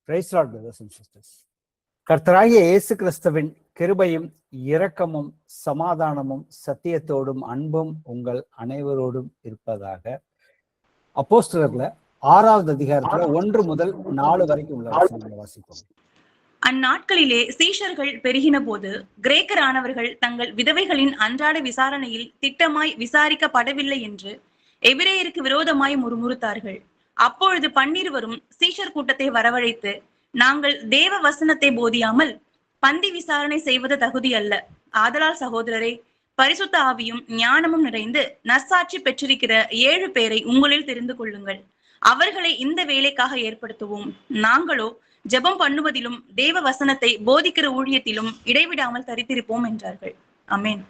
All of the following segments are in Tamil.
Price Lord brothers and sisters. கர்த்தராகிய இயேசு கிறிஸ்துவின் கிருபையும் இரக்கமும் சமாதானமும் சத்தியத்தோடும் அன்பும் உங்கள் அனைவரோடும் இருப்பதாக. அப்போஸ்தலர்ல 6வது அதிகாரத்துல 1 முதல் 4 வரைக்கும் உள்ள வசனங்களை வாசிப்போம். அந்நாட்களிலே சீஷர்கள் பெருகின போது கிரேக்கரானவர்கள் தங்கள் விதவைகளின் அன்றாட விசாரணையில் திட்டமாய் விசாரிக்கப்படவில்லை என்று எபிரேயருக்கு விரோதமாய் முறுமுறுத்தார்கள். அப்பொழுது 12 சீஷர் கூட்டத்தை வரவழைத்து, நாங்கள் தேவ வசனத்தை போதியாமல் பந்தி விசாரணை செய்வது தகுதி அல்ல. ஆதலால் சகோதரரே, பரிசுத்த ஆவியும் ஞானமும் நிறைந்து நற்சாட்சி பெற்றிருக்கிற 7 பேரை உங்களில் தெரிந்து கொள்ளுங்கள். அவர்களை இந்த வேலைக்காக ஏற்படுத்துவோம். நாங்களோ ஜெபம் பண்ணுவதிலும் தேவ வசனத்தை போதிக்கிற ஊழியத்திலும் இடைவிடாமல் தரித்திருப்போம் என்றார்கள். ஆமென்.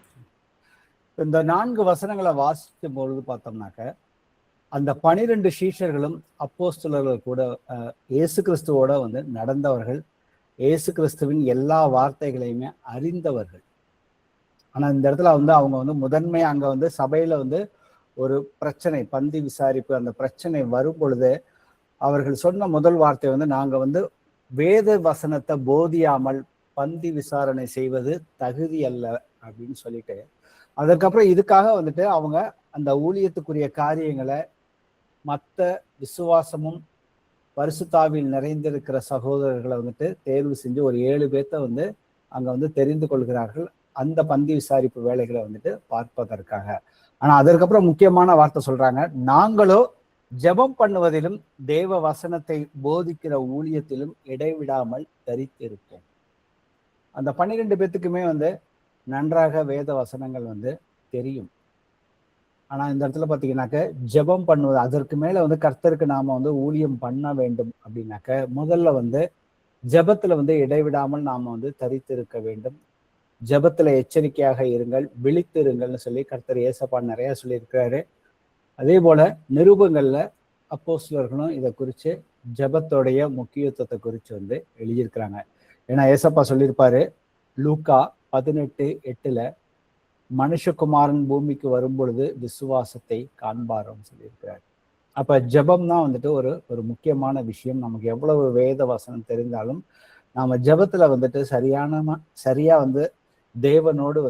இந்த 4 வசனங்களை வாசிக்கும் பொழுது பார்த்தோம்னாக்க, அந்த 12 சீஷர்களும் அப்போஸ்தலர்கள் கூட இயேசு கிறிஸ்துவோட நடந்தவர்கள், இயேசு கிறிஸ்துவின் எல்லா வார்த்தைகளையுமே அறிந்தவர்கள். ஆனா இந்த இடத்துல அவங்க முதன்மை அங்க சபையில ஒரு பிரச்சனை, பந்தி விசாரிப்பு, அந்த பிரச்சனை வரும் பொழுது அவர்கள் சொன்ன முதல் வார்த்தை நாங்க வேத வசனத்தை போதியாமல் பந்தி விசாரணை செய்வது தகுதி அல்ல அப்படின்னு சொல்லிட்டு, அதுக்கப்புறம் இதுக்காக அவங்க அந்த ஊழியத்துக்குரிய காரியங்களை மற்ற விசுவாசமும் பரிசுத்தாவில் நிறைந்திருக்கிற சகோதரர்களை தேர்வு செஞ்சு ஒரு 7 பேர்த்த அங்க தெரிந்து கொள்கிறார்கள், அந்த பந்தி விசாரிப்பு வேலைகளை பார்ப்பதற்காக. ஆனா அதற்கப்புறம் முக்கியமான வார்த்தை சொல்றாங்க, நாங்களோ ஜெபம் பண்ணுவதிலும் தேவ வசனத்தை போதிக்கிற ஊழியத்திலும் இடைவிடாமல் தரித்திருப்போம். அந்த 12 பேத்துக்குமே நன்றாக வேத வசனங்கள் தெரியும். ஆனா இந்த இடத்துல பாத்தீங்கன்னாக்க, ஜெபம் பண்ணுவது, அதற்கு மேல கர்த்தருக்கு நாம ஊழியம் பண்ண வேண்டும் அப்படின்னாக்க, முதல்ல ஜெபத்துல இடைவிடாமல் நாம தரித்திருக்க வேண்டும். ஜெபத்துல எச்சரிக்கையாக இருங்கள், விழித்திருங்கள்னு சொல்லி கர்த்தர் ஏசப்பா நிறைய சொல்லியிருக்கிறாரு. அதே போல நிருபங்கள்ல அப்போஸ்தலர்களும் இதை குறித்து ஜெபத்தோடைய முக்கியத்துவத்தை குறித்து எழுதியிருக்கிறாங்க. ஏன்னா ஏசப்பா சொல்லியிருப்பாரு லூக்கா 18:8, மனுஷகுமாரன் பூமிக்கு வரும் பொழுது விசுவாசத்தை காண்பாரும் சொல்லியிருக்கிறார். அப்ப ஜெபம் தான் ஒரு முக்கியமான விஷயம். நமக்கு எவ்வளவு வேத வசனம் தெரிந்தாலும் நாம ஜெபத்துல சரியா தேவனோடு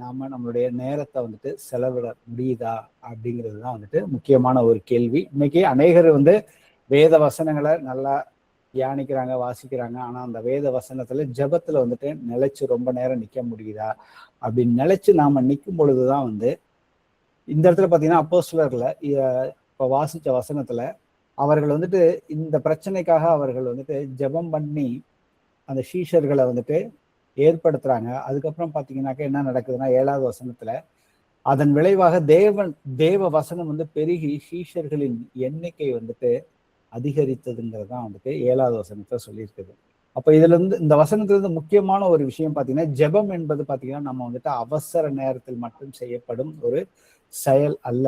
நாம நம்மளுடைய நேரத்தை செலவிட முடியுதா அப்படிங்கிறது தான் முக்கியமான ஒரு கேள்வி. இன்னைக்கு அநேகர் வேத வசனங்களை நல்லா தியானிக்கிறாங்க, வாசிக்கிறாங்க. ஆனா அந்த வேத வசனத்துல ஜெபத்துல நிலைச்சு ரொம்ப நேரம் நிக்க முடியுதா அப்படின்னு நிலைச்சு நாம நிற்கும் பொழுதுதான் இந்த இடத்துல பாத்தீங்கன்னா அப்போஸ்தலர்ல இப்ப வாசிச்ச வசனத்துல அவர்கள் இந்த பிரச்சனைக்காக அவர்கள் ஜெபம் பண்ணி அந்த சீஷர்களை ஏற்படுத்துறாங்க. அதுக்கப்புறம் பாத்தீங்கன்னாக்க என்ன நடக்குதுன்னா, 7வது வசனத்துல அதன் விளைவாக தேவ வசனம் பெருகி சீஷர்களின் எண்ணிக்கை அதிகரித்ததுங்கிறது தான் 7வது வசனத்தை சொல்லியிருக்குது. அப்ப இதுல இந்த வசனத்துல முக்கியமான ஒரு விஷயம் பாத்தீங்கன்னா, ஜெபம் என்பது பாத்தீங்கன்னா நம்ம அவசர நேரத்தில் மட்டும் செய்யப்படும் ஒரு செயல் அல்ல.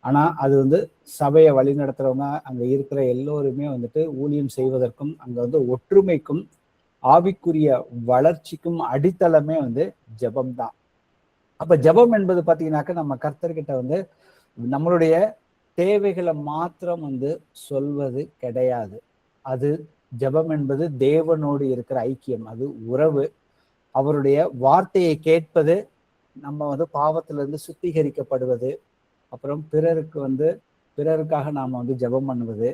ஆனா அது சபையை வழி நடத்துறவங்க, அங்க இருக்கிற எல்லோருமே ஊழியம் செய்வதற்கும் அங்க ஒற்றுமைக்கும் ஆவிக்குரிய வளர்ச்சிக்கும் அடித்தளமே ஜெபம் தான். அப்ப ஜெபம் என்பது பாத்தீங்கன்னாக்க, நம்ம கர்த்தர்கிட்ட நம்மளுடைய தேவைகளை மாத்திரம் சொல்வது கிடையாது. அது ஜெபம் என்பது தேவனோடு இருக்கிற ஐக்கியம், அது உறவு. அவருடைய வார்த்தையை கேட்பது, நம்ம பாவத்திலிருந்து சுத்திகரிக்கப்படுவது, அப்புறம் பிறருக்காக நாம ஜெபம் பண்ணுவது,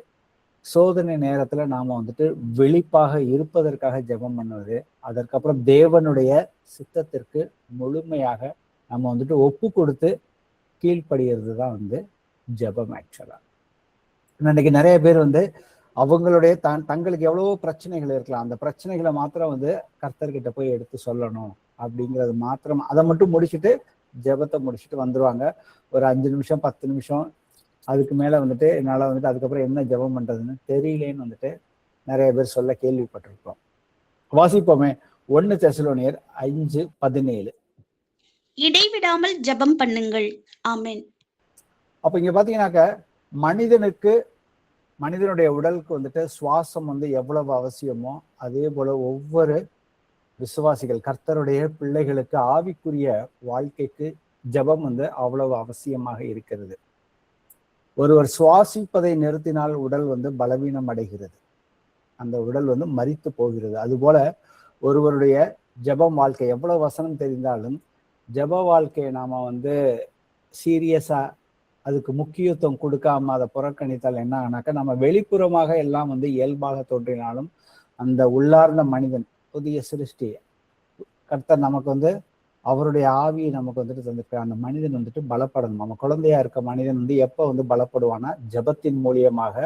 சோதனை நேரத்துல நாம வெளிப்பாக இருப்பதற்காக ஜெபம் பண்ணுவது, அதற்கப்புறம் தேவனுடைய சித்தத்திற்கு முழுமையாக நம்ம ஒப்பு கொடுத்து கீழ்ப்படுகிறது தான் ஜெபம். ஆக்சுவலா இன்னைக்கு நிறைய பேர் அவங்களுடைய தங்களுக்கு எவ்வளவோ பிரச்சனைகள் இருக்கலாம், அந்த பிரச்சனைகளை மாத்திரம் கர்த்தர்கிட்ட போய் எடுத்து சொல்லணும் அப்படிங்கிறது மாத்திரம், அதை மட்டும் முடிச்சுட்டு ஜெபத்தை முடிச்சுட்டு வந்துருவாங்க. ஒரு 5 நிமிஷம் 10 நிமிஷம் அதுக்கு மேல என்னால அதுக்கப்புறம் என்ன ஜெபம் பண்றதுன்னு தெரியலேன்னு நிறைய பேர் சொல்ல கேள்விப்பட்டிருக்கோம். வாசிப்போமே 1 தெசலோனியர் 5:17. இடைவிடாமல் ஜெபம் பண்ணுங்கள். ஆமென். அப்ப இங்க பாத்தீங்கன்னாக்க, மனிதனுடைய உடலுக்கு சுவாசம் எவ்வளவு அவசியமோ அதே போல ஒவ்வொரு விசுவாசிகள், கர்த்தருடைய பிள்ளைகளுக்கு ஆவிக்குரிய வாழ்க்கைக்கு ஜெபம் அவ்வளவு அவசியமாக இருக்கிறது. ஒருவர் சுவாசிப்பதை நிறுத்தினால் உடல் பலவீனம் அடைகிறது. அந்த உடல் வந்து மரித்து போகிறது. அதுபோல ஒருவருடைய ஜெபம் வாழ்க்கை எவ்வளவு வசனம் தெரிந்தாலும் ஜெப வாழ்க்கையை நாம வந்து சீரியஸா அதுக்கு முக்கியத்துவம் கொடுக்காம அதை புறக்கணித்தால் என்ன ஆனாக்கா, நம்ம வெளிப்புறமாக எல்லாம் வந்து இயல்பாக தோன்றினாலும் அந்த உள்ளார்ந்த மனிதன் புதிய சிருஷ்டி கர்த்தர் நமக்கு வந்து அவருடைய ஆவியை நமக்கு வந்துட்டு தந்திருக்க அந்த மனிதன் வந்துட்டு பலப்படணும். நம்ம குழந்தையா இருக்க மனிதன் வந்து எப்ப வந்து பலப்படுவானா, ஜெபத்தின் மூலியமாக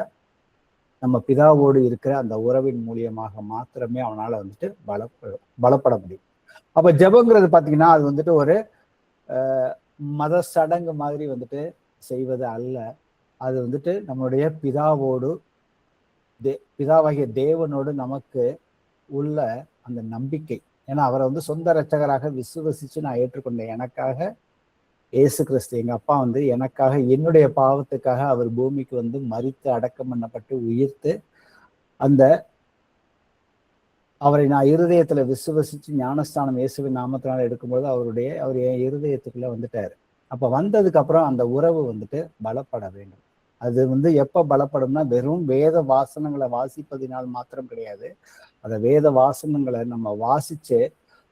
நம்ம பிதாவோடு இருக்கிற அந்த உறவின் மூலியமாக மாத்திரமே அவனால வந்துட்டு பலப்பட முடியும். அப்ப ஜெபங்கிறது பாத்தீங்கன்னா அது வந்துட்டு ஒரு மத சடங்கு மாதிரி வந்துட்டு செய்வது அல்ல. அது வந்துட்டு நம்மளுடைய பிதாவாகிய தேவனோடு நமக்கு உள்ள அந்த நம்பிக்கை. ஏன்னா அவரை வந்து சொந்த இரட்சகராக விசுவசிச்சு நான் ஏற்றுக்கொண்டேன். எனக்காக இயேசு கிறிஸ்து எங்க அப்பா வந்து எனக்காக என்னுடைய பாவத்துக்காக அவர் பூமிக்கு வந்து மரித்து அடக்கம் பண்ணப்பட்டு உயிர்த்து அந்த அவரை நான் இருதயத்துல விசுவசிச்சு ஞானஸ்தானம் இயேசுவின் நாமத்தினால எடுக்கும்போது அவர் என் இருதயத்துக்குள்ள வந்துட்டாரு. அப்ப வந்ததுக்கு அப்புறம் அந்த உறவு வந்துட்டு பலப்பட வேண்டும். அது வந்து எப்ப பலப்படும்னா வெறும் வேத வாசனங்களை வாசிப்பதினால் மாத்திரம் கிடையாது. அந்த வேத வாசனங்களை நம்ம வாசிச்சு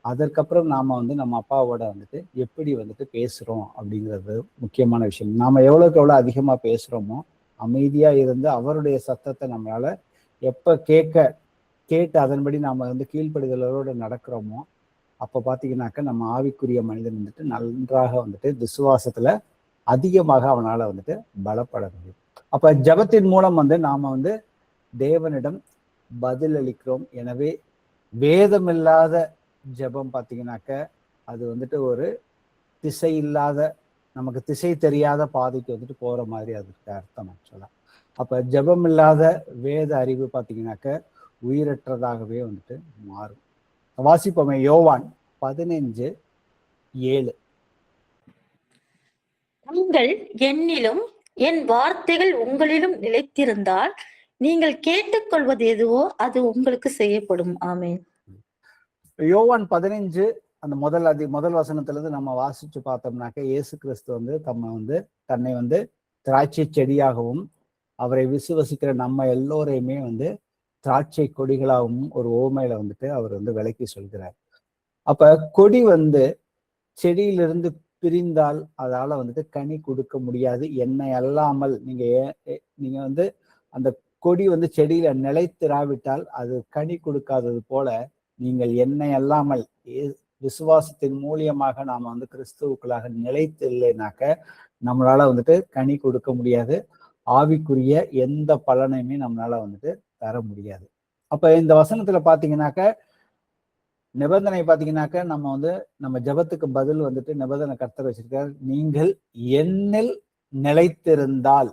அதற்கப்புறம் நாம வந்து நம்ம அப்பாவோட வந்துட்டு எப்படி வந்துட்டு பேசுறோம் அப்படிங்கிறது முக்கியமான விஷயம். நாம எவ்வளவுக்கு எவ்வளவு அதிகமா பேசுறோமோ, அமைதியா இருந்து அவருடைய சத்தத்தை நம்மளால எப்ப கேட்டு அதன்படி நாம வந்து கீழ்ப்படிதலோடு நடக்கிறோமோ, அப்ப பாத்தீங்கன்னாக்க நம்ம ஆவிக்குரிய மனிதன் வந்துட்டு நன்றாக வந்துட்டு விசுவாசத்துல அதிகமாக அவனால வந்துட்டு பலப்பட முடியும். அப்ப ஜெபத்தின் மூலம் வந்து நாம வந்து தேவனிடம் பதில் அளிக்கிறோம். எனவே வேதமில்லாத ஜெபம் பாத்தீங்கன்னாக்க அது வந்துட்டு ஒரு திசை இல்லாத, நமக்கு திசை தெரியாத பாதைக்கு வந்துட்டு போற மாதிரி அதுக்கு அர்த்தம் ஆக்சுவலா. அப்ப ஜெபம் இல்லாத வேத அறிவு பாத்தீங்கன்னாக்க உயிரற்றதாகவே வந்துட்டு மாறும். வாசிப்போமே யோவான் 15:7. நீங்கள் என்னிலும் என் வார்த்தைகள் உங்களிலும் நிலைத்திருந்தால் நீங்கள் கேட்டுக்கொள்வது எதுவோ அது உங்களுக்கு செய்யப்படும். ஆமென். யோவான் 15 அந்த முதல் வசனத்துல இருந்து நம்ம வாசிச்சு பார்த்தோம்னாக்க இயேசு கிறிஸ்து வந்து தன்னை வந்து திராட்சை செடியாகவும் அவரை விசுவசிக்கிற நம்ம எல்லோரையுமே வந்து திராட்சை கொடிகளாகவும் ஒரு ஓமையில வந்துட்டு அவர் வந்து விளக்கி சொல்கிறார். அப்ப கொடி வந்து செடியிலிருந்து பிரிந்தால் அதால வந்துட்டு கனி கொடுக்க முடியாது. எண்ணெய் அல்லாமல் நீங்க வந்து அந்த கொடி வந்து செடியில நிலைத்திராவிட்டால் அது கனி கொடுக்காதது போல நீங்கள் எண்ணெய் அல்லாமல் விசுவாசத்தின் மூலியமாக நாம வந்து கிறிஸ்துவுக்குள்ளாக நிலைத்து இல்லைனாக்க நம்மளால வந்துட்டு கனி கொடுக்க முடியாது. ஆவிக்குரிய எந்த பலனையுமே நம்மளால வந்துட்டு தர முடியாது. அப்ப இந்த வசனத்துல பாத்தீங்கன்னாக்க நிபந்தனை பாத்தீங்கன்னாக்க நம்ம ஜெபத்துக்கு பதில் வந்துட்டு நிபந்தனை கர்த்தர் வச்சிருக்காரு. நீங்கள் என்னில் நிலைத்திருந்தால்,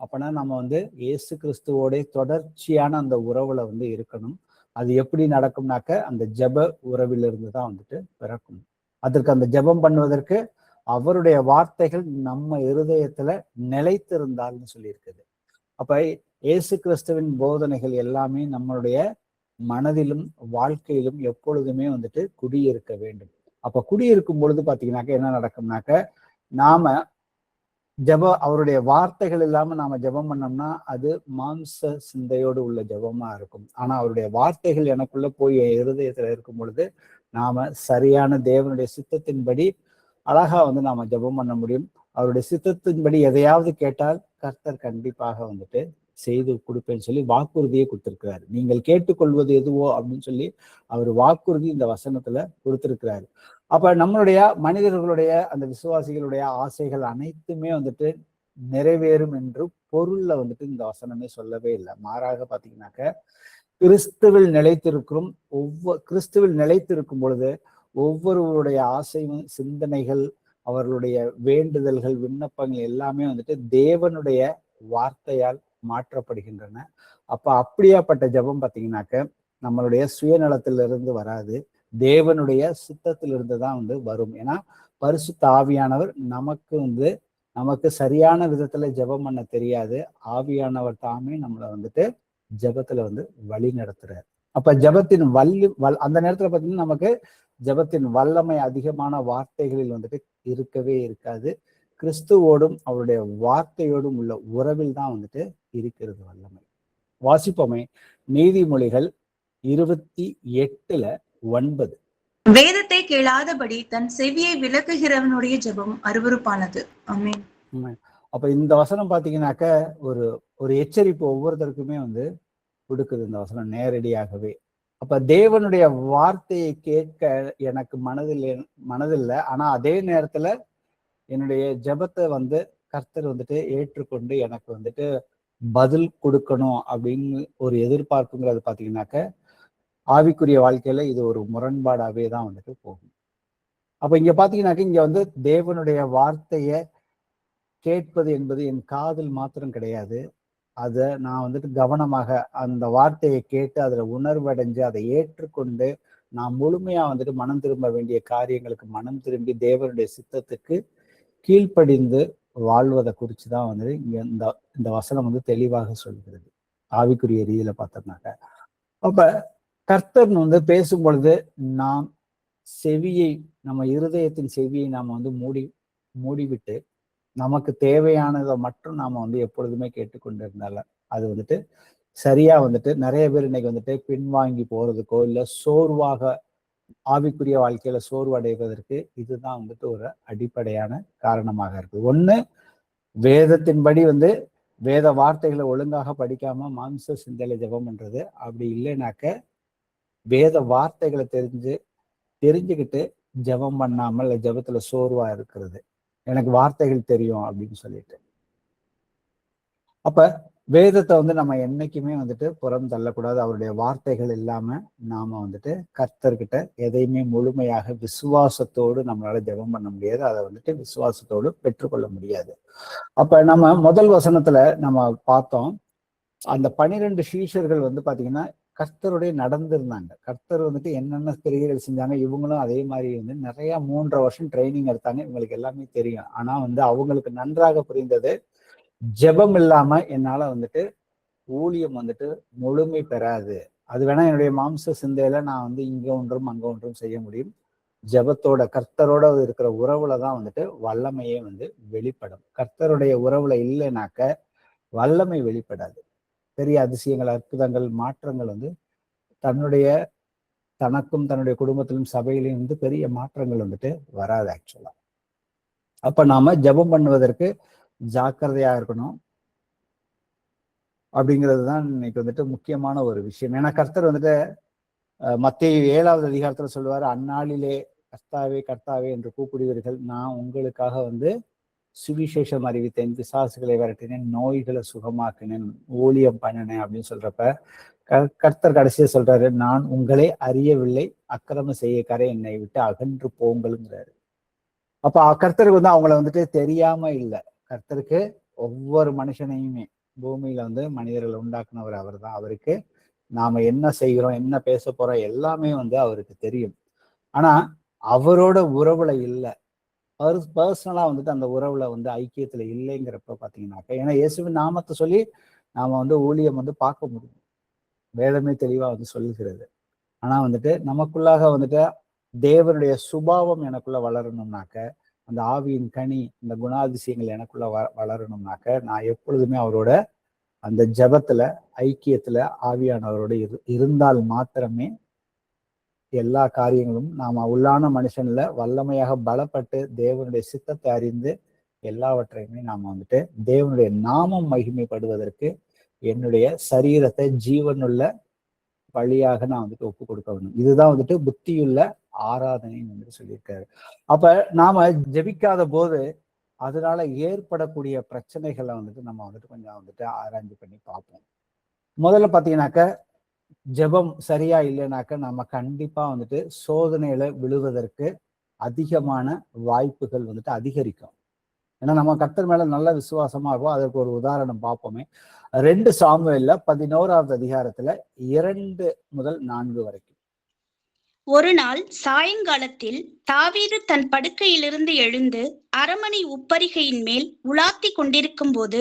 அப்பனா நம்ம வந்து இயேசு கிறிஸ்துவோட தொடர்ச்சியான அந்த உறவுல வந்து இருக்கணும். அது எப்படி நடக்கும்னாக்க அந்த ஜெப உறவிலிருந்து தான் வந்துட்டு பிறக்கும். அதற்கு அந்த ஜெபம் பண்ணுவதற்கு அவருடைய வார்த்தைகள் நம்ம இருதயத்துல நிலைத்திருந்தால்னு சொல்லியிருக்குது. அப்ப இயேசு கிறிஸ்துவின் போதனைகள் எல்லாமே நம்மளுடைய மனதிலும் வாழ்க்கையிலும் எப்பொழுதுமே வந்துட்டு குடியிருக்க வேண்டும். அப்ப குடியிருக்கும் பொழுது பாத்தீங்கன்னாக்க என்ன நடக்கும்னாக்க நாம அவருடைய வார்த்தைகள் இல்லாம நாம ஜெபம் பண்ணோம்னா அது மாம்ச சிந்தையோடு உள்ள ஜெபமா இருக்கும். ஆனா அவருடைய வார்த்தைகள் எனக்குள்ள போய் இருதயத்துல இருக்கும் பொழுது நாம சரியான தேவனுடைய சித்தத்தின்படி அழகா வந்து நாம ஜெபம் பண்ண முடியும். அவருடைய சித்தத்தின்படி எதையாவது கேட்டால் கர்த்தர் கண்டிப்பாக வந்துட்டு செய்து கொடுப்பேன்னு சொல்லி வாக்குறுதியை கொடுத்திருக்கிறாரு. நீங்கள் கேட்டுக்கொள்வது எதுவோ அப்படின்னு சொல்லி அவர் வாக்குறுதி இந்த வசனத்துல கொடுத்திருக்கிறாரு. அப்ப நம்மளுடைய மனிதர்களுடைய அந்த விசுவாசிகளுடைய ஆசைகள் அனைத்துமே வந்துட்டு நிறைவேறும் என்று பொருள்ல வந்துட்டு இந்த வசனமே சொல்லவே இல்லை. மாறாக பாத்தீங்கன்னாக்க கிறிஸ்துவில் நிலைத்திருக்கும் பொழுது ஒவ்வொருவருடைய ஆசையும் சிந்தனைகள் அவர்களுடைய வேண்டுதல்கள் விண்ணப்பங்கள் எல்லாமே வந்துட்டு தேவனுடைய வார்த்தையால் மாற்றப்படுகின்றன. அப்ப அப்படியாப்பட்ட ஜெபம் பாத்தீங்கன்னாக்க நம்மளுடைய சுயநலத்திலிருந்து வராது, தேவனுடைய சித்தத்திலிருந்து தான் வந்து வரும். ஏன்னா பரிசுத்த ஆவியானவர் நமக்கு சரியான விதத்துல ஜெபம் பண்ண தெரியாது. ஆவியானவர் தாமே நம்மளை வந்துட்டு ஜெபத்துல வந்து வழி நடத்துறாரு. அப்ப ஜெபத்தின் அந்த நேரத்துல பாத்தீங்கன்னா நமக்கு ஜெபத்தின் வல்லமை அதிகமான வார்த்தைகளில் வந்துட்டு இருக்கவே இருக்காது. கிறிஸ்துவோடும் அவருடைய வார்த்தையோடும் உள்ள உறவில் தான் வந்துட்டு இருக்கிறது வல்லமை. வாசிப்போமே நீதிமொழிகள் 28:9. வேதத்தை கேளாதபடி தன் செவியை விலக்குகிறவனுடைய ஜெபம் அருவருப்பானது. ஆமென். அப்ப இந்த வசனம் பாத்தீங்கன்னாக்க ஒரு ஒரு எச்சரிப்பு ஒவ்வொருத்தருக்குமே வந்து கொடுக்குது இந்த வசனம் நேரடியாகவே. அப்ப தேவனுடைய வார்த்தையை கேட்க எனக்கு மனதில்லை, ஆனா அதே நேரத்துல என்னுடைய ஜெபத்தை வந்து கர்த்தர் வந்துட்டு ஏற்றுக்கொண்டு எனக்கு வந்துட்டு பதில் கொடுக்கணும் அப்படின்னு ஒரு எதிர்பார்ப்புங்கிறது பாத்தீங்கன்னாக்க ஆவிக்குரிய வாழ்க்கையில இது ஒரு முரண்பாடாவே தான் வந்துட்டு போகும். அப்ப இங்க பாத்தீங்கன்னாக்க இங்க வந்து தேவனுடைய வார்த்தைய கேட்பது என்பது என் காதில் மாத்திரம் கிடையாது. அதை நான் வந்துட்டு கவனமாக அந்த வார்த்தையை கேட்டு அதுல உணர்வடைஞ்சு அதை ஏற்றுக்கொண்டு நான் முழுமையா வந்துட்டு மனம் திரும்ப வேண்டிய காரியங்களுக்கு மனம் திரும்பி தேவனுடைய சித்தத்துக்கு கீழ்ப்படிந்து வாழ்வதை குறிச்சுதான் வந்து இங்க இந்த வசனம் வந்து தெளிவாக சொல்கிறது ஆவிக்குரிய ரீதியில பார்த்தோம்னாக்க. அப்ப கர்த்தர் வந்து பேசும் பொழுது நாம் செவியை, நம்ம இருதயத்தின் செவியை நாம வந்து மூடிவிட்டு நமக்கு தேவையானதை மட்டும் நாம வந்து எப்பொழுதுமே கேட்டுக்கொண்டு இருந்தால அது வந்துட்டு சரியா வந்துட்டு நிறைய பேர் இன்னைக்கு வந்துட்டு பின்வாங்கி போறதுக்கோ இல்லை சோர்வாக ஆவிக்குரிய வாழ்க்கையில சோர்வு அடைவதற்கு இதுதான் வந்துட்டு ஒரு அடிப்படையான காரணமாக இருக்கு. ஒண்ணு, வேதத்தின்படி வந்து வேத வார்த்தைகளை ஒழுங்காக படிக்காம மாம்ச சிந்தையில ஜெபம் பண்றது. அப்படி இல்லைனாக்க வேத வார்த்தைகளை தெரிஞ்சுக்கிட்டு ஜெபம் பண்ணாமல் ஜெபத்துல சோர்வா இருக்கிறது. எனக்கு வார்த்தைகள் தெரியும் அப்படின்னு சொல்லிட்டு. அப்ப வேதத்தை வந்து நம்ம என்னைக்குமே வந்துட்டு புறம் தள்ளக்கூடாது. அவருடைய வார்த்தைகள் இல்லாம நாம வந்துட்டு கர்த்தர்கிட்ட எதையுமே முழுமையாக விசுவாசத்தோடு நம்மளால ஜெபம் பண்ண முடியாது. அதை வந்துட்டு விசுவாசத்தோடு பெற்றுக்கொள்ள முடியாது. அப்ப நம்ம முதல் வசனத்துல நம்ம பார்த்தோம், அந்த 12 சீஷர்கள் வந்து பாத்தீங்கன்னா கர்த்தருடைய நடந்திருந்தாங்க. கர்த்தர் வந்துட்டு என்னென்ன கிரியைகள் செஞ்சாங்க, இவங்களும் அதே மாதிரி வந்து நிறைய 3.5 வருஷம் ட்ரைனிங் எடுத்தாங்க. இவங்களுக்கு எல்லாமே தெரியும். ஆனா வந்து அவங்களுக்கு நன்றாக புரிந்தது, ஜெபம் இல்லாம என்னால வந்துட்டு ஊழியம் வந்துட்டு முழுமை பெறாது. அது வேணா என்னுடைய மாம்ச சிந்தையில நான் வந்து இங்க ஒன்றும் அங்க ஒன்றும் செய்ய முடியும். ஜெபத்தோட கர்த்தரோட இருக்கிற உறவுல தான் வந்துட்டு வல்லமையே வந்து வெளிப்படும். கர்த்தருடைய உறவுல இல்லைனாக்க வல்லமை வெளிப்படாது. பெரிய அதிசயங்கள், அற்புதங்கள், மாற்றங்கள் வந்து தனக்கும் தன்னுடைய குடும்பத்திலும் சபையிலும் வந்து பெரிய மாற்றங்கள் வந்துட்டு வராது ஆக்சுவலா. அப்ப நாம ஜெபம் பண்ணுவதற்கு ஜாக்கிரதையா இருக்கணும் அப்படிங்கிறது தான் இன்னைக்கு வந்துட்டு முக்கியமான ஒரு விஷயம். ஏன்னா கர்த்தர் வந்துட்டு மத்தேயு 7வது அதிகாரத்துல சொல்லுவாரு, அந்நாளிலே கர்த்தாவே கர்த்தாவே என்று கூப்பிடுவீர்கள், நான் உங்களுக்காக வந்து சுவிசேஷம் அறிவித்தேன், பிசாசுகளை விரட்டினேன், நோய்களை சுகமாக்கினேன், ஊழியம் பண்ணினேன் அப்படின்னு சொல்றப்ப கர்த்தர் கடைசியா சொல்றாரு, நான் உங்களை அறியவில்லை, அக்கிரம செய்யக்காரே என்னை விட்டு அகன்று போங்கள்ங்கிறாரு. அப்ப கர்த்தருக்கு வந்து அவங்கள வந்துட்டு தெரியாம இல்லை. கர்த்தருக்கு ஒவ்வொரு மனுஷனையுமே பூமியில வந்து மனிதர்களை உண்டாக்குனவர் அவர் தான். அவருக்கு நாம என்ன செய்கிறோம், என்ன பேச போறோம் எல்லாமே வந்து அவருக்கு தெரியும். ஆனா அவரோட உறவுல இல்லை, பர்சனலா வந்துட்டு அந்த உறவுல வந்து ஐக்கியத்துல இல்லைங்கிறப்ப பாத்தீங்கன்னாக்க, ஏன்னா இயேசுவின் நாமத்தை சொல்லி நாம வந்து ஊழியம் வந்து பார்க்க முடியும், வேதமே தெளிவா வந்து சொல்லுகிறது. ஆனா வந்துட்டு நமக்குள்ளாக வந்துட்டு தேவனுடைய சுபாவம் எனக்குள்ள வளரணும்னாக்க, அந்த ஆவியின் கனி, இந்த குணாதிசயங்கள் எனக்குள்ள வளரணும்னாக்க நான் எப்பொழுதுமே அவரோட அந்த ஜெபத்துல ஐக்கியத்துல ஆவியானவரோட இருந்தால் மாத்திரமே எல்லா காரியங்களும் நாம உள்ளான மனுஷன்ல வல்லமையாக பலப்பட்டு தேவனுடைய சித்தத்தை அறிந்து எல்லாவற்றையுமே நாம வந்துட்டு தேவனுடைய நாமம் மகிமைப்படுவதற்கு என்னுடைய சரீரத்தை ஜீவனுள்ள வழியாக நான் வந்துட்டு ஒப்பு கொடுக்க வேண்டும். இதுதான் வந்துட்டு புத்தியுள்ள ஆராதனைன்னு வந்துட்டு சொல்லியிருக்காரு. அப்ப நாம ஜெபிக்காத போது அதனால ஏற்படக்கூடிய பிரச்சனைகளை வந்துட்டு நம்ம வந்துட்டு கொஞ்சம் வந்துட்டு ஆராய்ச்சி பண்ணி பார்ப்போம். முதல்ல பாத்தீங்கன்னாக்க, ஜெபம் சரியா இல்லைனாக்க நம்ம கண்டிப்பா வந்துட்டு சோதனையில விழுவதற்கு அதிகமான வாய்ப்புகள் வந்துட்டு அதிகரிக்கும். ஏன்னா நம்ம கர்த்தர் மேல நல்ல விசுவாசமா இருக்கும். அதற்கு ஒரு உதாரணம் பார்ப்போமே. 2 சாமுவேல்ல 11வது அதிகாரத்துல 2 முதல் 4 வரைக்கும். ஒரு நாள் சாயங்காலத்தில் தாவீது தன் படுக்கையிலிருந்து எழுந்து அரமனை உப்பரிகையின் மேல் உலாத்தி கொண்டிருக்கும் போது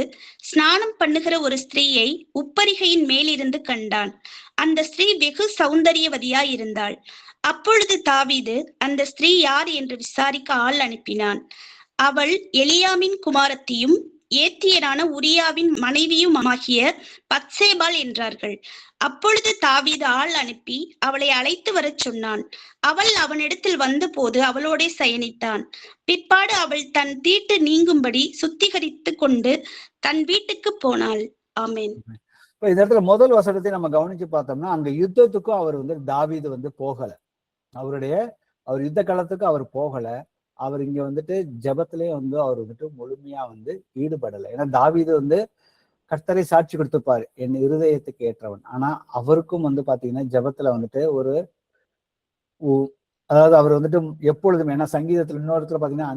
ஸ்நானம் பண்ணுகிற ஒரு ஸ்திரீயை உப்பரிகையின் மேலிருந்து கண்டான். அந்த ஸ்திரீ வெகு சௌந்தரியவதியாயிருந்தாள். அப்பொழுது தாவீது அந்த ஸ்திரீ யார் என்று விசாரிக்க ஆள் அனுப்பினான். அவள் எலியாமின் குமாரத்தியும் ஏத்தியரான உரியாவின் மனைவியுமாகிய பத்சேபாள் என்றார்கள். அப்பொழுது தாவீது ஆள் அனுப்பி அவளை அழைத்து வரச் சொன்னான். அவள் அவனிடத்தில் வந்தபோது அவளோடே சயனித்தான். பிற்பாடு அவள் தன் தீட்டு நீங்கும்படி சுத்திகரித்து கொண்டு தன் வீட்டுக்கு போனாள். ஆமென். இப்ப இந்த இடத்துல முதல் வசனத்தை நம்ம கவனிச்சு பார்த்தோம்னா, அங்க யுத்தத்துக்கும் அவர் வந்து தாவீது வந்து போகல. அவர் யுத்த காலத்துக்கு அவர் போகல. அவர் இங்க வந்துட்டு ஜெபத்திலேயே வந்து அவர் வந்துட்டு முழுமையா வந்து ஈடுபடலை. ஏன்னா தாவீது வந்து கர்த்தரை சாட்சி கொடுத்துப்பாரு, என் இருதயத்துக்கு ஏற்றவன். ஆனா அவருக்கும் வந்து பாத்தீங்கன்னா ஜெபத்துல வந்துட்டு ஒரு அதாவது அவர் வந்துட்டு எப்பொழுதுமே, ஏன்னா சங்கீதத்துல இன்னொரு இடத்துல பாத்தீங்கன்னா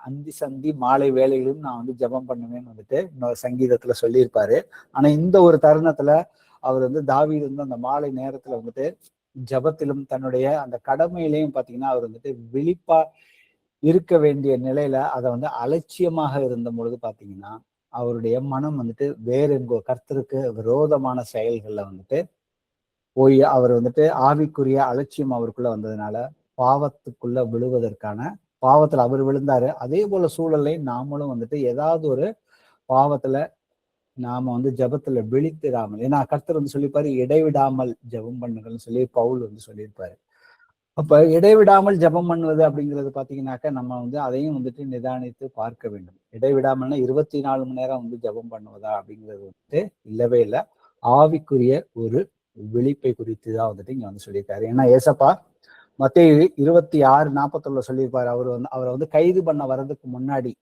அந்தி சந்தி மாலை வேலைகளும் நான் வந்து ஜெபம் பண்ணுவேன்னு வந்துட்டு இன்னொரு சங்கீதத்துல சொல்லியிருப்பாரு. ஆனா இந்த ஒரு தருணத்துல அவர் வந்து தாவீது வந்து அந்த மாலை நேரத்துல வந்துட்டு ஜெபத்திலும் தன்னுடைய அந்த கடமையிலையும் பாத்தீங்கன்னா அவர் வந்துட்டு விழிப்பா இருக்க வேண்டிய நிலையில அதை வந்து அலட்சியமாக இருந்த பொழுது பாத்தீங்கன்னா அவருடைய மனம் வந்துட்டு வேற எங்கோ கர்த்தருக்கு விரோதமான செயல்கள்ல வந்துட்டு போய் அவர் வந்துட்டு ஆவிக்குரிய அலட்சியம் அவருக்குள்ள வந்ததுனால பாவத்துக்குள்ள விழுவதற்கான பாவத்துல அவர் விழுந்தாரு. அதே போல சூழலை நாமளும் வந்துட்டு ஏதாவது ஒரு பாவத்துல நாம வந்து ஜெபத்துல விழித்திடாமல், ஏன்னா கர்த்தர் வந்து சொல்லியிருப்பாரு இடைவிடாமல் ஜெபம் பண்ணுங்கள்னு சொல்லி பவுல் வந்து சொல்லியிருப்பாரு. அப்ப இடைவிடாமல் ஜெபம் பண்ணுவது அப்படிங்கிறது பாத்தீங்கன்னாக்க நம்ம வந்து அதையும் வந்துட்டு நிதானித்து பார்க்க வேண்டும். இடைவிடாமல்னா 24 மணி நேரம் வந்து ஜெபம் பண்ணுவதா அப்படிங்கிறது வந்துட்டு இல்லவே இல்லை. ஆவிக்குரிய ஒரு விழிப்பை குறித்து தான் வந்துட்டு இங்க வந்து சொல்லியிருக்காரு. ஏன்னா ஏசப்பா மத்தேயு 26:41 சொல்லியிருப்பாரு. அவரை வந்து கைது பண்ண வர்றதுக்கு முன்னாடி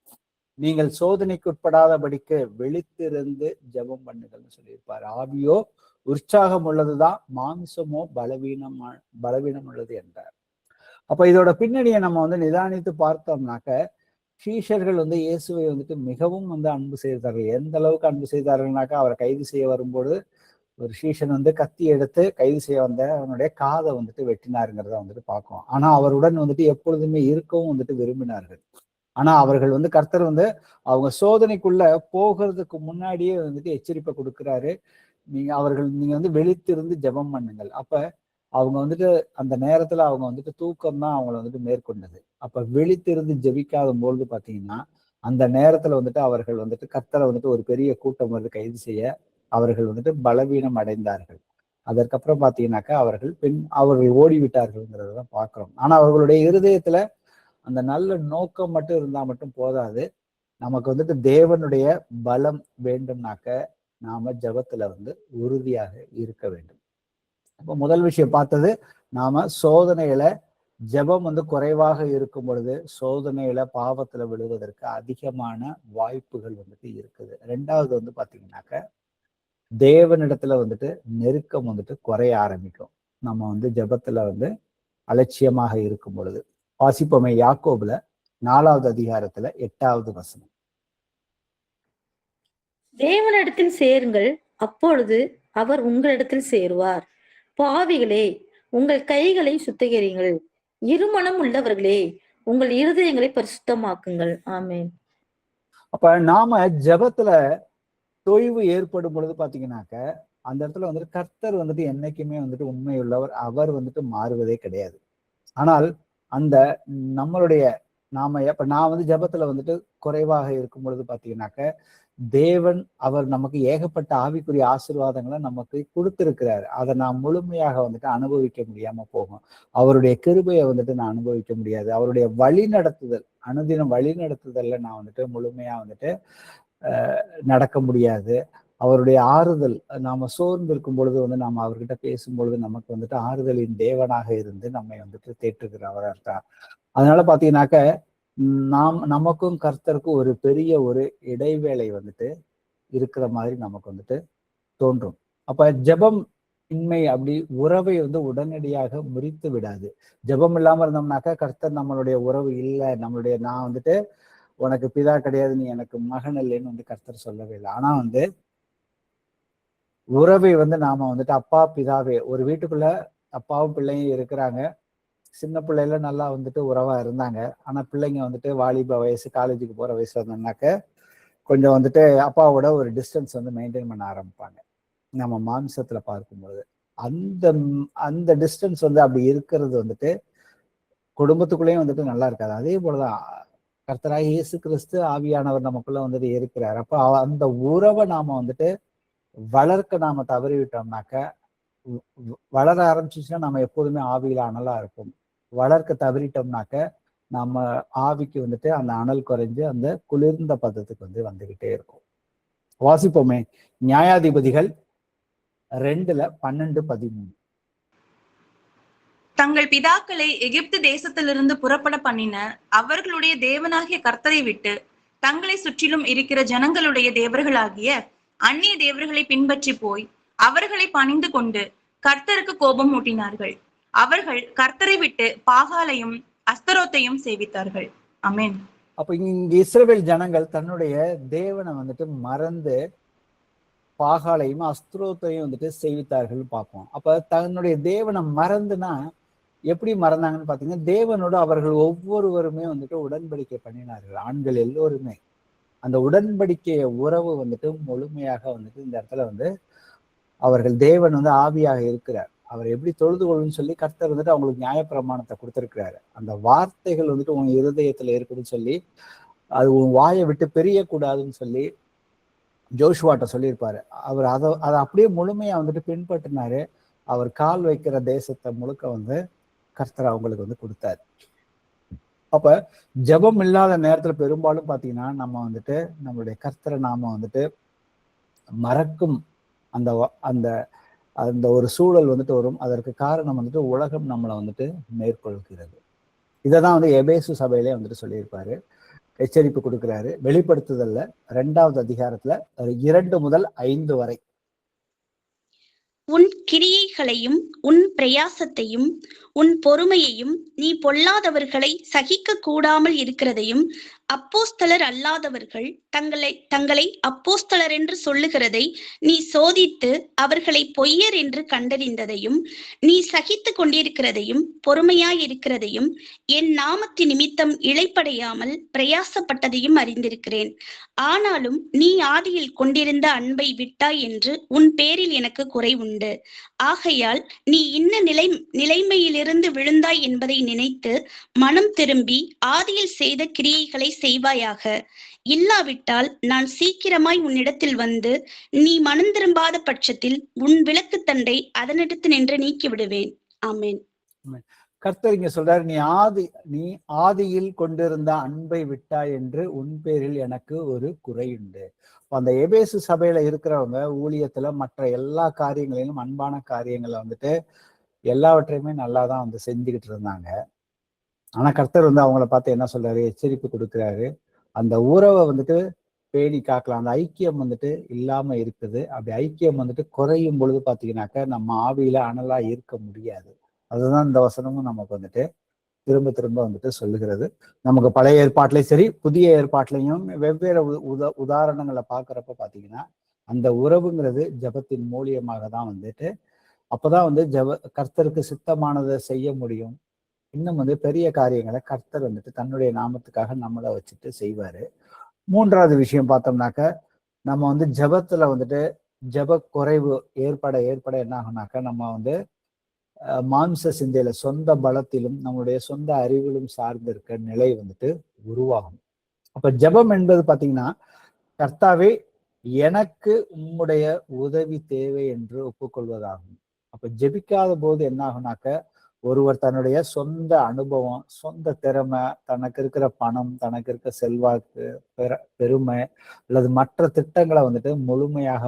நீங்கள் சோதனைக்கு உட்படாதபடிக்கு விழித்திருந்து ஜெபம் பண்ணுங்கள்னு சொல்லியிருப்பாரு. ஆவியோ உற்சாகம் உள்ளதுதான், மாம்சமோ பலவீனம் உள்ளது என்றார். அப்ப இதோட பின்னணியை நம்ம வந்து நிதானித்து பார்த்தோம்னாக்க சீஷர்கள் வந்து இயேசுவை வந்துட்டு மிகவும் வந்து அன்பு செய்தார்கள். எந்த அளவுக்கு அன்பு செய்தார்கள்னாக்கா அவரை கைது செய்ய வரும்போது ஒரு சீஷன் வந்து கத்தி எடுத்து கைது செய்ய வந்த அவனுடைய காதை வந்துட்டு வெட்டினாருங்கிறத வந்துட்டு பார்க்கும். ஆனா அவருடன் வந்துட்டு எப்பொழுதுமே இருக்கவும் வந்துட்டு விரும்பினார்கள். ஆனா அவர்கள் வந்து கர்த்தர் வந்து அவங்க சோதனைக்குள்ள போகிறதுக்கு முன்னாடியே வந்துட்டு எச்சரிப்பை கொடுக்கிறாரு. நீங்க வந்து விழித்திருந்து ஜெபம் பண்ணுங்கள். அப்ப அவங்க வந்துட்டு அந்த நேரத்துல அவங்க வந்துட்டு தூக்கம் தான் அவங்களை வந்துட்டு மேற்கொண்டது. அப்ப விழித்திருந்து ஜெபிக்காத பொழுது பாத்தீங்கன்னா அந்த நேரத்துல வந்துட்டு அவர்கள் வந்துட்டு கர்த்தரை வந்துட்டு ஒரு பெரிய கூட்டம் வந்து கைது செய்ய அவர்கள் வந்துட்டு பலவீனம் அடைந்தார்கள். அதற்கப்புறம் பாத்தீங்கன்னாக்கா அவர்கள் ஓடிவிட்டார்கள்ங்கிறதான் பாக்குறோம். ஆனா அவர்களுடைய இருதயத்துல அந்த நல்ல நோக்கம் மட்டும் இருந்தா மட்டும் போதாது. நமக்கு வந்துட்டு தேவனுடைய பலம் வேண்டும்னாக்க நாம ஜெபத்துல வந்து உறுதியாக இருக்க வேண்டும். அப்ப முதல் விஷயம் பார்த்தது, நாம சோதனையில ஜெபம் வந்து குறைவாக இருக்கும் பொழுது சோதனையில பாவத்துல விழுவதற்கு அதிகமான வாய்ப்புகள் வந்துட்டு இருக்குது. ரெண்டாவது வந்து பாத்தீங்கன்னாக்க தேவனிடத்துல வந்துட்டு நெருக்கம் வந்துட்டு குறைய ஆரம்பிக்கும் நம்ம வந்து ஜெபத்துல வந்து அலட்சியமாக இருக்கும் பொழுது. வாசிப்போமே யாக்கோபுல 4வது அதிகாரத்துல 8வது வசனம். தேவனிடத்தில் சேருங்கள், அப்பொழுது அவர் உங்களிடத்தில் சேருவார். பாவிகளே, உங்கள் கைகளை சுத்திகரிங்கள், இருமனம் உள்ளவர்களே, உங்கள் இருதயங்களை பரிசுத்தமாக்குங்கள். ஆமென். அப்ப நாம ஜெபத்துல தொய்வு ஏற்படும் பொழுது பாத்தீங்கன்னாக்க அந்த இடத்துல வந்துட்டு கர்த்தர் வந்துட்டு என்னைக்குமே வந்துட்டு உண்மையுள்ளவர், அவர் வந்துட்டு மாறுவதே கிடையாது. ஆனால் அந்த நம்மளுடைய நான் வந்து ஜெபத்துல வந்துட்டு குறைவாக இருக்கும் பொழுது பாத்தீங்கன்னாக்க தேவன் அவர் நமக்கு ஏகப்பட்ட ஆவிக்குரிய ஆசீர்வாதங்களை நமக்கு கொடுத்திருக்கிறாரு. அதை நான் முழுமையாக வந்துட்டு அனுபவிக்க முடியாம போகும். அவருடைய கிருபையை வந்துட்டு நான் அனுபவிக்க முடியாது. அவருடைய அனுதினம் வழி நடத்துதல்ல நான் வந்துட்டு முழுமையா வந்துட்டு நடக்க முடியாது. அவருடைய ஆறுதல், நாம சோர்ந்து இருக்கும் பொழுது வந்து நாம அவர்கிட்ட பேசும் பொழுது நமக்கு வந்துட்டு ஆறுதலின் தேவனாக இருந்து நம்மை வந்துட்டு தேற்றுகிறவரா இருக்கார். அதனால பாத்தீங்கன்னாக்க நமக்கும் கர்த்தருக்கும் ஒரு பெரிய ஒரு இடைவேளை வந்துட்டு இருக்கிற மாதிரி நமக்கு வந்துட்டு தோன்றும். அப்ப ஜெபம் இன்மை அப்படி உறவை வந்து உடனடியாக முறித்து விடாது. ஜெபம் இல்லாம இருந்தோம்னாக்கா கர்த்தர் நம்மளுடைய உறவு இல்லை, நான் வந்துட்டு உனக்கு பிதா கிடையாது, நீ எனக்கு மகன் இல்லைன்னு வந்து கர்த்தர் சொல்லவே இல்லை. ஆனா வந்து உறவை வந்து நாம வந்துட்டு அப்பா பிதாவே, ஒரு வீட்டுக்குள்ள அப்பாவும் பிள்ளையும் இருக்கிறாங்க. சின்ன பிள்ளைல நல்லா வந்துட்டு உறவா இருந்தாங்க. ஆனா பிள்ளைங்க வந்துட்டு வாலிப வயசு, காலேஜுக்கு போற வயசுல இருந்தாக்க கொஞ்சம் வந்துட்டு அப்பாவோட ஒரு டிஸ்டன்ஸ் வந்து மெயின்டைன் பண்ண ஆரம்பிப்பாங்க. நம்ம மாம்சத்துல பார்க்கும்போது அந்த அந்த டிஸ்டன்ஸ் வந்து அப்படி இருக்கிறது வந்துட்டு குடும்பத்துக்குள்ளேயும் வந்துட்டு நல்லா இருக்காது. அதே போலதான் கர்த்தராகிய இயேசு கிறிஸ்து ஆவியானவர் நமக்குள்ள வந்துட்டு இருக்கிறார். அப்ப அந்த உறவை நாம வந்துட்டு வளர்க்க நாம தவறிவிட்டோம்னாக்க, வளர ஆரம்பிச்சுச்சுன்னா நம்ம எப்போதுமே ஆவியில அனலா இருக்கும். வளர்க்க தவறிட்டோம்னாக்க நம்ம ஆவிக்கு வந்துட்டு அந்த அனல் குறைஞ்சு அந்த குளிர்ந்த பதத்துக்கு வந்துகிட்டே இருக்கும். வாசிப்போமே, நியாயாதிபதிகள் 2:12-13. தங்கள் பிதாக்களை எகிப்து தேசத்திலிருந்து புறப்பட பண்ணின அவர்களுடைய தேவனாகிய கர்த்தரை விட்டு தங்களை சுற்றிலும் இருக்கிற ஜனங்களுடைய தேவர்களாகிய அந்நிய தேவர்களை பின்பற்றி போய் அவர்களை பணிந்து கொண்டு கர்த்தருக்கு கோபம் மூட்டினார்கள். அவர்கள் கர்த்தரை விட்டு பாகாலையும் அஸ்தரோத்தையும் சேவித்தார்கள். ஆமென். அப்ப இங்க இஸ்ரவேல் ஜனங்கள் தன்னுடைய தேவனை வந்துட்டு மறந்து பாகாலையும் அஸ்திரோத்தையும் வந்துட்டு சேவித்தார்கள் பார்ப்போம். அப்ப தன்னுடைய தேவனை மறந்துனா எப்படி மறந்தாங்கன்னு பாத்தீங்கன்னா, தேவனோடு அவர்கள் ஒவ்வொருவருமே வந்துட்டு உடன்படிக்கை பண்ணினார்கள். ஆண்கள் எல்லோருமே அந்த உடன்படிக்கைய உறவு வந்துட்டு முழுமையாக வந்துட்டு இந்த இடத்துல அவர்கள் தேவன் ஆவியாக இருக்கிறார், அவர் எப்படி தொழுது கொள்ளுன்னு சொல்லி கர்த்தர் வந்துட்டு அவங்களுக்கு நியாயப்பிரமாணத்தை கொடுத்திருக்கிறாரு. அந்த வார்த்தைகள் வந்துட்டு உன் இருதயத்துல இருக்குன்னு சொல்லி, அது உன் வாயை விட்டு பிரியக்கூடாதுன்னு சொல்லி ஜோஷுவாட்ட சொல்லியிருப்பாரு. அவர் அதை அப்படியே முழுமையா வந்துட்டு பின்பற்றினாரு. அவர் கால் வைக்கிற தேசத்தை முழுக்க கர்த்தர் அவங்களுக்கு கொடுத்தாரு. அப்ப ஜெபம் இல்லாத நேரத்துல பெரும்பாலும் பாத்தீங்கன்னா நம்ம நம்மளுடைய கர்த்தரை நாம மறக்கும் அந்த அந்த அந்த ஒரு சூழல் வரும். அதற்கு காரணம் உலகம் நம்மளை மேற்கொள்கிறது. இதைதான் எபேசு சபையிலே சொல்லியிருப்பாரு, எச்சரிப்பு கொடுக்கிறாரு. வெளிப்படுத்துதல்ல 2வது அதிகாரத்துல 2-5 வரை. உன் கிரியைகளையும் உன் பிரயாசத்தையும் உன் பொறுமையையும் நீ பொல்லாதவர்களை சகிக்க கூடாமல் இருக்கிறதையும் அப்போஸ்தலர் அல்லாதவர்கள் தங்களை அப்போஸ்தலர் என்று சொல்லுகிறதை நீ சோதித்து அவர்களை பொய்யர் என்று கண்டறிந்ததையும் நீ சகித்து கொண்டிருக்கிறதையும் பொறுமையாயிருக்கிறதையும் என் நாமத்தின் நிமித்தம் இளைப்படையாமல் பிரயாசப்பட்டதையும் அறிந்திருக்கிறேன். ஆனாலும் நீ ஆதியில் கொண்டிருந்த அன்பை விட்டாய் என்று உன் பேரில் எனக்கு குறை உண்டு. ஆகையால் நீ இன்ன நிலைமையிலிருந்து விழுந்தாய் என்பதை நினைத்து மனம் திரும்பி ஆதியில் செய்த கிரியைகளை செய்வாயாக. இல்லாவிட்டால் நான் சீக்கிரமாய் உன்னிடத்தில் வந்து நீ மனம் திரும்பாத பட்சத்தில் உன் விளக்கு தண்டை அதனிடத்து நின்று நீக்கி விடுவேன். ஆமென். கர்த்தர் இங்க சொல்றாரு, நீ ஆதியில் கொண்டிருந்த அன்பை விட்டாய் என்று உன் பேரில் எனக்கு ஒரு குறையுண்டு. அந்த எபேசு சபையில இருக்கிறவங்க ஊழியத்துல மற்ற எல்லா காரியங்களிலும் அன்பான காரியங்களை எல்லாவற்றையுமே நல்லாதான் செஞ்சுக்கிட்டு இருந்தாங்க. ஆனா கர்த்தர் அவங்கள பார்த்து என்ன சொல்றாரு, எச்சரிப்பு கொடுக்கிறாரு. அந்த உறவை பேணி காக்கலாம். அந்த ஐக்கியம் இல்லாம இருக்குது. அப்படி ஐக்கியம் குறையும் பொழுது பாத்தீங்கன்னாக்க நம்ம ஆவியில அனலா இருக்க முடியாது. அதுதான் இந்த வசனமும் நமக்கு திரும்ப திரும்ப சொல்லுகிறது. நமக்கு பழைய ஏற்பாட்டிலையும் சரி புதிய ஏற்பாட்டிலையும் வெவ்வேறு உதாரணங்களை பார்க்கறப்ப பாத்தீங்கன்னா அந்த உறவுங்கிறது ஜபத்தின் மூலியமாக தான் அப்பதான் கர்த்தருக்கு சித்தமானதை செய்ய முடியும். இன்னும் பெரிய காரியங்களை கர்த்தர் தன்னுடைய நாமத்துக்காக நம்மளை வச்சுட்டு செய்வாரு. 3வது விஷயம் பார்த்தோம்னாக்க, நம்ம ஜபத்துல ஜப குறைவு ஏற்பட என்ன ஆகும்னாக்க, நம்ம மாம்ச சிந்தையில சொந்த பலத்திலும் நம்மளுடைய சொந்த அறிவிலும் சார்ந்து இருக்க நிலை உருவாகும். அப்ப ஜபம் என்பது பாத்தீங்கன்னா, கர்த்தாவே எனக்கு உம்முடைய உதவி தேவை என்று ஒப்புக்கொள்வதாகும். அப்ப ஜெபிக்காத போது என்ன ஆகும்னாக்க, ஒருவர் தன்னுடைய சொந்த அனுபவம், சொந்த திறமை, தனக்கு இருக்கிற பணம், தனக்கு இருக்க செல்வாக்கு, பெருமை அல்லது மற்ற திட்டங்களை முழுமையாக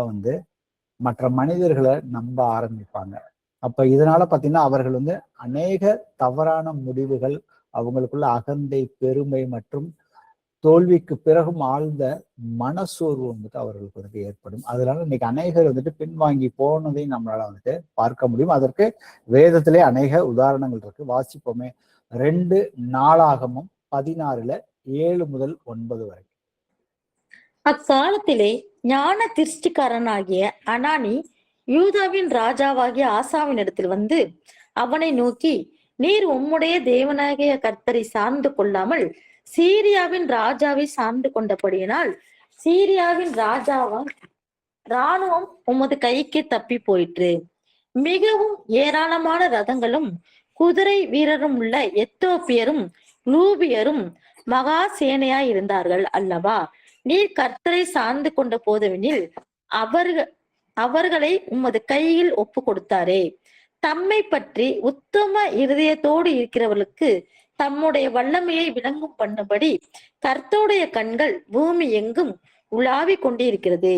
மற்ற மனிதர்களை நம்ப ஆரம்பிப்பாங்க. அப்ப இதனால பாத்தீங்கன்னா அவர்கள் அநேக தவறான முடிவுகள், அவங்களுக்குள்ள அகந்தை, பெருமை மற்றும் தோல்விக்கு பிறகும் ஆழ்ந்த மனசோர்வு அவர்களுக்கு ஏற்படும். அதனால இன்னைக்கு அநேகர் பின்வாங்கி போனதையும் நம்மளால பார்க்க முடியும். அதற்கு வேதத்திலே அநேக உதாரணங்கள் இருக்கு. வாசிப்போமே, 2 நாளாகமும் 16:7-9 வரை. அக்காலத்திலே ஞான திருஷ்டிக்காரனாகிய அனானி யூதாவின் ராஜாவாகிய ஆசாவின் இடத்தில் வந்து அவனை நோக்கி, நீர் உம்முடைய தேவனாகிய கர்த்தரை சார்ந்து கொள்ளாமல் சீரியாவின் ராஜாவை சார்ந்து கொண்டபடியினால் சீரியாவின் ராஜாவால் இராணுவம் உமது கைக்கு தப்பி போயிற்று. மிகவும் ஏராளமான ரதங்களும் குதிரை வீரரும் உள்ள எத்தோப்பியரும் லூபியரும் மகா சேனையாய் இருந்தார்கள் அல்லவா? நீர் கர்த்தரை சார்ந்து கொண்ட போதுவெனில் அவர்களை உமது கையில் ஒப்பு கொடுத்தாரே. தம்மை பற்றி உத்தம இருதயத்தோடு இருக்கிறவர்களுக்கு தம்முடைய வல்லமையை விளங்கும் பண்ணும்படி கர்த்தருடைய கண்கள் பூமி எங்கும் உலாவிக் கொண்டிருக்கிறது.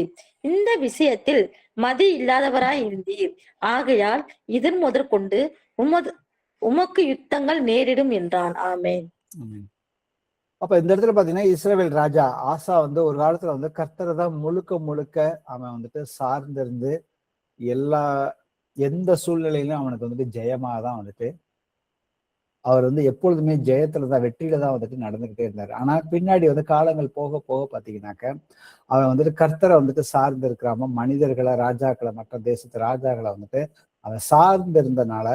இந்த விஷயத்தில் மதி இல்லாதவராய் இருந்தீர். ஆகையால் இதன் முதற்கொண்டு உமக்கு யுத்தங்கள் நேரிடும் என்றான். ஆமென். அப்ப இந்த இடத்துல பாத்தீங்கன்னா இஸ்ரவேல் ராஜா ஆசா வந்து ஒரு காலத்துல வந்து கர்த்தரை தான் முழுக்க முழுக்க அவன் வந்துட்டு சார்ந்திருந்து எந்த சூழ்நிலையிலும் அவனுக்கு வந்துட்டு ஜெயமா தான் வந்துட்டு அவர் வந்து எப்பொழுதுமே ஜெயத்துலதான் வெற்றியில தான் வந்துட்டு நடந்துகிட்டே இருந்தாரு. ஆனா பின்னாடி வந்து காலங்கள் போக போக பாத்தீங்கன்னாக்க அவன் வந்துட்டு கர்த்தரை வந்துட்டு சார்ந்து இருக்கிறாம மனிதர்களை, ராஜாக்களை, மற்ற தேசத்து ராஜாக்களை வந்துட்டு அவன் சார்ந்து இருந்தனால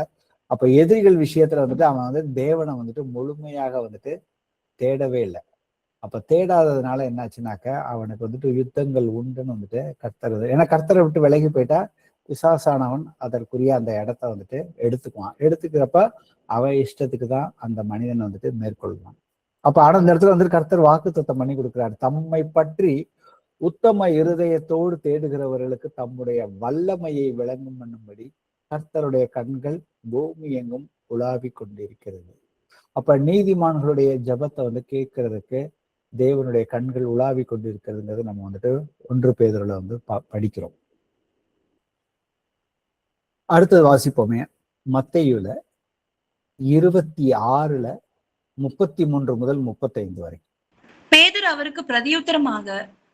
அப்ப எதிரிகள் விஷயத்துல வந்துட்டு அவன் வந்து தேவனை வந்துட்டு முழுமையாக வந்துட்டு தேடவே இல்லை. அப்ப தேடாததுனால என்னாச்சுனாக்க அவனுக்கு வந்துட்டு யுத்தங்கள் உண்டுன்னு வந்துட்டு கர்த்தர், ஏன்னா கர்த்தரை விட்டு விலகி போயிட்டா பிசாசானவன் அதற்குரிய அந்த இடத்த வந்துட்டு எடுத்துக்குவான். எடுத்துக்கிறப்ப அவன் இஷ்டத்துக்கு தான் அந்த மனிதன் வந்துட்டு மேற்கொள்வான். அப்ப ஆனா இந்த இடத்துல வந்துட்டு கர்த்தர் வாக்குத்தத்தம் பண்ணி கொடுக்கிறார். தம்மை பற்றி உத்தம இருதயத்தோடு தேடுகிறவர்களுக்கு தம்முடைய வல்லமையை விளங்கும் பண்ணும்படி கர்த்தருடைய கண்கள் பூமி எங்கும் உலாவி கொண்டிருக்கிறது. அப்ப நீதிமான்களுடைய ஜபத்தை வந்து கேட்கறதுக்கு தேவனுடைய கண்கள் உலாவி கொண்டிருக்கிறதுங்கிறது நம்ம வந்துட்டு 1 பேதுருல வந்து படிக்கிறோம். அடுத்தது வாசிப்போமே, மத்தேயுல 26 33 முதல் 35 வரை. பேதுரு அவருக்கு பிரதியுத்தரமாக,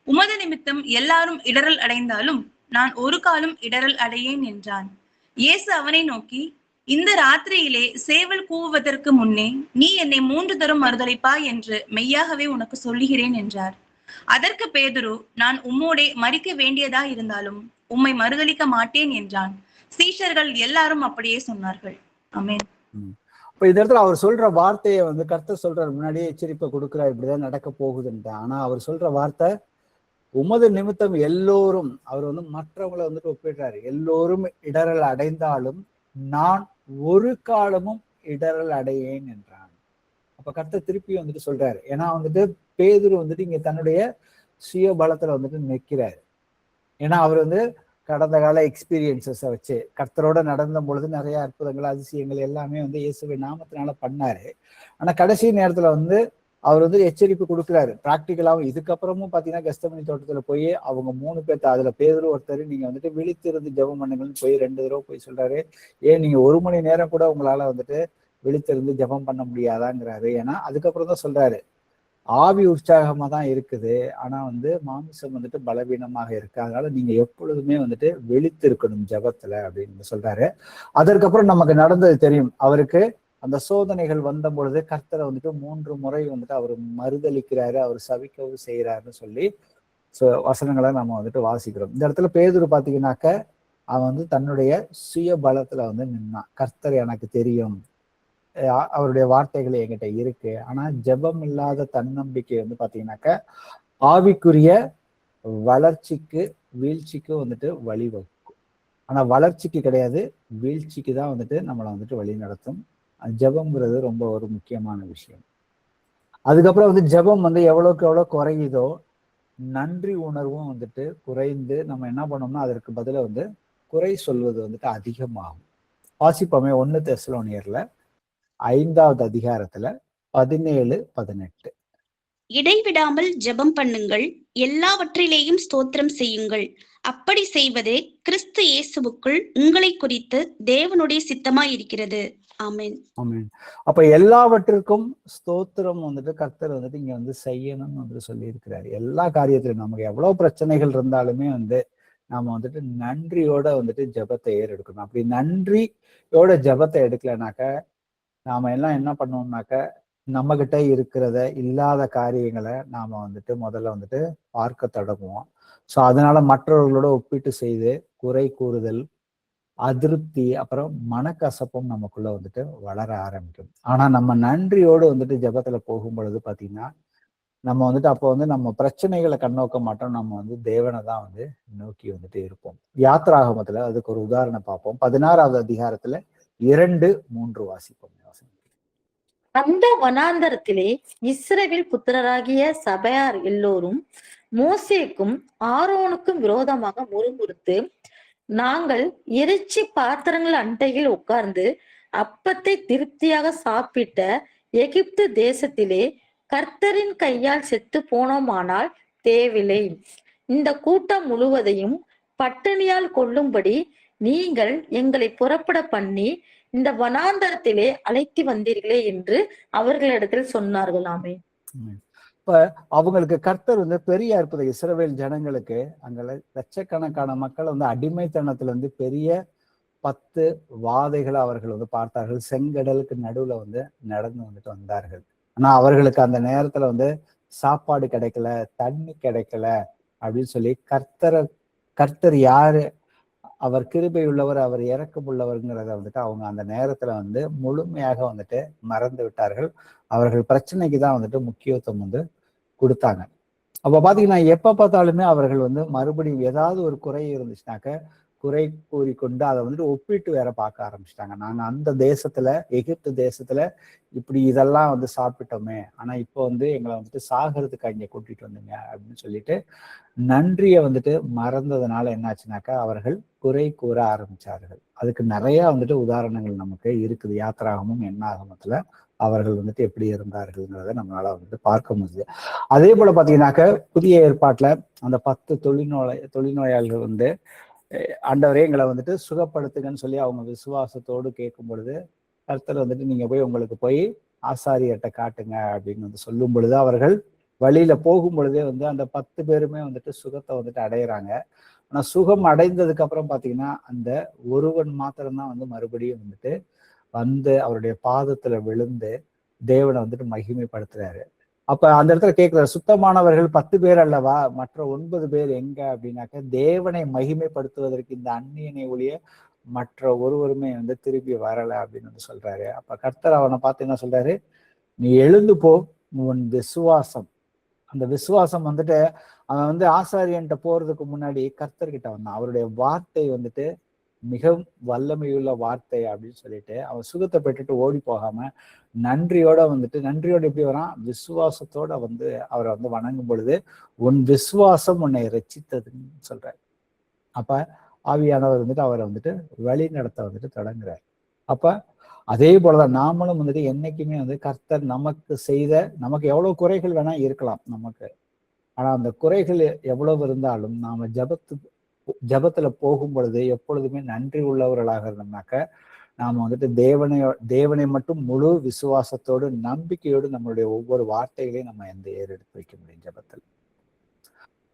உமது நிமித்தம் எல்லாரும் இடரல் அடைந்தாலும் நான் ஒரு காலம் இடரல் அடையேன் என்றான். இயேசு அவனை நோக்கி, இந்த ராத்திரியிலே சேவல் கூவுவதற்கு முன்னே நீ என்னை 3 தரம் மறுதலிப்பாய் என்று மெய்யாகவே உனக்கு சொல்லுகிறேன் என்றார். அதற்கு பேதுரு, நான் உம்மோடே மரிக்க வேண்டியதா இருந்தாலும் உம்மை மறுதலிக்க மாட்டேன் என்றான். சீஷர்கள் எல்லாரும் அப்படியே சொன்னார்கள். ஆமென். இப்ப இந்த இடத்துல அவர் சொல்ற வார்த்தையை வந்து கர்த்தர் சொல்றாரு, முன்னாடியே எச்சரிப்பை கொடுக்கிறார், இப்படிதான் நடக்க போகுதுன்ட்டு. ஆனா அவர் சொல்ற வார்த்தை உமது நிமித்தம் எல்லோரும், அவர் வந்து மற்றவங்களை வந்துட்டு ஒப்பிடுறாரு. எல்லோரும் இடரல் அடைந்தாலும் நான் ஒரு காலமும் இடரல் அடையேன் என்றான். அப்ப கர்த்தர் திருப்பி வந்துட்டு சொல்றாரு. ஏன்னா வந்துட்டு பேதுரு வந்துட்டு இங்க தன்னுடைய சுய பலத்துல வந்துட்டு நிற்கிறாரு. ஏன்னா அவர் வந்து கடந்த கால எக்ஸ்பீரியன்சஸை வச்சு கர்த்தரோட நடந்த பொழுது நிறைய அற்புதங்கள், அதிசயங்கள் எல்லாமே வந்து இயேசுவின் நாமத்தினால பண்ணாரு. ஆனா கடைசி நேரத்துல வந்து அவர் வந்து எச்சரிப்பு கொடுக்குறாரு பிராக்டிக்கலாவும். இதுக்கப்புறமும் பாத்தீங்கன்னா கெத்செமனி தோட்டத்துல போய் அவங்க 3 பேர்த்த, அதுல பேதுரு ஒருத்தர், நீங்க வந்துட்டு விழித்திருந்து ஜெபம் பண்ணுங்கன்னு போய் 2 தடவை போய் சொல்றாரு. ஏன் நீங்க 1 மணி நேரம் கூட உங்களால வந்துட்டு விழித்திருந்து ஜெபம் பண்ண முடியாதாங்கிறாரு. ஏன்னா அதுக்கப்புறம் தான் சொல்றாரு, ஆவி உற்சாகமா தான் இருக்குது, ஆனா வந்து மாமிசம் வந்துட்டு பலவீனமாக இருக்கு, அதனால நீங்க எப்பொழுதுமே வந்துட்டு விழித்து இருக்கணும் ஜெபத்துல அப்படின்னு சொல்றாரு. அதற்கப்புறம் நமக்கு நடந்தது தெரியும். அவருக்கு அந்த சோதனைகள் வந்த பொழுது கர்த்தரை வந்துட்டு 3 முறை வந்துட்டு அவர் மறுதலிக்கிறாரு, அவர் சபிக்கவும் செய்யறாருன்னு சொல்லி வசனங்களை நம்ம வந்துட்டு வாசிக்கிறோம். இந்த இடத்துல பேதுரு பாத்தீங்கன்னாக்க அவன் வந்து தன்னுடைய சுய பலத்துல வந்து நின்னான். கர்த்தர் எனக்கு தெரியும், அவருடைய வார்த்தைகள் என்கிட்ட இருக்கு. ஆனா ஜெபம் இல்லாத தன்னம்பிக்கை வந்து பாத்தீங்கன்னாக்க ஆவிக்குரிய வளர்ச்சிக்கு வீழ்ச்சிக்கு வந்துட்டு வழிவகுக்கும். ஆனா வளர்ச்சிக்கு கிடையாது, வீழ்ச்சிக்கு தான் வந்துட்டு நம்மளை வந்துட்டு வழி நடத்தும். ஜெபம்ங்கிறது ரொம்ப ஒரு முக்கியமான விஷயம். அதுக்கப்புறம் வந்து ஜெபம் வந்து எவ்வளவுக்கு எவ்வளவு குறையுதோ நன்றி உணர்வும் வந்துட்டு குறைந்து நம்ம என்ன பண்ணோம்னா அதற்கு பதிலா வந்து குறை சொல்வது வந்துட்டு அதிகமாகும். வாசிப்போமே 1 தெசலோனியர்ல 5வது அதிகாரத்துல 17-18. இடைவிடாமல் ஜெபம் பண்ணுங்கள், எல்லாவற்றிலேயும் ஸ்தோத்திரம் செய்யுங்கள். அப்படி செய்வதே கிறிஸ்து இயேசுவுக்குள் உங்களை குறித்து தேவனுடைய சித்தமாய் இருக்கிறது. ஆமென். ஆமென். அப்ப எல்லாவற்றிற்கும் ஸ்தோத்திரம் வந்துட்டு கர்த்தர் வந்துட்டு இங்க வந்து செய்யணும்னு வந்துட்டு சொல்லி இருக்கிறாரு. எல்லா காரியத்திலும் நமக்கு எவ்வளவு பிரச்சனைகள் இருந்தாலுமே வந்து நாம வந்துட்டு நன்றியோட வந்துட்டு ஜெபத்தை ஏறெடுக்கணும். அப்படி நன்றியோட ஜெபத்தை எடுக்கலனாக்க நாம எல்லாம் என்ன பண்ணுவோம்னாக்க நம்ம கிட்ட இருக்கிறத இல்லாத காரியங்களை நாம வந்துட்டு முதல்ல வந்துட்டு பார்க்க தொடங்குவோம். ஸோ அதனால மற்றவர்களோட ஒப்பிட்டு செய்து குறை கூறுதல், அதிருப்தி, அப்புறம் மனக்கசப்பும் நமக்குள்ள வந்துட்டு வளர ஆரம்பிக்கும். ஆனா நம்ம நன்றியோடு வந்துட்டு ஜெபத்துல போகும் பொழுது பாத்தீங்கன்னா நம்ம வந்துட்டு அப்போ வந்து நம்ம பிரச்சனைகளை கண்ணோக்க மாட்டோம், நம்ம வந்து தேவனை தான் வந்து நோக்கி வந்துட்டு இருப்போம். யாத்திராகமத்துல அதுக்கு ஒரு உதாரணம் பார்ப்போம். 16வது அதிகாரத்துல 2-3 வாசிப்போம். அந்த வனாந்தரத்திலே இஸ்ரவேல் புத்திரராகிய சபையார் எல்லோரும் மோசேக்கும் ஆரோனுக்கும் விரோதமாக முறுமுறுத்து, நாங்கள் இறைச்சி பாத்திரங்கள் அண்டையில் உட்கார்ந்து அப்பத்தை திருப்தியாக சாப்பிட்ட எகிப்து தேசத்திலே கர்த்தரின் கையால் செத்து போனோமானால் தேவில்லை. இந்த கூட்டம் முழுவதையும் பட்டினியால் கொல்லும்படி நீங்கள் எங்களை புறப்பட பண்ணி இந்த வனாந்தரத்திலே அழைத்து வந்தீர்களே என்று அவர்களிடத்தில் சொன்னார்களாமே. இப்ப அவங்களுக்கு கர்த்தர் வந்து பெரிய அற்புதம். இஸ்ரவேல் ஜனங்களுக்கு அங்க லட்சக்கணக்கான மக்கள் வந்து அடிமைத்தனத்துல வந்து பெரிய 10 வாதைகளை அவர்கள் வந்து பார்த்தார்கள். செங்கடலுக்கு நடுவுல வந்து நடந்து வந்துட்டு வந்தார்கள். ஆனா அவர்களுக்கு அந்த நேரத்துல வந்து சாப்பாடு கிடைக்கல, தண்ணி கிடைக்கல அப்படின்னு சொல்லி கர்த்தர் யாரு, அவர் கிருபை உள்ளவர், அவர் இரக்கம் உள்ளவர்ங்கிறத வந்துட்டு அவங்க அந்த நேரத்துல வந்து முழுமையாக வந்துட்டு மறந்து விட்டார்கள். அவர்கள் பிரச்சனைக்கு தான் வந்துட்டு முக்கியத்துவம் வந்து கொடுத்தாங்க. அப்ப பாத்தீங்கன்னா எப்ப பார்த்தாலுமே அவர்கள் வந்து மறுபடியும் ஏதாவது ஒரு குறை இருந்துச்சுனாக்க குறை கூறிக்கொண்டு அதை வந்துட்டு ஒப்பிட்டு வேற பார்க்க ஆரம்பிச்சிட்டாங்க. நாங்க அந்த தேசத்துல, எகிப்து தேசத்துல இப்படி இதெல்லாம் வந்து சாப்பிட்டோமே, ஆனா இப்போ வந்து எங்களை வந்துட்டு சாகிறதுக்கு அங்கே கூட்டிட்டு வந்தீங்க அப்படின்னு சொல்லிட்டு நன்றியை வந்துட்டு மறந்ததுனால என்னாச்சுனாக்கா அவர்கள் குறை கூற ஆரம்பிச்சார்கள். அதுக்கு நிறைய வந்துட்டு உதாரணங்கள் நமக்கு இருக்குது. யாத்திராகமும் என்னாகமத்துல அவர்கள் வந்துட்டு எப்படி இருந்தார்கள்ங்கிறத நம்மளால வந்துட்டு பார்க்க முடியுது. அதே போல பாத்தீங்கன்னாக்க புதிய ஏற்பாட்டுல அந்த 10 தொழில்நோயாளிகள் வந்து ஆண்டவரே எங்களை வந்துட்டு சுகப்படுத்துங்கன்னு சொல்லி அவங்க விசுவாசத்தோடு கேட்கும் பொழுது கர்த்தர் வந்துட்டு நீங்க உங்களுக்கு போய் ஆசாரியர்கிட்ட காட்டுங்க அப்படின்னு வந்து சொல்லும் பொழுது அவர்கள் வழியில போகும் பொழுதே வந்து அந்த 10 பேருமே வந்துட்டு சுகத்தை வந்துட்டு அடையிறாங்க. ஆனா சுகம் அடைந்ததுக்கு அப்புறம் பாத்தீங்கன்னா அந்த ஒருவன் மாத்திரம்தான் வந்து மறுபடியும் வந்துட்டு வந்து அவருடைய பாதத்துல விழுந்து தேவனை வந்துட்டு மகிமைப்படுத்துறாரு. அப்ப அந்த இடத்துல கேட்கிற சுத்தமானவர்கள் 10 பேர் அல்லவா, மற்ற 9 பேர் எங்க அப்படின்னாக்க தேவனை மகிமைப்படுத்துவதற்கு இந்த அந்நியனை ஒழிய மற்ற ஒருவருமே வந்து திரும்பி வரல அப்படின்னு வந்து சொல்றாரு. அப்ப கர்த்தர் அவனை பார்த்து என்ன சொல்றாரு, நீ எழுந்து போ, உன் விசுவாசம், அந்த விசுவாசம் வந்துட்டு அவன் வந்து ஆசாரியன்ட்ட போறதுக்கு முன்னாடி கர்த்தர்கிட்ட வந்தான். அவருடைய வார்த்தை வந்துட்டு மிகவும் வல்லமையுள்ள வார்த்தை அப்படின்னு சொல்லிட்டு அவன் சுகத்தை பெற்றுட்டு ஓடி போகாம நன்றியோட எப்படி வரான், விசுவாசத்தோட வந்து அவரை வந்து வணங்கும் பொழுது உன் விசுவாசம் உன்னை ரட்சித்ததுன்னு சொல்றாரு. அப்ப ஆவியானவர் வந்துட்டு அவரை வந்துட்டு வழி நடத்த வந்துட்டு தொடங்குறாரு. அப்ப அதே போலதான் நாமளும் வந்துட்டு என்னைக்குமே வந்து கர்த்தர் நமக்கு எவ்வளவு குறைகள் வேணா இருக்கலாம் நமக்கு, ஆனா அந்த குறைகள் எவ்வளவு இருந்தாலும் நாம ஜபத்துல போகும் பொழுது எப்பொழுதுமே நன்றி உள்ளவர்களாக இருந்தோம்னாக்க நாம வந்துட்டு தேவனை மட்டும் முழு விசுவாசத்தோடு நம்பிக்கையோடு நம்மளுடைய ஒவ்வொரு வார்த்தைகளையும் நம்ம ஏறெடுத்து வைக்க முடியும் ஜபத்துல.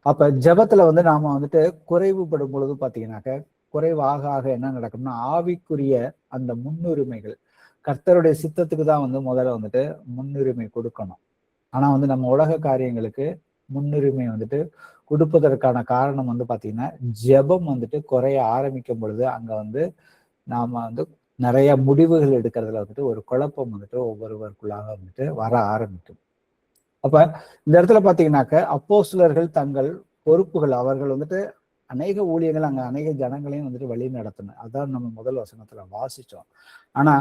அப்ப ஜபத்துல வந்து நாம வந்துட்டு குறைவுபடும் பொழுது பாத்தீங்கன்னாக்க குறைவாக ஆக என்ன நடக்கும்னா ஆவிக்குரிய அந்த முன்னுரிமைகள் கர்த்தருடைய சித்தத்துக்கு தான் வந்து முதல்ல வந்துட்டு முன்னுரிமை கொடுக்கணும். ஆனா வந்து நம்ம உலக காரியங்களுக்கு முன்னுரிமை வந்துட்டு கொடுப்பதற்கான காரணம் வந்து பாத்தீங்கன்னா ஜெபம் வந்துட்டு குறைய ஆரம்பிக்கும் பொழுது அங்க வந்து நாம வந்து நிறைய முடிவுகள் எடுக்கிறதுல வந்துட்டு ஒரு குழப்பம் வந்துட்டு ஒவ்வொருவருக்குள்ளாக வந்துட்டு வர ஆரம்பிக்கும். அப்ப இந்த இடத்துல பாத்தீங்கன்னாக்க அப்போஸ்தலர்கள் தங்கள் பொறுப்புகள் அவர்கள் வந்துட்டு அநேக ஊழியர்கள் அங்க அநேக ஜனங்களையும் வந்துட்டு வழி நடத்தணும். அதான் நம்ம முதல் வசனத்துல வாசிச்சோம். ஆனா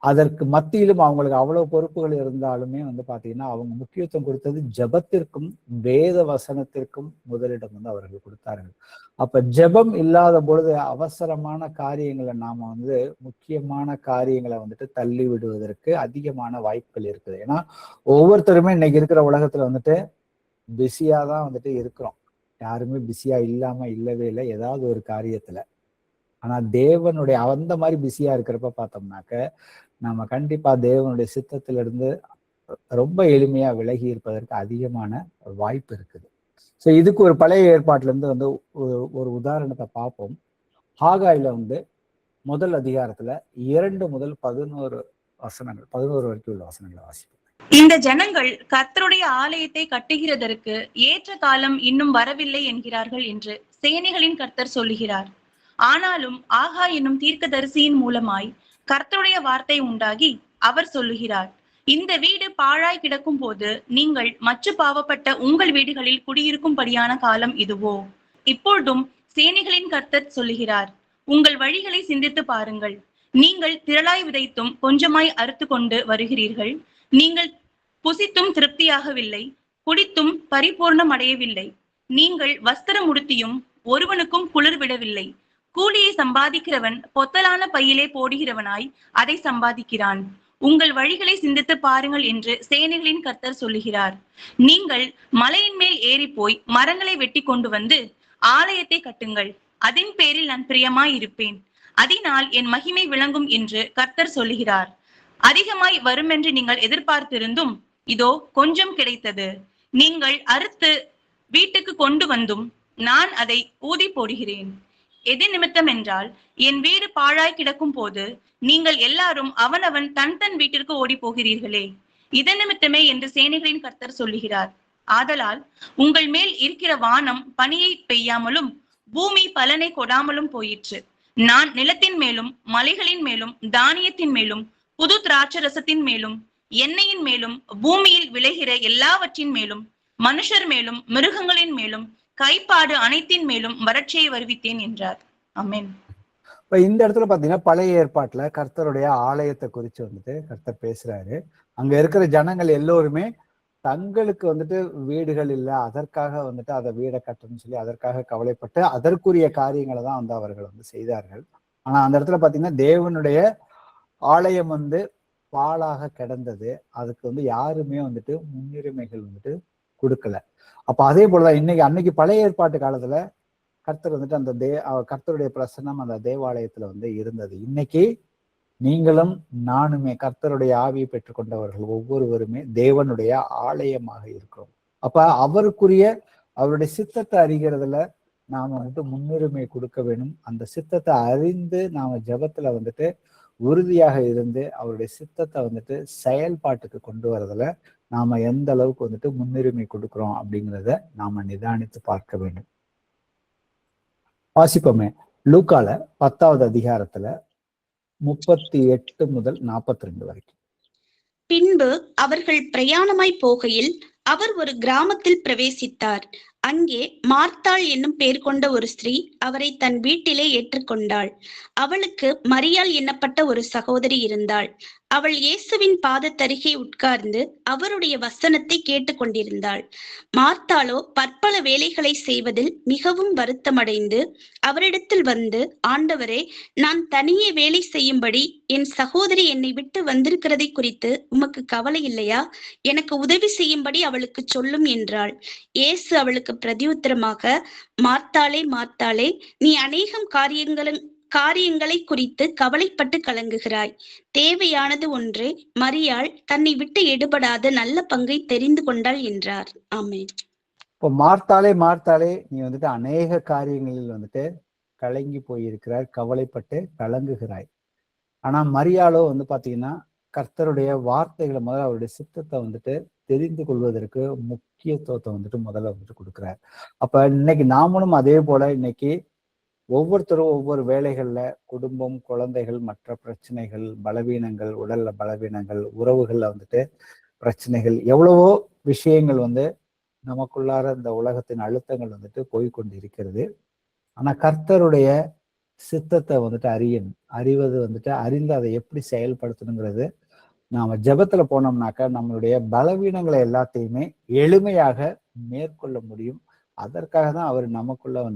அதற்கு மத்தியிலும் அவங்களுக்கு அவ்வளவு பொறுப்புகள் இருந்தாலுமே வந்து பாத்தீங்கன்னா அவங்க முக்கியத்துவம் கொடுத்தது ஜபத்திற்கும் வேத வசனத்திற்கும் முதலிடம் வந்து அவர்கள் கொடுத்தார்கள். அப்ப ஜபம் இல்லாத பொழுது அவசரமான காரியங்களை நாம வந்து முக்கியமான காரியங்களை வந்துட்டு தள்ளி விடுவதற்கு அதிகமான வாய்ப்புகள் இருக்குது. ஏன்னா ஒவ்வொருத்தருமே இன்னைக்கு இருக்கிற உலகத்துல வந்துட்டு பிஸியா தான் வந்துட்டு இருக்கிறோம். யாருமே பிஸியா இல்லாம இல்லவே இல்லை ஏதாவது ஒரு காரியத்துல. ஆனா தேவனுடைய அந்த மாதிரி பிஸியா இருக்கிறப்ப பார்த்தோம்னாக்க நம்ம கண்டிப்பா தேவனுடைய சித்தத்திலிருந்து ரொம்ப எளிமையா விலகி இருப்பதற்கு அதிகமான வாய்ப்பு இருக்குது. ஸோ இதுக்கு ஒரு பழைய ஏற்பாட்டுல இருந்து வந்து ஒரு உதாரணத்தை பார்ப்போம். ஹாகாயில வந்து முதல் அதிகாரத்துல 2 முதல் 11 வசனங்கள் 11 வரைக்கும் உள்ள வசனங்களை வாசிப்போம். இந்த ஜனங்கள் கர்த்தருடைய ஆலயத்தை கட்டுகிறதற்கு ஏற்ற காலம் இன்னும் வரவில்லை என்கிறார்கள் என்று சேனைகளின் கர்த்தர் சொல்லுகிறார். ஆனாலும் ஆகா என்னும் தீர்க்கதரிசியின் மூலமாய் கர்த்தருடைய வார்த்தை உண்டாகி அவர் சொல்லுகிறார், இந்த வீடு பாழாய் கிடக்கும் போது நீங்கள் மற்ற பாவப்பட்ட உங்கள் வீடுகளில் குடியிருக்கும்படியான காலம் இதுவோ? இப்பொழுதும் சேனைகளின் கர்த்தர் சொல்லுகிறார், உங்கள் வழிகளை சிந்தித்து பாருங்கள். நீங்கள் திரளாய் விதைத்தும் கொஞ்சமாய் அறுத்து கொண்டு வருகிறீர்கள். நீங்கள் புசித்தும் திருப்தியாகவில்லை, குடித்தும் பரிபூர்ணம் அடையவில்லை. நீங்கள் வஸ்திரம் உடுத்தியும் ஒருவனுக்கும் குளிர் விடவில்லை. கூலியை சம்பாதிக்கிறவன் பொத்தலான பையிலே போடுகிறவனாய் அதை சம்பாதிக்கிறான். உங்கள் வழிகளை சிந்தித்து பாருங்கள் என்று சேனைகளின் கர்த்தர் சொல்லுகிறார். நீங்கள் மலையின் மேல் ஏறி போய் மரங்களை வெட்டி கொண்டு வந்து ஆலயத்தை கட்டுங்கள். அதன் பேரில் நான் பிரியமாய் இருப்பேன். அதனால் என் மகிமை விளங்கும் என்று கர்த்தர் சொல்லுகிறார். அதிகமாய் வரும் என்று நீங்கள் எதிர்பார்த்திருந்தும் இதோ கொஞ்சம் கிடைத்தது. நீங்கள் அறுத்து வீட்டுக்கு கொண்டு வந்தும் நான் அதை ஊதி போடுகிறேன். எது நிமித்தம் என்றால், என் வீடு பாழாய் கிடக்கும் போது நீங்கள் எல்லாரும் அவனவன் தன் தன் வீட்டிற்கு ஓடி போகிறீர்களே. இதன் நிமித்தமே என்று சேனைகளின் கர்த்தர் சொல்லுகிறார். ஆதலால் உங்கள் மேல் இருக்கிற வானம் பனியை பெய்யாமலும் பூமி பலனை கொடாமலும் போயிற்று. நான் நிலத்தின் மேலும் மலைகளின் மேலும் தானியத்தின் மேலும் புது திராட்சரசத்தின் மேலும் எண்ணெயின் மேலும் பூமியில் விளைகிற எல்லாவற்றின் மேலும் மனுஷர் மேலும் மிருகங்களின் மேலும் கைப்பாடு அனைத்தின் மேலும் வறட்சியை வருவித்தேன் என்றார். ஆமென். இப்ப இந்த இடத்துல பாத்தீங்கன்னா பழைய ஏற்பாட்டுல கர்த்தருடைய ஆலயத்தை குறிச்சு வந்துட்டு கர்த்தர் பேசுறாரு. அங்க இருக்கிற ஜனங்கள் எல்லோருமே தங்களுக்கு வந்துட்டு வீடுகள் இல்லை, அதற்காக வந்துட்டு அதை வீடை கட்டணும்னு சொல்லி அதற்காக கவலைப்பட்டு அதற்குரிய காரியங்களை தான் வந்து அவர்கள் வந்து செய்தார்கள். ஆனா அந்த இடத்துல பாத்தீங்கன்னா தேவனுடைய ஆலயம் வந்து பாழாக கிடந்தது. அதுக்கு வந்து யாருமே வந்துட்டு முன்னுரிமைகள் வந்துட்டு கொடுக்கல. அப்ப அதே போலதான் அன்னைக்கு பழைய ஏற்பாட்டு காலத்துல கர்த்தர் வந்துட்டு அந்த கர்த்தருடைய பிரசன்னம் அந்த தேவாலயத்துல வந்து இருந்தது. இன்னைக்கு நீங்களும் நானுமே கர்த்தருடைய ஆவியை பெற்றுக்கொண்டவர்கள் ஒவ்வொருவருமே தேவனுடைய ஆலயமாக இருக்கிறோம். அப்ப அவருடைய சித்தத்தை அறிகிறதுல நாம வந்துட்டு முன்னுரிமை கொடுக்க வேணும். அந்த சித்தத்தை அறிந்து நாம ஜெபத்துல வந்துட்டு உறுதியாக இருந்து அவருடைய சித்தத்தை வந்துட்டு செயல்பாட்டுக்கு கொண்டு வரதுல நாம எந்த அளவுக்கு வந்துட்டு முன்னுரிமை கொடுக்கிறோம் அப்படிங்கிறத நாம நிதானித்து பார்க்க வேண்டும். வாசிப்போமே, லூக்கால 10வது அதிகாரத்துல 38 முதல் 42 வரைக்கும். பின்பு அவர்கள் பிரயாணமாய் போகையில் அவர் ஒரு கிராமத்தில் பிரவேசித்தார். அங்கே மார்த்தாள் என்னும் பெயர் கொண்ட ஒரு ஸ்திரீ அவரை தன் வீட்டிலே ஏற்றுக்கொண்டாள். அவளுக்கு மரியாள் என்னப்பட்ட ஒரு சகோதரி இருந்தாள். அவள் இயேசுவின் பாதத்தருகே உட்கார்ந்து அவருடைய வசனத்தை கேட்டுக்கொண்டிருந்தாள். மார்த்தாளோ பற்பல வேலைகளை செய்வதில் மிகவும் வருத்தமடைந்து அவரிடத்தில் வந்து, ஆண்டவரே, நான் தனியே வேலை செய்யும்படி என் சகோதரி என்னை விட்டு வந்திருக்கிறதை குறித்து உமக்கு கவலை இல்லையா? எனக்கு உதவி செய்யும்படி அவளுக்கு சொல்லும் என்றாள். இயேசு அவளுக்கு பிரதியுத்தரமாக, மார்த்தாளே, மார்த்தாளே, நீ அநேகம் காரியங்களை குறித்து கவலைப்பட்டு கலங்குகிறாய். தேவையானது ஒன்று. மரியாள் தன்னை விட்டு எடுபடாத நல்ல பங்கை தெரிந்து கொண்டாள் என்றார். ஆமென். இப்போ மார்த்தாளே, நீ வந்துட்டு அநேக காரியங்களில் வந்துட்டு கலங்கி போயிருக்கிறாய், கவலைப்பட்டு கலங்குகிறாய். ஆனா மரியாளோ வந்து பாத்தீங்கன்னா கர்த்தருடைய வார்த்தைகளை முதல்ல அவருடைய சித்தத்தை வந்துட்டு தெரிந்து கொள்வதற்கு முக்கியத்துவத்தை வந்துட்டு முதல்ல வந்துட்டு கொடுக்குறார். அப்ப இன்னைக்கு நாமளும் அதே போல இன்னைக்கு ஒவ்வொருத்தரும் ஒவ்வொரு வேலைகள்ல குடும்பம், குழந்தைகள், மற்ற பிரச்சனைகள், பலவீனங்கள், உடல்ல பலவீனங்கள், உறவுகள்ல வந்துட்டு பிரச்சனைகள், எவ்வளவோ விஷயங்கள் வந்து நமக்குள்ளார இந்த உலகத்தின் அழுத்தங்கள் வந்துட்டு போய்கொண்டு இருக்கிறது. ஆனா கர்த்தருடைய சித்தத்தை வந்துட்டு அறிவது வந்துட்டு அறிந்து அதை எப்படி செயல்படுத்தணுங்கிறது நாம ஜெபத்துல போனோம்னாக்க நம்மளுடைய பலவீனங்களை எல்லாத்தையுமே எளிமையாக மேற்கொள்ள முடியும். அதற்காக தான் அவரே நமக்குள்ளாக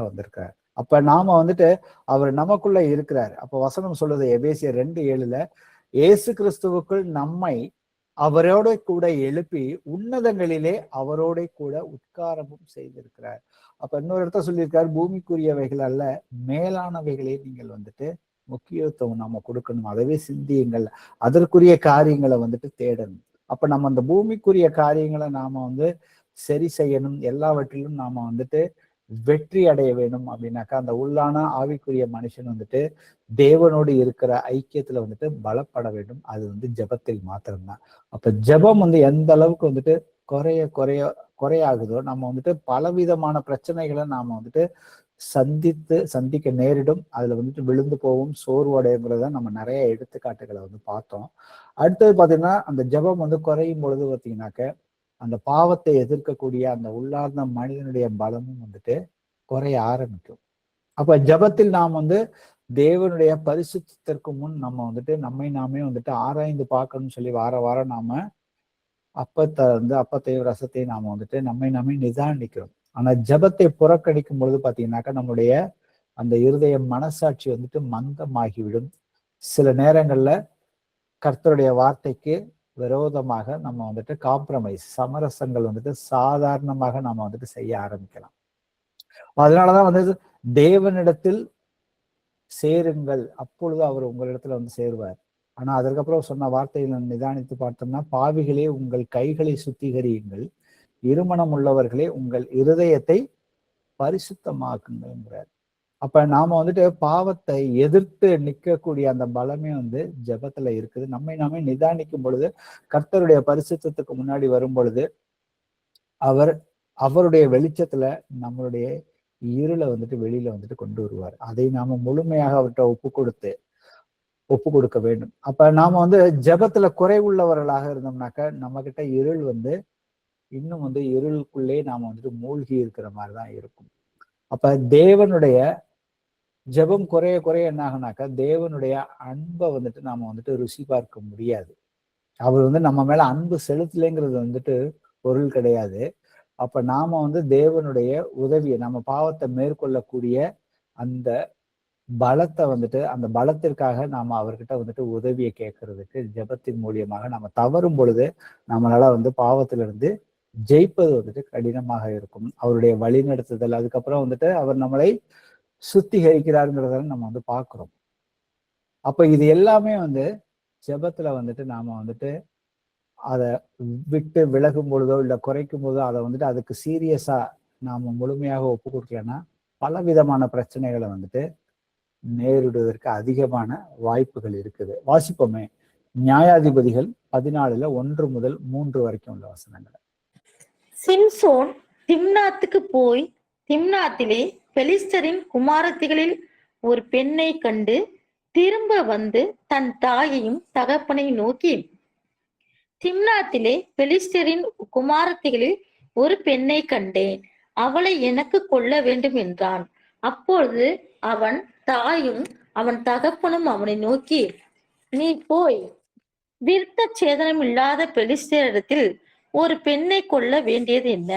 வந்திருக்கிறார். அப்ப நாம வந்துட்டு அவர் நமக்குள்ள இருக்கிறார். அப்ப வசனம் சொல்லுது எபேசியர் 2:7 இயேசு கிறிஸ்துவுக்குள் நம்மை அவரோட கூட எழுப்பி உன்னதங்களிலே அவரோட கூட உட்காரமும் செய்திருக்கிறார். அப்ப இன்னொரு இடத்த சொல்லியிருக்காரு, பூமிக்குரியவைகள் அல்ல மேலானவைகளே நீங்கள் வந்துட்டு முக்கியத்துவம் நாம கொடுக்கணும், அதவே சிந்தியுங்கள், அதற்குரிய காரியங்களை வந்துட்டு தேடணும். அப்ப நம்ம அந்த பூமிக்குரிய காரியங்களை நாம வந்து சரி செய்யணும், எல்லாவற்றிலும் நாம வந்துட்டு வெற்றி அடைய வேணும். அப்படின்னாக்கா அந்த உள்ளான ஆவிக்குரிய மனுஷன் வந்துட்டு தேவனோடு இருக்கிற ஐக்கியத்துல வந்துட்டு பலப்பட வேண்டும். அது வந்து ஜெபத்தில் மாத்திரம்தான். அப்ப ஜெபம் வந்து எந்த அளவுக்கு வந்துட்டு குறையாகுதோ நம்ம வந்துட்டு பலவிதமான பிரச்சனைகளை நாம வந்துட்டு சந்திக்க நேரிடும். அதுல வந்துட்டு விழுந்து போவோம், சோர்வடைங்கிறத நம்ம நிறைய எடுத்துக்காட்டுகளை வந்து பார்த்தோம். அடுத்தது பாத்தீங்கன்னா அந்த ஜெபம் வந்து குறையும் பொழுது பார்த்தீங்கன்னாக்க அந்த பாவத்தை எதிர்க்கக்கூடிய அந்த உள்ளார்ந்த மனிதனுடைய பலமும் வந்துட்டு குறைய ஆரம்பிக்கும். அப்ப ஜெபத்தில் நாம் வந்து தேவனுடைய பரிசுத்தத்திற்கு முன் நம்ம வந்துட்டு நம்மை நாமே வந்துட்டு ஆராய்ந்து பார்க்கணும்னு சொல்லி வார வாரம் நாம அப்பத்தையும் ரசத்தையும் நாம வந்துட்டு நம்மை நாமே நிதானிக்கிறோம். ஆனா ஜெபத்தை புறக்கணிக்கும் பொழுது பாத்தீங்கன்னாக்கா நம்முடைய அந்த இருதய மனசாட்சி வந்துட்டு மந்தமாகிவிடும். சில நேரங்கள்ல கர்த்தருடைய வார்த்தைக்கு விரோதமாக நம்ம வந்துட்டு காம்ப்ரமைஸ், சமரசங்கள் வந்துட்டு சாதாரணமாக நம்ம வந்துட்டு செய்ய ஆரம்பிக்கலாம். அதனாலதான் வந்து தேவனிடத்தில் சேருங்கள், அப்பொழுது அவர் உங்களிடத்துல வந்து சேருவார். ஆனா அதற்கப்புறம் சொன்ன வார்த்தைகளை நிதானித்து பார்த்தோம்னா, பாவிகளே உங்கள் கைகளை சுத்திகரியுங்கள், இருமனம் உள்ளவர்களே உங்கள் இருதயத்தை பரிசுத்தமாக்குங்கிறார். அப்ப நாம வந்துட்டு பாவத்தை எதிர்த்து நிற்கக்கூடிய அந்த பலமே வந்து ஜெபத்துல இருக்குது. நம்மை நாமே நிதானிக்கும் பொழுது, கர்த்தருடைய பரிசுத்தத்துக்கு முன்னாடி வரும் பொழுது அவருடைய வெளிச்சத்துல நம்மளுடைய இருளை வந்துட்டு வெளியில வந்துட்டு கொண்டு வருவார். அதை நாம முழுமையாக அவர்கிட்ட ஒப்பு கொடுக்க வேண்டும். அப்ப நாம வந்து ஜெபத்துல குறைவுள்ளவர்களாக இருந்தோம்னாக்க நம்ம கிட்ட இருள் வந்து இன்னும் வந்து இருளுக்குள்ளே நாம வந்துட்டு மூழ்கி இருக்கிற மாதிரிதான் இருக்கும். அப்ப தேவனுடைய ஜெபம் குறைய குறைய என்ன ஆகுனாக்கா, தேவனுடைய அன்பை வந்துட்டு நாம வந்துட்டு ருசி பார்க்க முடியாது. அவர் வந்து நம்ம மேல அன்பு செலுத்தலைங்கிறது வந்துட்டு பொருள் கிடையாது. அப்ப நாம வந்து தேவனுடைய உதவியை, நம்ம பாவத்தை மேற்கொள்ளக்கூடிய அந்த பலத்தை வந்துட்டு, அந்த பலத்திற்காக நாம அவர்கிட்ட வந்துட்டு உதவியை கேட்கறதுக்கு ஜெபத்தின் மூலியமாக நம்ம தவறும் பொழுது நம்மளால வந்து பாவத்திலிருந்து ஜெயிப்பது வந்துட்டு கடினமாக இருக்கும். அவருடைய வழி நடத்துதல், அதுக்கப்புறம் வந்துட்டு அவர் நம்மளை சுத்திகரிக்கிறாருங்கிறத நம்ம வந்து பார்க்கிறோம். அப்ப இது எல்லாமே வந்து ஜெபத்துல வந்துட்டு நாம வந்துட்டு அதை விட்டு விலகும் பொழுதோ இல்லை குறைக்கும் போதோ அதை வந்துட்டு அதுக்கு சீரியஸா நாம முழுமையாக ஒப்பு கொடுக்கலன்னா பலவிதமான பிரச்சனைகளை வந்துட்டு நேரிடுவதற்கு அதிகமான வாய்ப்புகள் இருக்குது. வாசிப்போமே, நியாயாதிபதிகள் 14 1 முதல் 3 வரைக்கும் உள்ள வசனங்களை. சிம்சோன் திம்னாத்துக்கு போய் திம்னாத்திலே பெலிஸ்தரின் குமாரத்திகளில் ஒரு பெண்ணை கண்டு திரும்ப வந்து தன் தாயையும் தகப்பனை நோக்கி, திம்னாத்திலே பெலிஸ்தரின் குமாரத்திகளில் ஒரு பெண்ணை கண்டேன், அவளை எனக்கு கொள்ள வேண்டும் என்றான். அப்பொழுது அவன் தாயும் அவன் தகப்பனும் அவனை நோக்கி, நீ போய் விருத்த சேதனம் இல்லாத பெலிஸ்தரிடத்தில் ஒரு பெண்ணை கொள்ள வேண்டியது என்ன?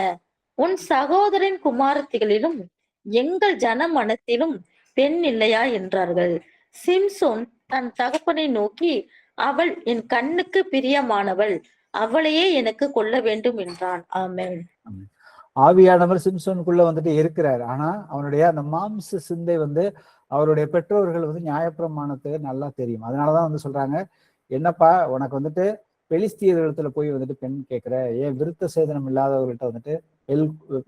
உன் சகோதரன் குமாரத்திகளிலும் எங்கள் ஜன மனத்திலும் பெண் இல்லையா என்றார்கள். சிம்சோன் தன் தகப்பனை நோக்கி, அவள் என் கண்ணுக்கு பிரியமானவள், அவளையே எனக்கு கொள்ள வேண்டும் என்றான். ஆமென். ஆவியானவர் சிம்சோனுக்குள்ள வந்துட்டு இருக்கிறார். ஆனா அவனுடைய அந்த மாம்ச சிந்தை வந்து அவருடைய பெற்றோர்கள் வந்து நியாயப்பிரமாணத்துக்கு நல்லா தெரியும். அதனாலதான் வந்து சொல்றாங்க, என்னப்பா உனக்கு வந்துட்டு பெலிஸ்தியர்களிடத்துல போய் வந்துட்டு பெண் கேட்கிற, ஏன் விருத்த சேதனம் இல்லாதவர்கள்ட்ட வந்துட்டு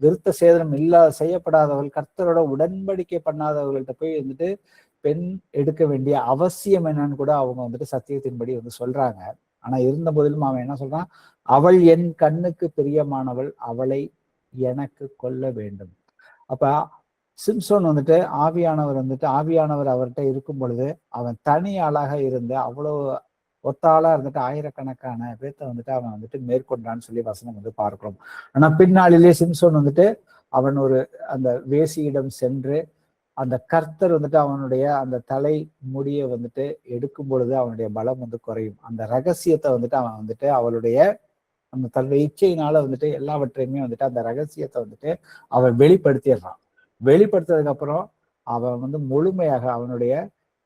விருத்த சேதனம் செய்யப்படாதவர்கள், கர்த்தரோட உடன்படிக்கை பண்ணாதவர்கள்ட்ட போய் வந்துட்டு பெண் எடுக்க வேண்டிய அவசியம் என்னன்னு கூட அவங்க வந்துட்டு சத்தியத்தின்படி வந்து சொல்றாங்க. ஆனா இருந்த போதிலும் அவன் என்ன சொல்றான், அவள் என் கண்ணுக்கு பிரியமானவள், அவளை எனக்கு கொள்ள வேண்டும். அப்ப சிம்சோன் வந்துட்டு ஆவியானவர் அவர்கிட்ட இருக்கும் பொழுது அவன் தனி ஆளாக இருந்து அவ்வளவு ஒத்தாளா இருந்துட்டு ஆயிரக்கணக்கான பேர்த்த வந்துட்டு அவன் வந்துட்டு மேற்கொண்டான்னு சொல்லி வசனம் வந்து பார்க்கிறோம். ஆனா பின்னாளிலே சிம்சோன் வந்துட்டு அவன் அந்த வேசியிடம் சென்று அந்த கர்த்தர் வந்துட்டு அவனுடைய அந்த தலை முடியை வந்துட்டு எடுக்கும் பொழுது அவனுடைய பலம் வந்து குறையும். அந்த ரகசியத்தை வந்துட்டு அவன் வந்துட்டு அவளுடைய அந்த தன்னுடைய இச்சையினால வந்துட்டு எல்லாவற்றையுமே வந்துட்டு அந்த ரகசியத்தை வந்துட்டு அவன் வெளிப்படுத்திடுறான். வெளிப்படுத்ததுக்கு அப்புறம் அவன் வந்து முழுமையாக அவனுடைய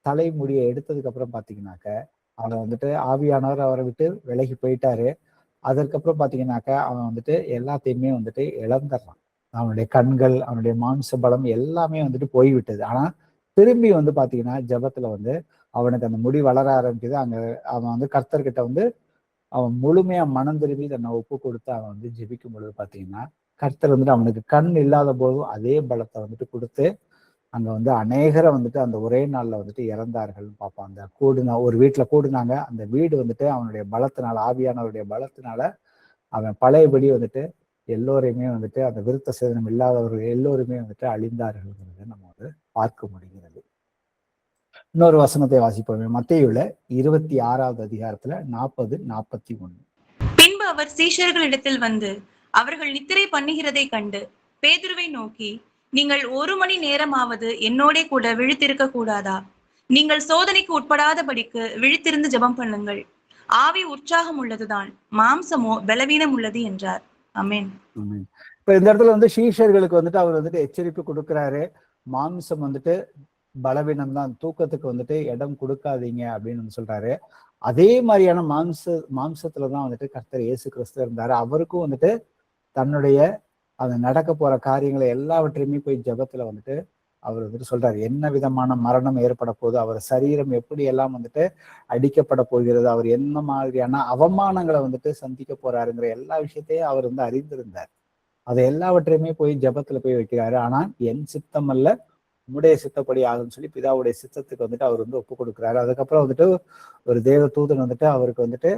தலைமுடியை எடுத்ததுக்கு அப்புறம் பாத்தீங்கன்னாக்க அவன் வந்துட்டு ஆவியானவர் அவரை விட்டு விலகி போயிட்டாரு. அதற்கப்புறம் பாத்தீங்கன்னாக்க அவன் வந்துட்டு எல்லாத்தையுமே வந்துட்டு இழந்துடுறான். அவனுடைய கண்கள், அவனுடைய மாம்ச பலம் எல்லாமே வந்துட்டு போய்விட்டது. ஆனா திரும்பி வந்து பாத்தீங்கன்னா ஜெபத்துல வந்து அவனுக்கு அந்த முடி வளர ஆரம்பிக்குது. அங்க அவன் வந்து கர்த்தர்கிட்ட வந்து அவன் முழுமையா மனம் திரும்பி தன்னை ஒப்பு கொடுத்து அவன் வந்து ஜெபிக்கும் பொழுது பாத்தீங்கன்னா கர்த்தர் வந்துட்டு அவனுக்கு கண் இல்லாத போதும் அதே பலத்தை வந்துட்டு கொடுத்து அங்க வந்து அநேகரை வந்துட்டு அந்த ஒரே நாள்ல வந்துட்டு இறந்தார்கள்னு பார்ப்பான். அந்த ஒரு வீட்டுல கூடுனாங்க. அந்த வீடு வந்துட்டு அவனுடைய பலத்தினால, ஆவியானவருடைய பலத்தினால அவன் பழையபடி வந்துட்டு எல்லோரையுமே வந்துட்டு அந்த விருத்த சேதனம் இல்லாதவர்கள் எல்லோருமே வந்துட்டு அழிந்தார்கள்ங்கிறத நம்ம வந்து பார்க்க முடிகிறது. இன்னொரு வசனத்தை வாசிப்போமே, மத்தேயுல 26வது அதிகாரத்துல 40-41. பின்பு அவர் சீஷர்களிடத்தில் வந்து அவர்கள் நித்திரை பண்ணுகிறதை கண்டு பேதுருவை நோக்கி, நீங்கள் 1 மணி நேரமாவது என்னோட கூட விழித்திருக்க கூடாதா? நீங்கள் சோதனைக்கு உட்படாதபடிக்கு விழித்திருந்து ஜெபம் பண்ணுங்கள். ஆவி உற்சாகம் உள்ளதுதான், மாம்சமோ பலவீனம் உள்ளது என்றார். ஆமென். இப்ப இந்த இடத்துல வந்து சீஷர்களுக்கு வந்துட்டு அவர் வந்துட்டு எச்சரிப்பு கொடுக்கிறாரு. மாம்சம் வந்துட்டு பலவீனம் தான், தூக்கத்துக்கு வந்துட்டு இடம் கொடுக்காதீங்க அப்படின்னு சொல்றாரு. அதே மாதிரியான மாம்சத்துலதான் வந்துட்டு கர்த்தர் இயேசு கிறிஸ்து இருந்தாரு. அவருக்கும் வந்துட்டு தன்னுடைய அந்த நடக்க போற காரியங்களை எல்லாவற்றையுமே போய் ஜெபத்துல வந்துட்டு அவர் வந்துட்டு சொல்றாரு. என்ன விதமான மரணம் ஏற்பட போகுது, அவர் சரீரம் எப்படி எல்லாம் வந்துட்டு அடிக்கப்பட போகிறது, அவர் என்ன மாதிரியான அவமானங்களை வந்துட்டு சந்திக்க போறாருங்கிற எல்லா விஷயத்தையும் அவர் வந்து அறிந்திருந்தார். அதை எல்லாவற்றையுமே போய் ஜெபத்துல போய் வைக்கிறாரு. ஆனா என் சித்தம் அல்ல உம்முடைய சித்தப்படி ஆகும்னு சொல்லி பிதாவுடைய சித்தத்துக்கு வந்துட்டு அவர் வந்து ஒப்பு கொடுக்குறாரு. அதுக்கப்புறம் வந்துட்டு ஒரு தேவ தூதன் வந்துட்டு அவருக்கு வந்துட்டு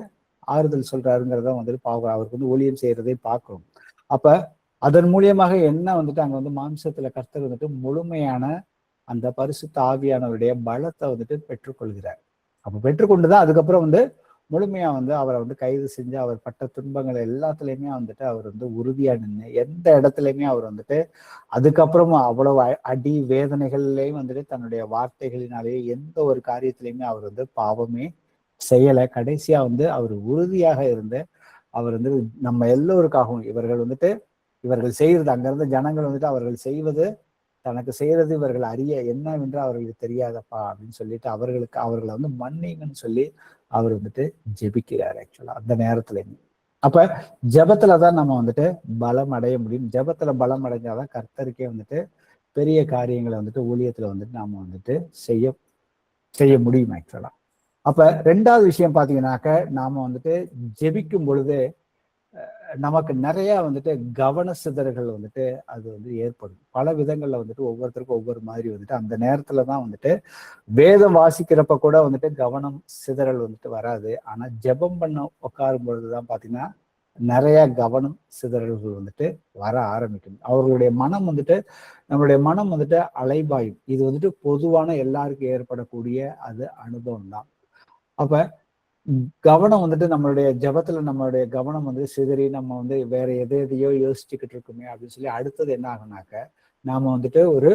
ஆறுதல் சொல்றாருங்கிறத வந்துட்டு பார்க்கணும். அவருக்கு வந்து ஊழியம் செய்யறதையும் பார்க்கணும். அப்ப அதன் மூலியமாக என்ன வந்துட்டு அங்க வந்து மாம்சத்துல கர்த்தர் வந்துட்டு முழுமையான அந்த பரிசுத்த ஆவியானவருடைய பலத்தை வந்துட்டு பெற்றுக்கொள்கிறார். அப்ப பெற்றுக்கொண்டுதான் அதுக்கப்புறம் வந்து முழுமையா வந்து அவரை வந்து கைது செஞ்சு அவர் பட்ட துன்பங்கள் எல்லாத்துலயுமே வந்துட்டு அவர் வந்து உறுதியா நின்று எந்த இடத்துலயுமே அவர் வந்துட்டு அதுக்கப்புறமா அவ்வளவு அடி வேதனைகள்லயும் வந்துட்டு தன்னுடைய வார்த்தைகளினாலேயே எந்த ஒரு காரியத்திலையுமே அவர் வந்து பாவமே செய்யலை. கடைசியா வந்து அவர் உறுதியாக இருந்து அவர் வந்து நம்ம எல்லோருக்காகவும் இவர்கள் செய்யறது அங்கிருந்த ஜனங்கள் வந்துட்டு அவர்கள் செய்வது தனக்கு செய்யறது இவர்கள் அறிய என்னவென்று அவர்களுக்கு தெரியாதப்பா அப்படின்னு சொல்லிட்டு அவர்களை வந்து மன்னிங்கன்னு சொல்லி அவர் வந்துட்டு ஜெபிக்கிறார். ஆக்சுவலா அந்த நேரத்துல அப்ப ஜெபத்துலதான் நம்ம வந்துட்டு பலம் அடைய முடியும். ஜெபத்துல பலம் அடைஞ்சாதான் கர்த்தருக்கே வந்துட்டு பெரிய காரியங்களை வந்துட்டு ஊழியத்துல வந்துட்டு நாம வந்துட்டு செய்ய முடியும். ஆக்சுவலா அப்ப ரெண்டாவது விஷயம் பாத்தீங்கன்னாக்க நாம வந்துட்டு ஜெபிக்கும் பொழுது நமக்கு நிறைய வந்துட்டு கவன சிதறல்கள் வந்துட்டு அது வந்து ஏற்படும். பல விதங்கள்ல வந்துட்டு ஒவ்வொருத்தருக்கும் ஒவ்வொரு மாதிரி வந்துட்டு அந்த நேரத்துலதான் வந்துட்டு வேதம் வாசிக்கிறப்ப கூட வந்துட்டு கவனம் சிதறல் வந்துட்டு வராது. ஆனா ஜெபம் பண்ண உட்காரும் பொழுதுதான் பாத்தீங்கன்னா நிறைய கவனம் சிதறல்கள் வந்துட்டு வர ஆரம்பிக்கும். அவர்களுடைய மனம் வந்துட்டு நம்மளுடைய மனம் வந்துட்டு அலைபாயும். இது வந்துட்டு பொதுவான எல்லாருக்கும் ஏற்படக்கூடிய அது அனுபவம் தான். அப்ப கவனம் வந்துட்டு நம்மளுடைய ஜபத்துல நம்மளுடைய கவனம் வந்து சிதறி நம்ம வந்து வேற எதையோ யோசிச்சுக்கிட்டு இருக்குமே அப்படின்னு சொல்லி அடுத்தது என்ன ஆகுனாக்க நாம வந்துட்டு ஒரு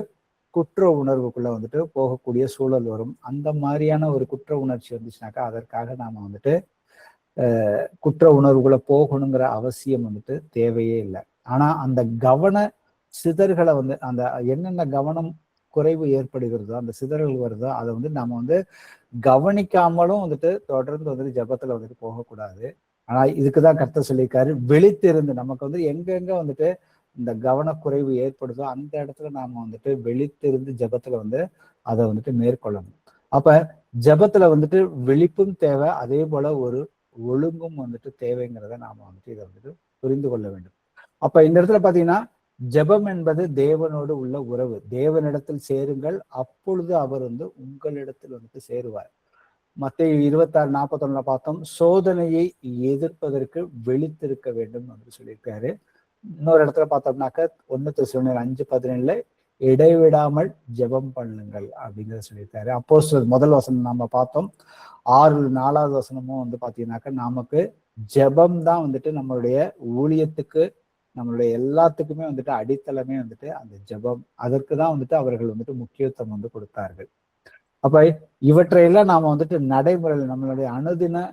குற்ற உணர்வுக்குள்ள வந்துட்டு போகக்கூடிய சூழல் வரும். அந்த மாதிரியான ஒரு குற்ற உணர்ச்சி வந்துச்சுனாக்கா அதற்காக நாம வந்துட்டு குற்ற உணர்வுக்குள்ள போகணுங்கிற அவசியம் வந்துட்டு தேவையே இல்லை. ஆனா அந்த கவன சிதறுகளை வந்து அந்த என்னென்ன கவனம் குறைவு ஏற்படுகிறதோ அந்த சிதறல் வருதோ அதை வந்து நம்ம வந்து கவனிக்காமலும் வந்துட்டு தொடர்ந்து வந்துட்டு ஜபத்துல வந்துட்டு போகக்கூடாது. ஆனா இதுக்குதான் கர்த்தர் சொல்லியிருக்காரு, விழித்திருந்து நமக்கு வந்து எங்கெங்க வந்துட்டு இந்த கவனக்குறைவு ஏற்படுதோ அந்த இடத்துல நாம வந்துட்டு விழித்திருந்து ஜபத்துல வந்து அதை வந்துட்டு மேற்கொள்ளணும். அப்ப ஜபத்துல வந்துட்டு விழிப்பும் தேவை, அதே போல ஒரு ஒழுங்கும் வந்துட்டு தேவைங்கிறத நாம வந்துட்டு இதை வந்துட்டு புரிந்து கொள்ள வேண்டும். அப்ப இந்த இடத்துல பாத்தீங்கன்னா ஜெபம் என்பது தேவனோடு உள்ள உறவு. தேவனிடத்தில் சேருங்கள், அப்பொழுது அவர் வந்து உங்களிடத்தில் வந்துட்டு சேருவார். மத்தேயு 26:41 பார்த்தோம், சோதனையை எதிர்ப்பதற்கு விழித்திருக்க வேண்டும் என்று சொல்லியிருக்காரு. இன்னொரு இடத்துல பார்த்தோம்னாக்க 1 தெசலோனியர் 5:17 இடைவிடாமல் ஜெபம் பண்ணுங்கள் அப்படிங்கிறத சொல்லியிருக்காரு. அப்போஸ்தலர் முதல் வசனம் நாம பார்த்தோம். 4வது வசனமும் வந்து பாத்தீங்கன்னாக்க நமக்கு ஜெபம் தான் வந்துட்டு நம்மளுடைய ஊழியத்துக்கு நம்மளுடைய எல்லாத்துக்குமே வந்துட்டு அடித்தளமே வந்துட்டு அந்த ஜெபம். அதற்கு தான் வந்துட்டு அவர்கள் வந்துட்டு முக்கியத்துவம் வந்து கொடுத்தார்கள். அப்ப இவற்றையெல்லாம் நாம வந்துட்டு நடைமுறையில் நம்மளுடைய அனுதின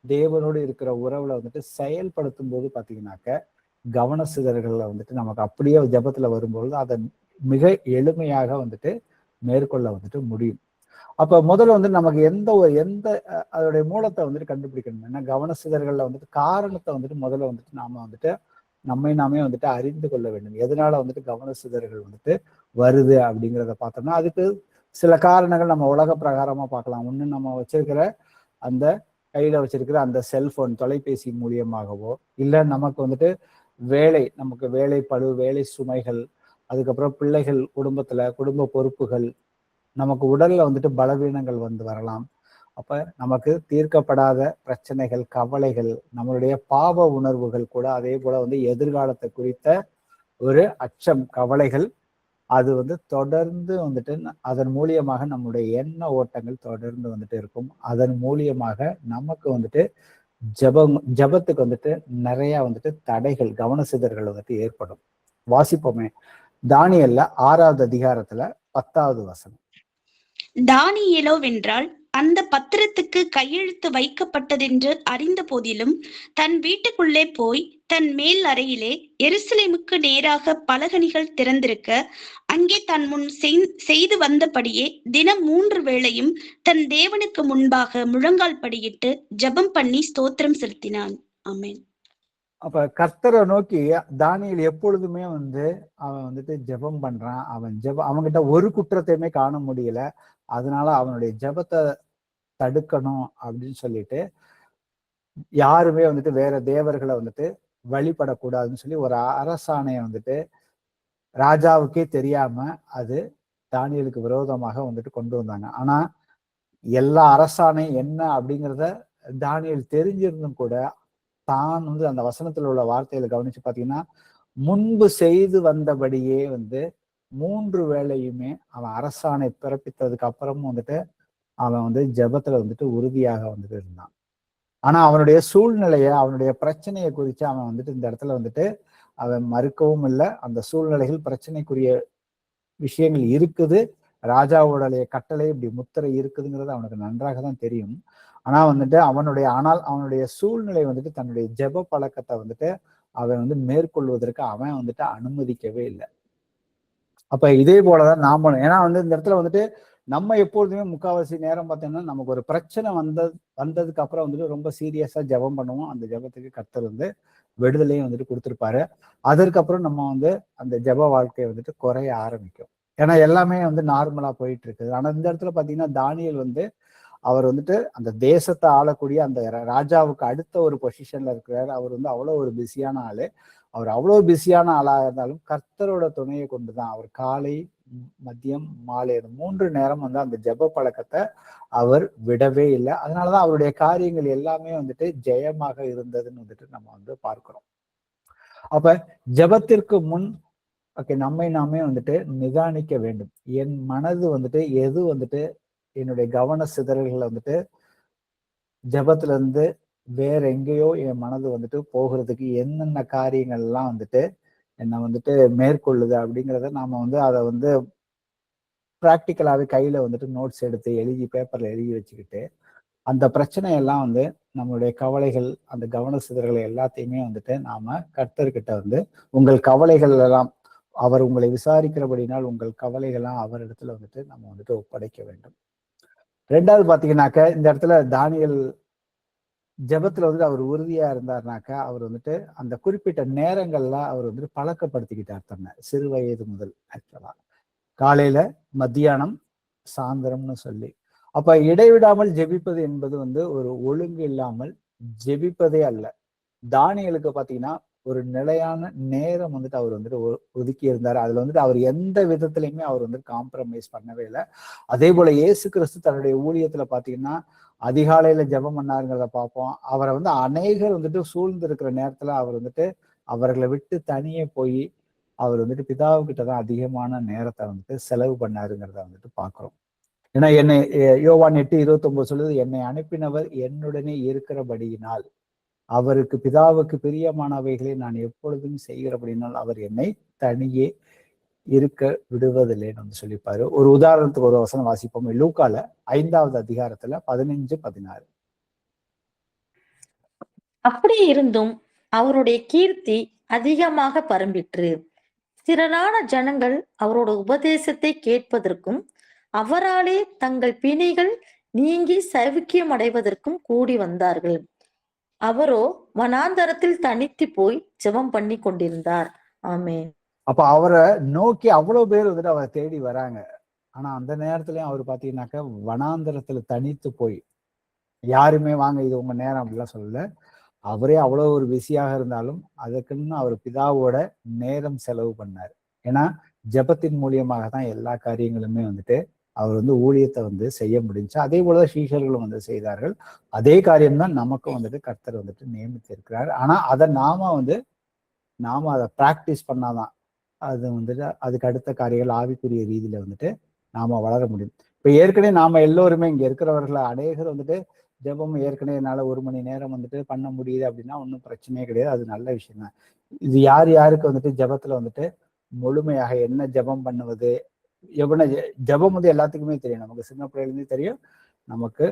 தேவனோடு இருக்கிற உறவுல வந்துட்டு செயல்படுத்தும் போது பாத்தீங்கன்னாக்க கவன சிதறல்கள்ல வந்துட்டு நமக்கு அப்படியே ஜெபத்துல வரும்பொழுது அதை மிக எளிமையாக வந்துட்டு மேற்கொள்ள வந்துட்டு முடியும். அப்ப முதல்ல வந்து நமக்கு எந்த அதோடைய மூலத்தை வந்துட்டு கண்டுபிடிக்கணும். ஏன்னா கவன சிதறல்கள்ல வந்துட்டு காரணத்தை வந்துட்டு முதல்ல வந்துட்டு நாம வந்துட்டு நாமே வந்துட்டு அறிந்து கொள்ள வேண்டும். எதனால வந்துட்டு கவன சிதறல்கள் வந்துட்டு வருது அப்படிங்கிறத பார்த்தோம்னா அதுக்கு சில காரணங்கள் நம்ம உலக பிரகாரமா பார்க்கலாம். ஒண்ணு நம்ம வச்சிருக்கிற அந்த கையில வச்சிருக்கிற அந்த செல்போன் தொலைபேசி மூலியமாகவோ, இல்லை நமக்கு வந்துட்டு நமக்கு வேலை பளு, வேலை சுமைகள், அதுக்கப்புறம் பிள்ளைகள், குடும்ப பொறுப்புகள், நமக்கு உடல்ல வந்துட்டு பலவீனங்கள் வந்து வரலாம். அப்ப நமக்கு தீர்க்கப்படாத பிரச்சனைகள், கவலைகள், நம்மளுடைய பாவ உணர்வுகள் கூட, அதே போல வந்து எதிர்காலத்தை குறித்த ஒரு அச்சம், கவலைகள், அது வந்து தொடர்ந்து வந்துட்டு அதன் மூலியமாக நம்முடைய எண்ண ஓட்டங்கள் தொடர்ந்து வந்துட்டு இருக்கும். அதன் மூலியமாக நமக்கு வந்துட்டு ஜபத்துக்கு வந்துட்டு நிறைய வந்துட்டு தடைகள், கவன சிதறல்கள் வந்துட்டு ஏற்படும். வாசிப்போமே, தானியேல்ல 6வது அதிகாரத்துல 10வது வசனம். தானியேலோவென்றால் அந்த பத்திரத்துக்கு கையெழுத்து வைக்கப்பட்டதென்று அறிந்த போதிலும் தன் வீட்டுக்குள்ளே போய் தன் மேல் அறையிலே எருசலேமுக்கு நேராக பலகணிகள் திறந்திருக்க அங்கே தன் முன் செய்து வந்தபடியே தினம் 3 வேளையும் தன் தேவனுக்கு முன்பாக முழங்கால் படியிட்டு ஜெபம் பண்ணி ஸ்தோத்திரம் செலுத்தினான். ஆமென். அப்ப கர்த்தரை நோக்கி தானியேல் எப்பொழுதுமே அவன் ஜெபம் பண்றான். அவன்கிட்ட ஒரு குற்றத்தையுமே காண முடியல. அதனால அவனுடைய ஜெபத்தை தடுக்கணும் அப்படின்னு சொல்லிட்டு யாருமே வேற தேவர்களை வழிபடக்கூடாதுன்னு சொல்லி ஒரு அரசாணையை ராஜாவுக்கே தெரியாம அது தானியேலுக்கு விரோதமாக கொண்டு வந்தாங்க. ஆனா எல்லா அரசாணையும் என்ன அப்படிங்கிறத தானியேல் தெரிஞ்சிருந்தும் கூட தான் அந்த வசனத்துல உள்ள வார்த்தைகளை கவனிச்சு பாத்தீங்கன்னா, முன்பு செய்து வந்தபடியே 3 வேளையுமே அவன் அரசாணை பிறப்பித்ததுக்கு அப்புறமும் அவன் ஜெபத்துல உறுதியாக இருந்தான். ஆனா அவனுடைய சூழ்நிலைய, அவனுடைய பிரச்சனையை குறித்து அவன் இந்த இடத்துல அவன் மறுக்கவும் இல்லை. அந்த சூழ்நிலைகள் பிரச்சனைக்குரிய விஷயங்கள் இருக்குது, ராஜாவுடைய கட்டளை இப்படி முத்திரை இருக்குதுங்கிறது அவனுக்கு நன்றாக தான் தெரியும். ஆனா அவனுடைய சூழ்நிலை தன்னுடைய ஜெப பழக்கத்தை அவன் மேற்கொள்வதற்கு அவன் அனுமதிக்கவே இல்லை. அப்ப இதே போலதான் நாமளும், ஏன்னா இந்த இடத்துல நம்ம எப்பொழுதுமே முக்காவாசி நேரம் பார்த்தீங்கன்னா நமக்கு ஒரு பிரச்சனை வந்ததுக்கு அப்புறம் ரொம்ப சீரியஸா ஜெபம் பண்ணுவோம். அந்த ஜெபத்துக்கு கர்த்தர் விடுதலையும் கொடுத்துருப்பாரு. அதற்கப்புறம் நம்ம அந்த ஜெப வாழ்க்கையை குறைய ஆரம்பிக்கும். ஏன்னா எல்லாமே நார்மலா போயிட்டு இருக்குது. ஆனா இந்த இடத்துல பாத்தீங்கன்னா தானியேல் அவர் அந்த தேசத்தை ஆளக்கூடிய அந்த ராஜாவுக்கு அடுத்த ஒரு பொசிஷன்ல இருக்கிறாரு. அவர் அவ்வளவு ஒரு பிஸியான ஆளு. அவர் அவ்வளவு பிஸியான ஆளா இருந்தாலும் கர்த்தரோட துணையை கொண்டுதான் அவர் காலை, மதியம், மாலை 3 நேரம் அந்த ஜெப பழக்கத்தை அவர் விடவே இல்லை. அதனாலதான் அவருடைய காரியங்கள் எல்லாமே ஜெயமாக இருந்ததுன்னு நம்ம பார்க்கிறோம். அப்ப ஜெபத்திற்கு முன் நம்மை நாமே நிதானிக்க வேண்டும். என் மனது எது என்னுடைய கவன சிதறல்களை ஜெபத்துல இருந்து வேற எங்கேயோ என் மனது போகிறதுக்கு என்னென்ன காரியங்கள்லாம் என்னை மேற்கொள்ளுது அப்படிங்கிறத நாம அதை ப்ராக்டிக்கலாவே கையில நோட்ஸ் எடுத்து எழுதி பேப்பர்ல எழுதி வச்சுக்கிட்டு அந்த பிரச்சனையெல்லாம் நம்மளுடைய கவலைகள், அந்த கவன சிதறல்களை எல்லாத்தையுமே நாம கர்த்தர்கிட்ட உங்கள் கவலைகள் எல்லாம் அவர் உங்களை விசாரிக்கிறபடினால் உங்கள் கவலைகள்லாம் அவர் இடத்துல நம்ம ஒப்படைக்க வேண்டும். 2வது பாத்தீங்கன்னாக்க இந்த இடத்துல தானியேல் ஜெபத்துல அவர் உறுதியா இருந்தாருனாக்க அவர் அந்த குறிப்பிட்ட நேரங்கள்ல அவர் பழக்கப்படுத்திக்கிட்டார் தன்னை, சிறு வயது முதல். ஆக்சுவலா காலையில, மத்தியானம், சாயந்தரம்னு சொல்லி. அப்ப இடைவிடாமல் ஜெபிப்பது என்பது ஒரு ஒழுங்கு இல்லாமல் ஜெபிப்பதே அல்ல. தானியேலுக்கு பாத்தீங்கன்னா ஒரு நிலையான நேரம் அவர் ஒதுக்கி இருந்தாரு. அதுல அவர் எந்த விதத்திலையுமே அவர் காம்ப்ரமைஸ் பண்ணவே இல்லை. அதே போல இயேசு கிறிஸ்து தன்னுடைய ஊழியத்துல பாத்தீங்கன்னா அதிகாலையில ஜெபம் பண்ணாருங்கிறத பார்ப்போம். அவரை அநேகர் சூழ்ந்து இருக்கிற நேரத்துல அவர் அவர்களை விட்டு தனியே போய் அவர் பிதாவுக்கிட்ட தான் அதிகமான நேரத்தை செலவு பண்ணாருங்கிறத பார்க்கிறோம். ஏன்னா என்னை யோவான் 8:29 சொல்லுது, என்னை அனுப்பினவர் என்னுடனே இருக்கிறபடியினால் அவருக்கு பிதாவுக்கு பிரியமானவைகளை நான் எப்பொழுதும் செய்கிறபடினால் அவர் என்னை தனியே இருக்க விடுவதில்லைன்னு சொல்லிப்பாரு. ஒரு உதாரணத்துக்கு ஒரு வசனம் வாசிப்போம். லூக்கால 5வது அதிகாரத்துல 15-16. அப்படி இருந்தும் அவருடைய கீர்த்தி அதிகமாக பரம்பிற்று. திரளான ஜனங்கள் அவரோட உபதேசத்தை கேட்பதற்கும் அவராலே தங்கள் பிணிகள் நீங்கி சௌக்கியம் அடைவதற்கும் கூடி வந்தார்கள். அவரோ வனாந்தரத்தில் தனித்து போய் ஜெபம் பண்ணி கொண்டிருந்தார். ஆமென். அப்ப அவரை நோக்கி அவ்வளவு பேர் அவரை தேடி வராங்க. ஆனா அந்த நேரத்துலயும் அவர் பாத்தீங்கன்னாக்க வனாந்தரத்துல தனித்து போய், யாருமே வாங்க இது உங்க நேரம் அப்படிலாம் சொல்லல. அவரே அவ்வளவு ஒரு பிஸியாக இருந்தாலும் அதுக்குன்னு அவர் பிதாவோட நேரம் செலவு பண்ணார். ஏன்னா ஜெபத்தின் மூலியமாக தான் எல்லா காரியங்களுமே அவர் ஊழியத்தை செய்ய முடிஞ்சு. அதே போலதான் சீஷர்களும் செய்தார்கள். அதே காரியம்தான் நமக்கும் கர்த்தர் நியமித்து இருக்கிறார். ஆனா அதை நாம அதை பிராக்டிஸ் பண்ணாதான் அது அதுக்கு அடுத்த காரியங்கள் ஆவிக்குரிய ரீதியில நாம வளர முடியும். இப்ப ஏற்கனவே நாம எல்லோருமே இங்க இருக்கிறவர்கள் அநேகர் ஜெபம் ஏற்கனவே என்னால 1 மணி நேரம் பண்ண முடியுது அப்படின்னா ஒன்றும் பிரச்சனையே கிடையாது. அது நல்ல விஷயம் தான். இது யாருக்கு ஜெபத்துல முழுமையாக என்ன ஜெபம் பண்ணுவது, ஜெபம் வந்து எல்லாத்துக்குமே தெரியும், நமக்கு சின்ன பிள்ளைலேருந்து தெரியும். நமக்கு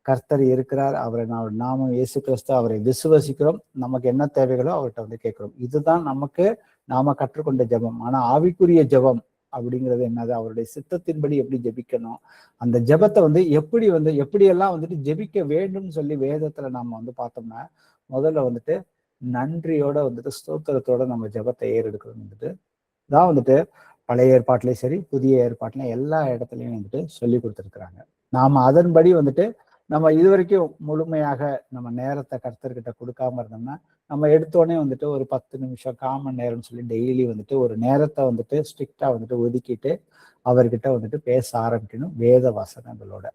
கர்த்தர் இருக்கிறார், அவரை நாம இயேசு கிறிஸ்து, அவரை விசுவசிக்கிறோம், நமக்கு என்ன தேவைகளோ அவர்கிட்ட வந்து கேட்கிறோம். இதுதான் நமக்கு நாம கற்றுக்கொண்ட ஜெபம். ஆனா ஆவிக்குரிய ஜெபம் அப்படிங்கிறது என்னது? அவருடைய சித்தத்தின்படி எப்படி ஜெபிக்கணும், அந்த ஜெபத்தை வந்து எப்படியெல்லாம் வந்துட்டு ஜெபிக்க வேண்டும்னு சொல்லி வேதத்துல நாம வந்து பார்த்தோம்னா, முதல்ல வந்துட்டு நன்றியோட வந்துட்டு ஸ்தோத்திரத்தோட நம்ம ஜெபத்தை ஏறெடுக்கிறது வந்துட்டு தான் வந்துட்டு பழைய ஏற்பாட்டிலையும் சரி புதிய ஏற்பாட்டிலையும் எல்லா இடத்துலையும் வந்துட்டு சொல்லி கொடுத்துருக்குறாங்க. நாம அதன்படி வந்துட்டு நம்ம இது வரைக்கும் முழுமையாக நம்ம நேரத்தை கர்த்தர்கிட்ட கொடுக்காம இருந்தோம்னா, நம்ம எடுத்தோடனே வந்துட்டு ஒரு 10 நிமிஷம் 1/4 மணி நேரம்னு சொல்லி டெய்லி வந்துட்டு ஒரு நேரத்தை வந்துட்டு ஸ்ட்ரிக்டா வந்துட்டு ஒதுக்கிட்டு அவர்கிட்ட வந்துட்டு பேச ஆரம்பிக்கணும் வேத வசனங்களோட.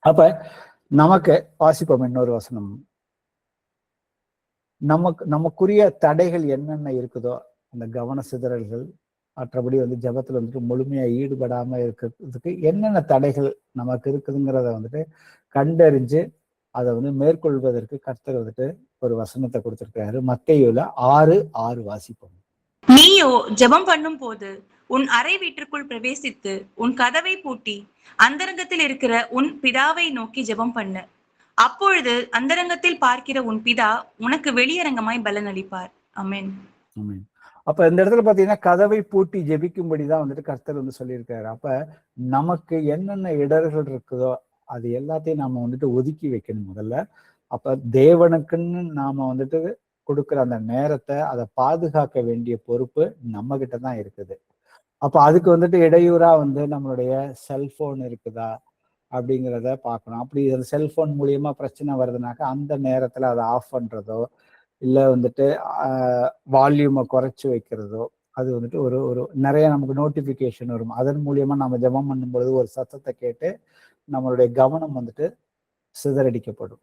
அப்ப நமக்கு வாசிப்போம் இன்னொரு வசனம். நமக்குரிய தடைகள் என்னென்ன இருக்குதோ அந்த கவன சிதறல்கள், மற்றபடி வந்து ஜெபத்துல வந்துட்டு முழுமையா ஈடுபடாம இருக்கிறதுக்கு என்னென்ன தடைகள் நமக்கு இருக்குதுங்கிறத வந்துட்டு கண்டறிஞ்சு அதை வந்து மேற்கொள்வதற்கு கர்த்தர் வந்துட்டு ஒரு வசனத்தை கொடுத்திருக்கிறாரு. மத்தேயுல 6:6 வாசிப்போம். நீயோ ஜெபம் பண்ணும் போது உன் அறை வீட்டிற்குள் பிரவேசித்து உன் கதவை பூட்டி அந்தரங்கத்தில் இருக்கிற உன் பிதாவை நோக்கி ஜெபம் பண்ணு. அப்பொழுது அந்தரங்கத்தில் பார்க்கிற உன் பிதா உனக்கு வெளியரங்கமாய் பலன் அளிப்பார். ஆமென். ஆமென். அப்ப இந்த இடத்துல பாத்தீங்கன்னா கதவை பூட்டி ஜெபிக்கும்படிதான் வந்துட்டு கர்த்தர் வந்து சொல்லியிருக்காரு. அப்ப நமக்கு என்னென்ன இடர்கள் இருக்குதோ அது எல்லாத்தையும் நாம வந்துட்டு ஒதுக்கி வைக்கணும் முதல்ல. அப்ப தேவனுக்குன்னு நாம வந்துட்டு கொடுக்குற அந்த நேரத்தை அதை பாதுகாக்க வேண்டிய பொறுப்பு நம்ம கிட்ட தான் இருக்குது. அப்ப அதுக்கு வந்துட்டு இடையூறா வந்து நம்மளுடைய செல்போன் இருக்குதா அப்படிங்கிறத பார்க்கணும். அப்படி அந்த செல்போன் மூலியமா பிரச்சனை வருதுனாக்கா அந்த நேரத்துல அதை ஆஃப் பண்றதோ இல்லை வந்துட்டு வால்யூமை குறைச்சி வைக்கிறதோ, அது வந்துட்டு ஒரு ஒரு நிறைய நமக்கு நோட்டிஃபிகேஷன் வரும். அதன் மூலியமா நம்ம ஜெபம் பண்ணும் பொழுது ஒரு சத்தத்தை கேட்டு நம்மளுடைய கவனம் வந்துட்டு சிதறடிக்கப்படும்.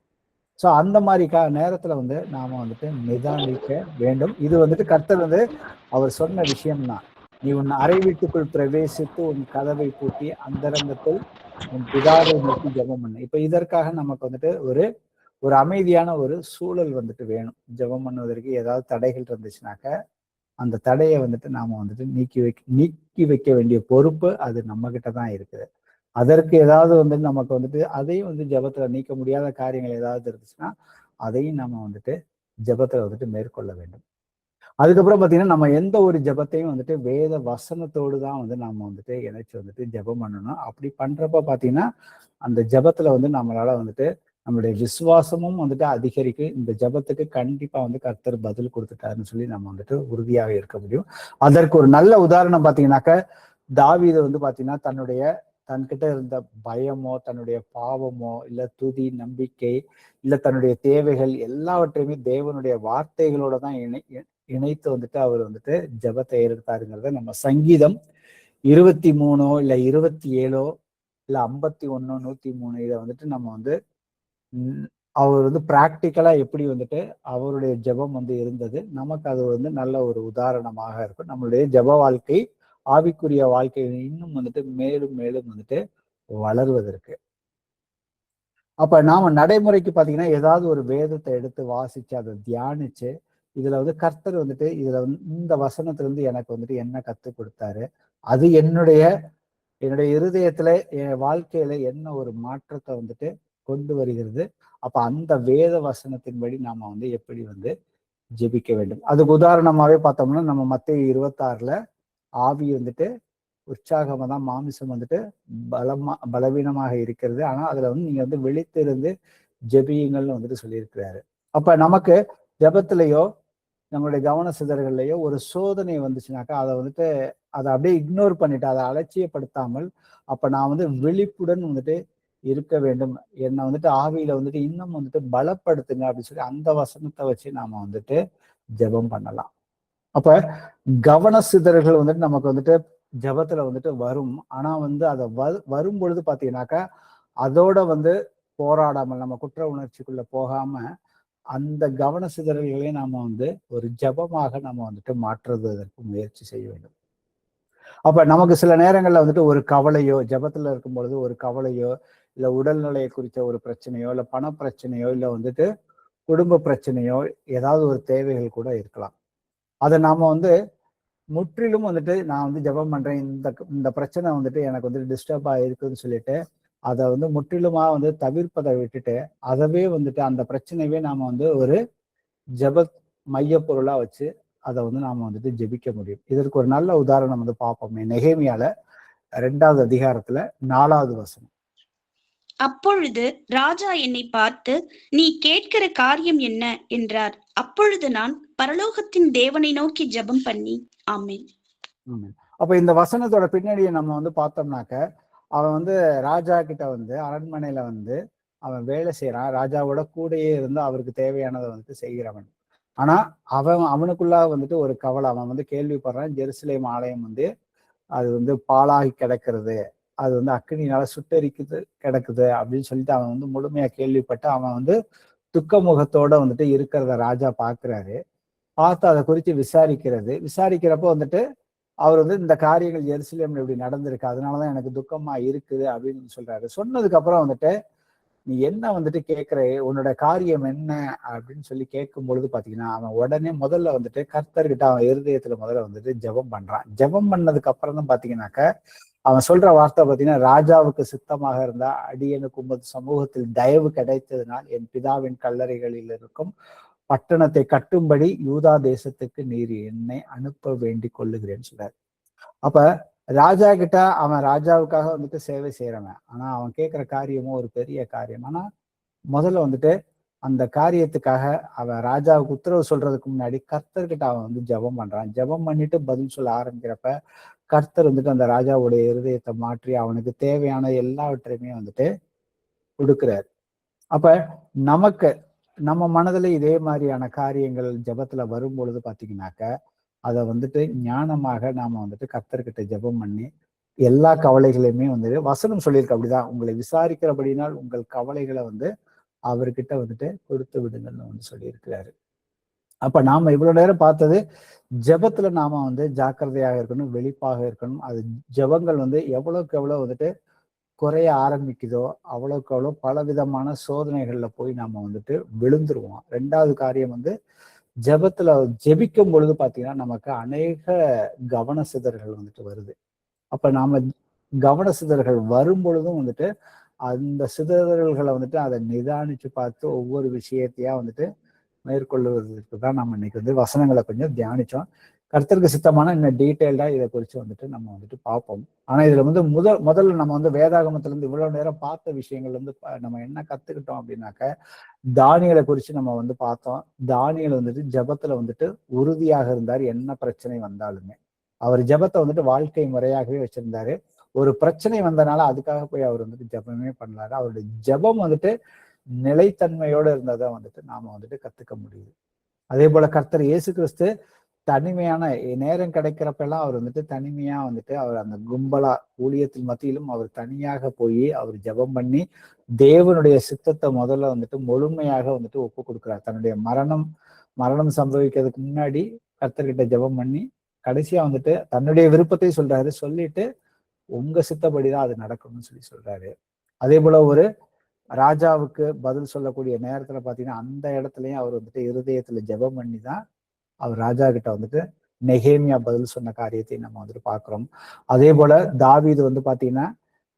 ஸோ அந்த மாதிரி நேரத்துல வந்து நாம வந்துட்டு நிதானிக்க வேண்டும். இது வந்துட்டு கர்த்தர் வந்து அவர் சொன்ன விஷயம்தான். நீ உன் அறை வீட்டுக்குள் பிரவேசித்து உன் கதவை பூட்டி அந்தரங்கத்தில் உன் பிதாவை நோக்கி ஜெபம் பண்ணு. இப்ப இதற்காக நமக்கு வந்துட்டு ஒரு அமைதியான ஒரு சூழல் வந்துட்டு வேணும். ஜெபம் பண்ணுவதற்கு ஏதாவது தடைகள் இருந்துச்சுனாக்க அந்த தடையை வந்துட்டு நாம வந்துட்டு நீக்கி வைக்க வேண்டிய பொறுப்பு அது நம்ம கிட்ட தான் இருக்குது. அதற்கு ஏதாவது வந்து நமக்கு வந்துட்டு அதையும் வந்து ஜெபத்துல நீக்க முடியாத காரியங்கள் ஏதாவது இருந்துச்சுன்னா அதையும் நம்ம வந்துட்டு ஜெபத்துல வந்துட்டு மேற்கொள்ள வேண்டும். அதுக்கப்புறம் பாத்தீங்கன்னா நம்ம எந்த ஒரு ஜெபத்தையும் வந்துட்டு வேத வசனத்தோடு தான் வந்து நாம வந்துட்டு இணைச்சு வந்துட்டு ஜெபம் பண்ணணும். அப்படி பண்றப்ப பாத்தீங்கன்னா அந்த ஜெபத்துல வந்து நம்மளால வந்துட்டு நம்மளுடைய விசுவாசமும் வந்துட்டு அதிகரிக்கும். இந்த ஜெபத்துக்கு கண்டிப்பா வந்து கர்த்தர் பதில் கொடுத்துட்டாருன்னு சொல்லி நம்ம வந்துட்டு உறுதியாக இருக்க முடியும். அதற்கு ஒரு நல்ல உதாரணம் பாத்தீங்கன்னாக்க தாவீது வந்து பாத்தீங்கன்னா தன்கிட்ட இருந்த பயமோ தன்னுடைய பாவமோ இல்ல துதி நம்பிக்கை இல்ல தன்னுடைய தேவைகள் எல்லாவற்றையுமே தேவனுடைய வார்த்தைகளோட தான் இணைத்து வந்துட்டு அவர் வந்துட்டு ஜெபத்தை ஏறெடுத்தாருங்கிறத நம்ம சங்கீதம் 23 இல்ல 27 இல்ல 51 103 இதை வந்துட்டு நம்ம வந்து அவர் வந்து பிராக்டிக்கலா எப்படி வந்துட்டு அவருடைய ஜெபம் வந்து இருந்தது நமக்கு அது வந்து நல்ல ஒரு உதாரணமாக இருக்கும். நம்மளுடைய ஜெப வாழ்க்கை ஆவிக்குரிய வாழ்க்கை இன்னும் வந்துட்டு மேலும் மேலும் வந்துட்டு வளருவதற்கு. அப்ப நாம நடைமுறைக்கு பாத்தீங்கன்னா ஏதாவது ஒரு வேதத்தை எடுத்து வாசிச்சு அதை தியானிச்சு இதுல வந்து கர்த்தர் வந்துட்டு இதுல வந்து இந்த வசனத்துல இருந்து எனக்கு வந்துட்டு என்ன கற்றுக் கொடுத்தாரு, அது என்னுடைய இருதயத்துல என் வாழ்க்கையில என்ன ஒரு மாற்றத்தை வந்துட்டு கொண்டு வருகிறது. அப்ப அந்த வேத வசனத்தின்படி நாம வந்து எப்படி வந்து ஜெபிக்க வேண்டும். அதுக்கு உதாரணமாவே பார்த்தோம்னா நம்ம மத்தேயு 26 ஆவி வந்துட்டு உற்சாகமா தான், மாமிசம் வந்துட்டு பலவீனமாக இருக்கிறது. ஆனா அதுல வந்து நீங்க வந்து விழித்திருந்து ஜெபியுங்கள்னு வந்துட்டு சொல்லியிருக்கிறாரு. அப்ப நமக்கு ஜெபத்திலேயோ நம்மளுடைய கவன சிதறல்லையோ ஒரு சோதனை வந்துச்சுனாக்கா அதை வந்துட்டு அதை அப்படியே இக்னோர் பண்ணிட்டு அதை அலட்சியப்படுத்தாமல் அப்ப நான் வந்து விழிப்புடன் வந்துட்டு இருக்க வேண்டும், என்னை வந்துட்டு ஆவியில வந்துட்டு இன்னும் வந்துட்டு பலப்படுத்துங்க அப்படின்னு சொல்லி அந்த வசனத்தை வச்சு நாம வந்துட்டு ஜெபம் பண்ணலாம். அப்ப கவன சிதறல்கள் வந்துட்டு நமக்கு வந்துட்டு ஜெபத்துல வந்துட்டு வரும். ஆனா வந்து அதை வரும் பொழுது பாத்தீங்கன்னாக்கா அதோட வந்து போராடாமல் நம்ம குற்ற உணர்ச்சிக்குள்ள போகாம அந்த கவன சிதறல்களையும் நாம வந்து ஒரு ஜெபமாக நம்ம வந்துட்டு மாற்றுவதற்கு முயற்சி செய்ய வேண்டும். அப்ப நமக்கு சில நேரங்கள்ல வந்துட்டு ஒரு கவலையோ ஜெபத்துல இருக்கும் பொழுது ஒரு கவலையோ இல்ல உடல்நிலையை குறித்த ஒரு பிரச்சனையோ இல்ல பண பிரச்சனையோ இல்ல வந்துட்டு குடும்ப பிரச்சனையோ ஏதாவது ஒரு தேவைகள் கூட இருக்கலாம். அதை நாம வந்து முற்றிலும் வந்துட்டு நான் வந்து ஜெபம் பண்றேன், இந்த பிரச்சனை வந்துட்டு எனக்கு வந்து டிஸ்டர்ப் ஆயிருக்குன்னு சொல்லிட்டு அதை வந்து முற்றிலுமா வந்து தவிர்ப்பதை விட்டுட்டு அதவே வந்துட்டு அந்த பிரச்சனையவே நாம வந்து ஒரு ஜெப மைய பொருளா வச்சு அதை வந்து நாம வந்துட்டு ஜெபிக்க முடியும். இதற்கு ஒரு நல்ல உதாரணம் வந்து பார்ப்போமே. நெகேமியால 2வது அதிகாரத்துல 4வது வசனம். அப்பொழுது ராஜா என்னை பார்த்து, நீ கேட்கிற காரியம் என்ன என்றார். அப்பொழுது நான் பரலோகத்தின் தேவனை நோக்கி ஜெபம் பண்ணி, ஆமென். அப்ப இந்த வசனத்தோட பின்னணியை நம்ம வந்து பார்த்தோம்னாக்க, அவன் வந்து ராஜா கிட்ட வந்து அரண்மனையில வந்து அவன் வேலை செய்யறான். ராஜாவோட கூடயே இருந்து அவருக்கு தேவையானதை வந்துட்டு செய்கிறவன். ஆனா அவனுக்குள்ள வந்துட்டு ஒரு கவலை. அவன் வந்து கேள்விப்படுறான், ஜெருசலேம் ஆலயம் வந்து அது வந்து பாழாகி கிடக்கிறது, அது வந்து அக்கினியால சுட்டரிக்குது கிடக்குது அப்படின்னு சொல்லிட்டு அவன் வந்து முழுமையா கேள்விப்பட்டு அவன் வந்து துக்க முகத்தோட வந்துட்டு இருக்கிறத ராஜா பாக்குறாரு. பார்த்து அதை குறித்து விசாரிக்கிறப்ப வந்துட்டு அவர் வந்து இந்த காரியங்கள் எருசலேம்ல இப்படி நடந்திருக்கு, அதனாலதான் எனக்கு துக்கமா இருக்குது அப்படின்னு சொல்றாரு. சொன்னதுக்கு அப்புறம் வந்துட்டு நீ என்ன வந்துட்டு கேட்கிற, உன்னோட காரியம் என்ன அப்படின்னு சொல்லி கேட்கும் பொழுது பாத்தீங்கன்னா அவன் உடனே முதல்ல வந்துட்டு கர்த்தர்கிட்ட அவன் இருதயத்துல முதல்ல வந்துட்டு ஜெபம் பண்றான். ஜெபம் பண்ணதுக்கு அப்புறம் தான் பாத்தீங்கன்னாக்க அவன் சொல்ற வார்த்தை பாத்தீங்கன்னா, ராஜாவுக்கு சித்தமாக இருந்தா அடியனுக்கு உமது சமூகத்தில் தயவு கிடைத்ததினால் என் பிதாவின் கல்லறைகளில் இருக்கும் பட்டணத்தை கட்டும்படி யூதா தேசத்துக்கு நீர் என்னை அனுப்ப வேண்டி கொள்ளுகிறேன்னு சொல்றாரு. அப்ப ராஜா கிட்ட அவன் ராஜாவுக்காக வந்துட்டு சேவை செய்யறவன். ஆனா அவன் கேட்கிற காரியமும் ஒரு பெரிய காரியம். ஆனா முதல்ல வந்துட்டு அந்த காரியத்துக்காக அவன் ராஜாவுக்கு உத்தரவு சொல்றதுக்கு முன்னாடி கர்த்தர்கிட்ட அவன் வந்து ஜெபம் பண்றான். ஜெபம் பண்ணிட்டு பதில் சொல்ல ஆரம்பிக்கிறப்ப கர்த்தர் வந்துட்டு அந்த ராஜாவுடைய இருதயத்தை மாற்றி அவனுக்கு தேவையான எல்லாவற்றையுமே வந்துட்டு கொடுக்கிறாரு. அப்ப நமக்கு நம்ம மனதுல இதே மாதிரியான காரியங்கள் ஜெபத்துல வரும் பொழுது பாத்தீங்கன்னாக்க அதை வந்துட்டு ஞானமாக நாம வந்துட்டு கர்த்தர்கிட்ட ஜெபம் பண்ணி எல்லா கவலைகளையுமே வந்துட்டு வசனம் சொல்லியிருக்கு அப்படிதான், உங்களை விசாரிக்கிறபடினால் உங்கள் கவலைகளை வந்து அவர்கிட்ட வந்துட்டு கொடுத்து விடுங்கன்னு வந்து சொல்லியிருக்கிறாரு. அப்ப நாம இவ்வளவு நேரம் பார்த்தது ஜெபத்துல நாம வந்து ஜாக்கிரதையாக இருக்கணும், வெளிப்பாக இருக்கணும். அது ஜெபங்கள் வந்து எவ்வளவுக்கு எவ்வளவு வந்துட்டு குறைய ஆரம்பிக்குதோ அவ்வளவுக்கு அவ்வளவு பல விதமான சோதனைகள்ல போய் நாம வந்துட்டு விழுந்துருவோம். 2வது காரியம் வந்து ஜெபத்துல ஜெபிக்கும் பொழுது பாத்தீங்கன்னா நமக்கு அநேக கவன சிதறல்கள் வந்துட்டு வருது. அப்ப நாம கவன சிதறல்கள் வரும் பொழுதும் வந்துட்டு அந்த சிதறல்களை வந்துட்டு அதை நிதானிச்சு பார்த்து ஒவ்வொரு விஷயத்தையா வந்துட்டு மேற்கொள்வதற்கு தான் நம்ம இன்னைக்கு வந்து வசனங்களை கொஞ்சம் தியானிச்சோம். கர்த்தருக்கு சித்தமான இன்னும் டீட்டெயில்டா இதை குறித்து வந்துட்டு நம்ம வந்துட்டு பார்ப்போம். ஆனா இதுல வந்து முதல்ல நம்ம வந்து வேதாகமத்துல இருந்து இவ்வளவு நேரம் பார்த்த விஷயங்கள் வந்து நம்ம என்ன கத்துக்கிட்டோம் அப்படின்னாக்க, தானியலை குறித்து நம்ம வந்து பார்த்தோம். தானியல் வந்துட்டு ஜெபத்துல வந்துட்டு உறுதியாக இருந்தார். என்ன பிரச்சனை வந்தாலுமே அவர் ஜெபத்தை வந்துட்டு வாழ்க்கை முறையாகவே வச்சிருந்தாரு. ஒரு பிரச்சனை வந்தனால அதுக்காக போய் அவர் வந்துட்டு ஜெபமே பண்ணாரு. அவருடைய ஜெபம் வந்துட்டு நிலைத்தன்மையோட இருந்ததை வந்துட்டு நாம வந்துட்டு கத்துக்க முடியுது. அதே போல கர்த்தர் இயேசு கிறிஸ்து தனிமையான நேரம் கிடைக்கிறப்ப எல்லாம் அவர் வந்துட்டு தனிமையா வந்துட்டு அவர் அந்த கும்பலா ஊழியத்தின் மத்தியிலும் அவர் தனியாக போய் அவர் ஜெபம் பண்ணி தேவனுடைய சித்தத்தை முதல்ல வந்துட்டு முழுமையாக வந்துட்டு ஒப்பு கொடுக்குறார். தன்னுடைய மரணம் சம்பவிக்கிறதுக்கு முன்னாடி கர்த்தர்கிட்ட ஜெபம் பண்ணி கடைசியா வந்துட்டு தன்னுடைய விருப்பத்தை சொல்றாரு. சொல்லிட்டு உங்க சித்தப்படிதான் அது நடக்கணும்னு சொல்றாரு. அதே போல ஒரு ராஜாவுக்கு பதில் சொல்லக்கூடிய நேரத்துல பாத்தீங்கன்னா அந்த இடத்துலயும் அவர் வந்துட்டு இருதயத்துல ஜெபம் பண்ணி தான் அவர் ராஜா கிட்ட வந்துட்டு நெகேமியா பதில் சொன்ன காரியத்தை நம்ம வந்துட்டு பாக்குறோம். அதே போல தாவீது வந்து பாத்தீங்கன்னா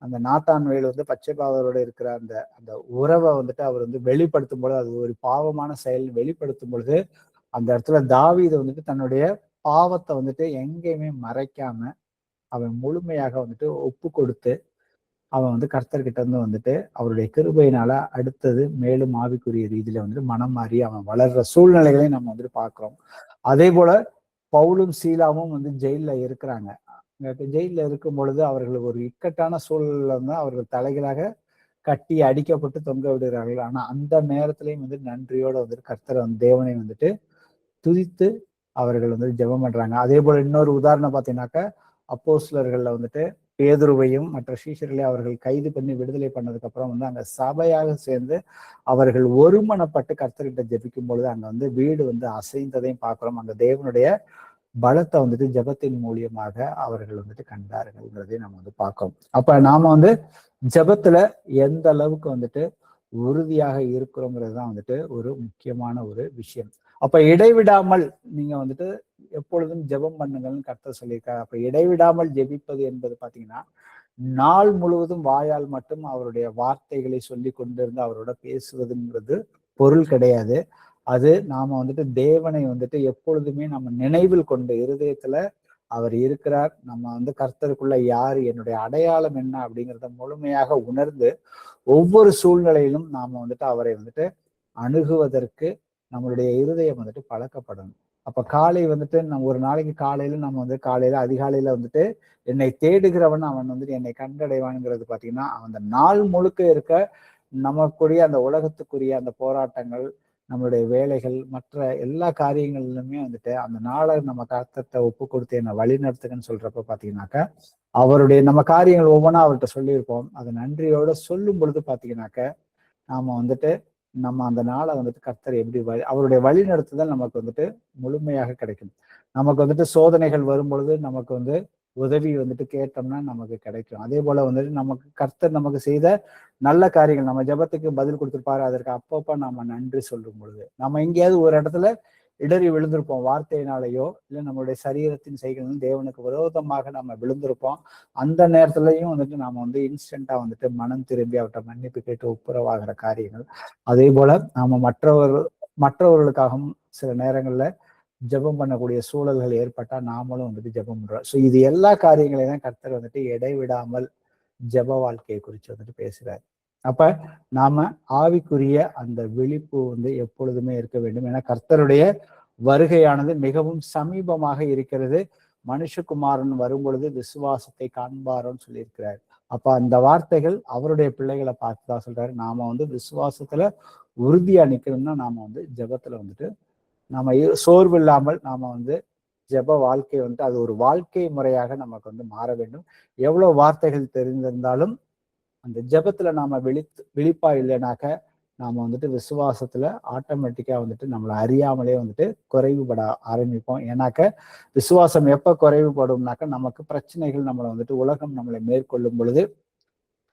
அந்த நாத்தான் வேல் வந்து பச்சைபாவரோட இருக்கிற அந்த உறவை வந்துட்டு அவர் வந்து வெளிப்படுத்தும் பொழுது, அது ஒரு பாவமான செயல் வெளிப்படுத்தும் பொழுது அந்த இடத்துல தாவீது வந்துட்டு தன்னுடைய பாவத்தை வந்துட்டு எங்கேயுமே மறைக்காம அவன் முழுமையாக வந்துட்டு ஒப்பு கொடுத்து அவன் வந்து கர்த்தர்கிட்ட இருந்து வந்துட்டு அவருடைய கிருபையினால அடுத்தது மேலும் ஆவிக்குரிய ரீதியில வந்துட்டு மனம் மாறி அவன் வளர்ற சூழ்நிலைகளையும் நம்ம வந்துட்டு பாக்குறோம். அதே போல பவுலும் சீலாவும் வந்து ஜெயில இருக்கிறாங்க. ஜெயில இருக்கும் பொழுது அவர்கள் ஒரு இக்கட்டான சூழல்ல வந்து அவர்கள் தலைகளாக கட்டி அடிக்கப்பட்டு தொங்க விடுகிறார்கள். ஆனா அந்த நேரத்திலையும் வந்து நன்றியோட வந்துட்டு கர்த்தர் வந்து தேவனை வந்துட்டு துதித்து அவர்கள் வந்து ஜெபம் பண்றாங்க. அதே போல இன்னொரு உதாரணம் பார்த்தீங்கன்னாக்கா அப்போஸ்தலர்கள்ல வந்துட்டு பேதுருவையும் மற்ற சீஷர்களையும் அவர்கள் கைது பண்ணி விடுதலை பண்ணதுக்கு அப்புறம் வந்து அங்க சபையாக சேர்ந்து அவர்கள் ஒருமனப்பட்டு கர்த்தர்கிட்ட ஜெபிக்கும் பொழுது அங்க வந்து வீடு வந்து அசைந்ததையும் பார்க்கிறோம். அங்க தேவனுடைய பலத்தை வந்துட்டு ஜெபத்தின் மூலியமாக அவர்கள் வந்துட்டு கண்டார்கள்ங்கிறதையும் நம்ம வந்து பார்க்கிறோம். அப்ப நாம வந்து ஜெபத்துல எந்த அளவுக்கு வந்துட்டு உறுதியாக இருக்கிறோங்கிறது தான் வந்துட்டு ஒரு முக்கியமான ஒரு விஷயம். அப்ப இடைவிடாமல் நீங்க வந்துட்டு எப்பொழுதும் ஜெபம் பண்ணுங்கள்னு கர்த்தர் சொல்லியிருக்காரு. அப்ப இடைவிடாமல் ஜெபிப்பது என்பது பாத்தீங்கன்னா நாள் முழுவதும் வாயால் மட்டும் அவருடைய வார்த்தைகளை சொல்லி கொண்டிருந்து அவரோட பேசுவதுங்கிறது பொருள் கிடையாது. அது நாம வந்துட்டு தேவனை வந்துட்டு எப்பொழுதுமே நம்ம நினைவில் கொண்டு இருதயத்துல அவர் இருக்கிறார், நம்ம வந்து கர்த்தருக்குள்ள யாரு, என்னுடைய அடையாளம் என்ன அப்படிங்கிறத முழுமையாக உணர்ந்து ஒவ்வொரு சூழ்நிலையிலும் நாம வந்துட்டு அவரை வந்துட்டு அணுகுவதற்கு நம்மளுடைய இருதயம் வந்துட்டு பழக்கப்படணும். அப்ப காலை வந்துட்டு நம்ம ஒரு நாளைக்கு காலையில நம்ம வந்து காலையில அதிகாலையில வந்துட்டு என்னை தேடுகிறவன் அவன் வந்துட்டு என்னை கண்டடைவான்ங்கிறது பாத்தீங்கன்னா அந்த நாள் முழுக்க இருக்க நமக்குரிய அந்த உலகத்துக்குரிய அந்த போராட்டங்கள், நம்மளுடைய வேலைகள், மற்ற எல்லா காரியங்களிலுமே வந்துட்டு அந்த நாளை நம்ம கர்த்தர்ட்ட ஒப்பு கொடுத்து என்னை வழி நடத்துங்கன்னு சொல்றப்ப பாத்தீங்கன்னாக்கா அவருடைய நம்ம காரியங்கள் ஒவ்வொன்றா அவர்கிட்ட சொல்லியிருப்போம். அதை நன்றியோட சொல்லும் பொழுது பாத்தீங்கன்னாக்க நாம வந்துட்டு நம்ம அந்த நாளை வந்துட்டு கர்த்தர் எப்படி அவருடைய வழி நடத்துதல் நமக்கு வந்துட்டு முழுமையாக கிடைக்கும். நமக்கு வந்துட்டு சோதனைகள் வரும் பொழுது நமக்கு வந்து உதவி வந்துட்டு கேட்டோம்னா நமக்கு கிடைக்கும். அதே போல வந்துட்டு நமக்கு கர்த்தர் நமக்கு செய்த நல்ல காரியங்கள், நம்ம ஜெபத்துக்கு பதில் கொடுத்திருப்பாரு, அதற்கு அப்பப்ப நாம நன்றி சொல்லும் பொழுது நம்ம எங்கேயாவது ஒரு இடத்துல இடறி விழுந்திருப்போம், வார்த்தையினாலேயோ இல்லை நம்மளுடைய சரீரத்தின் செய்களும் தேவனுக்கு விரோதமாக நம்ம விழுந்திருப்போம். அந்த நேரத்துலையும் வந்துட்டு நாம வந்து இன்ஸ்டன்டா வந்துட்டு மனம் திரும்பி அவர்கிட்ட மன்னிப்பு கேட்டு ஒப்புரவாகிற காரியங்கள். அதே போல நாம மற்றவர்களுக்காகவும் சில நேரங்கள்ல ஜெபம் பண்ணக்கூடிய சூழல்கள் ஏற்பட்டா நாமளும் வந்துட்டு ஜெபம் பண்றோம். ஸோ இது எல்லா காரியங்களையும் தான் கர்த்தர் வந்துட்டு இடைவிடாமல் ஜெப வாழ்க்கையை குறித்து வந்துட்டு பேசுறாரு. அப்ப நாம ஆவிக்குரிய அந்த விழிப்பு வந்து எப்பொழுதுமே இருக்க வேண்டும். ஏன்னா கர்த்தருடைய வருகையானது மிகவும் சமீபமாக இருக்கிறது. மனுஷகுமாரன் வரும் பொழுது விசுவாசத்தை காண்பாரோன்னு சொல்லியிருக்கிறார். அப்ப அந்த வார்த்தைகள் அவருடைய பிள்ளைகளை பார்த்துதான் சொல்றாரு. நாம வந்து விசுவாசத்துல உறுதியா நிக்கணும்னா நாம வந்து ஜெபத்துல வந்துட்டு நாம சோர்வு இல்லாமல் நாம வந்து ஜெப வாழ்க்கை வந்துட்டு அது ஒரு வாழ்க்கை முறையாக நமக்கு வந்து மாற வேண்டும். எவ்வளவு வார்த்தைகள் தெரிந்திருந்தாலும் அந்த ஜெபத்துல நாம விழிப்பா இல்லைனாக்க நாம வந்துட்டு விசுவாசத்துல ஆட்டோமேட்டிக்கா வந்துட்டு நம்மளை அறியாமலே வந்துட்டு குறைவுபட ஆரம்பிப்போம். ஏன்னாக்க விசுவாசம் எப்ப குறைவுபடும்னாக்க நமக்கு பிரச்சனைகள் நம்மளை வந்துட்டு உலகம் நம்மளை மேற்கொள்ளும் பொழுது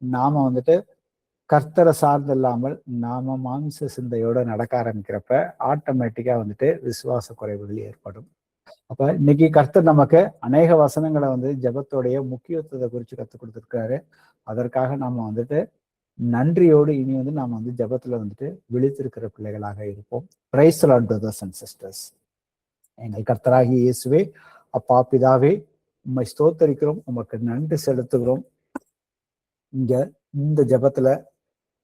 நாம வந்துட்டு கர்த்தரை சார்ந்து இல்லாமல் நாம மாம்ச சிந்தையோட நடக்க ஆரம்பிக்கிறப்ப ஆட்டோமேட்டிக்கா வந்துட்டு விசுவாச குறைவுகள் ஏற்படும். அப்ப இன்னைக்கு கர்த்தர் நமக்கு அநேக வசனங்களை வந்து ஜெபத்தோடைய முக்கியத்துவத்தை குறித்து கற்றுக் கொடுத்துருக்காரு. அதற்காக நாம வந்துட்டு நன்றியோடு இனி வந்து நாம வந்து ஜெபத்துல வந்துட்டு விழித்திருக்கிற பிள்ளைகளாக இருப்போம். Praise the Lord brothers and sisters. எங்கள் கர்த்தராகிய இயேசுவே, அப்பா பிதாவே, உம்மை ஸ்தோத்தரிக்கிறோம், உமக்கு நன்றி செலுத்துகிறோம். இங்க இந்த ஜெபத்துல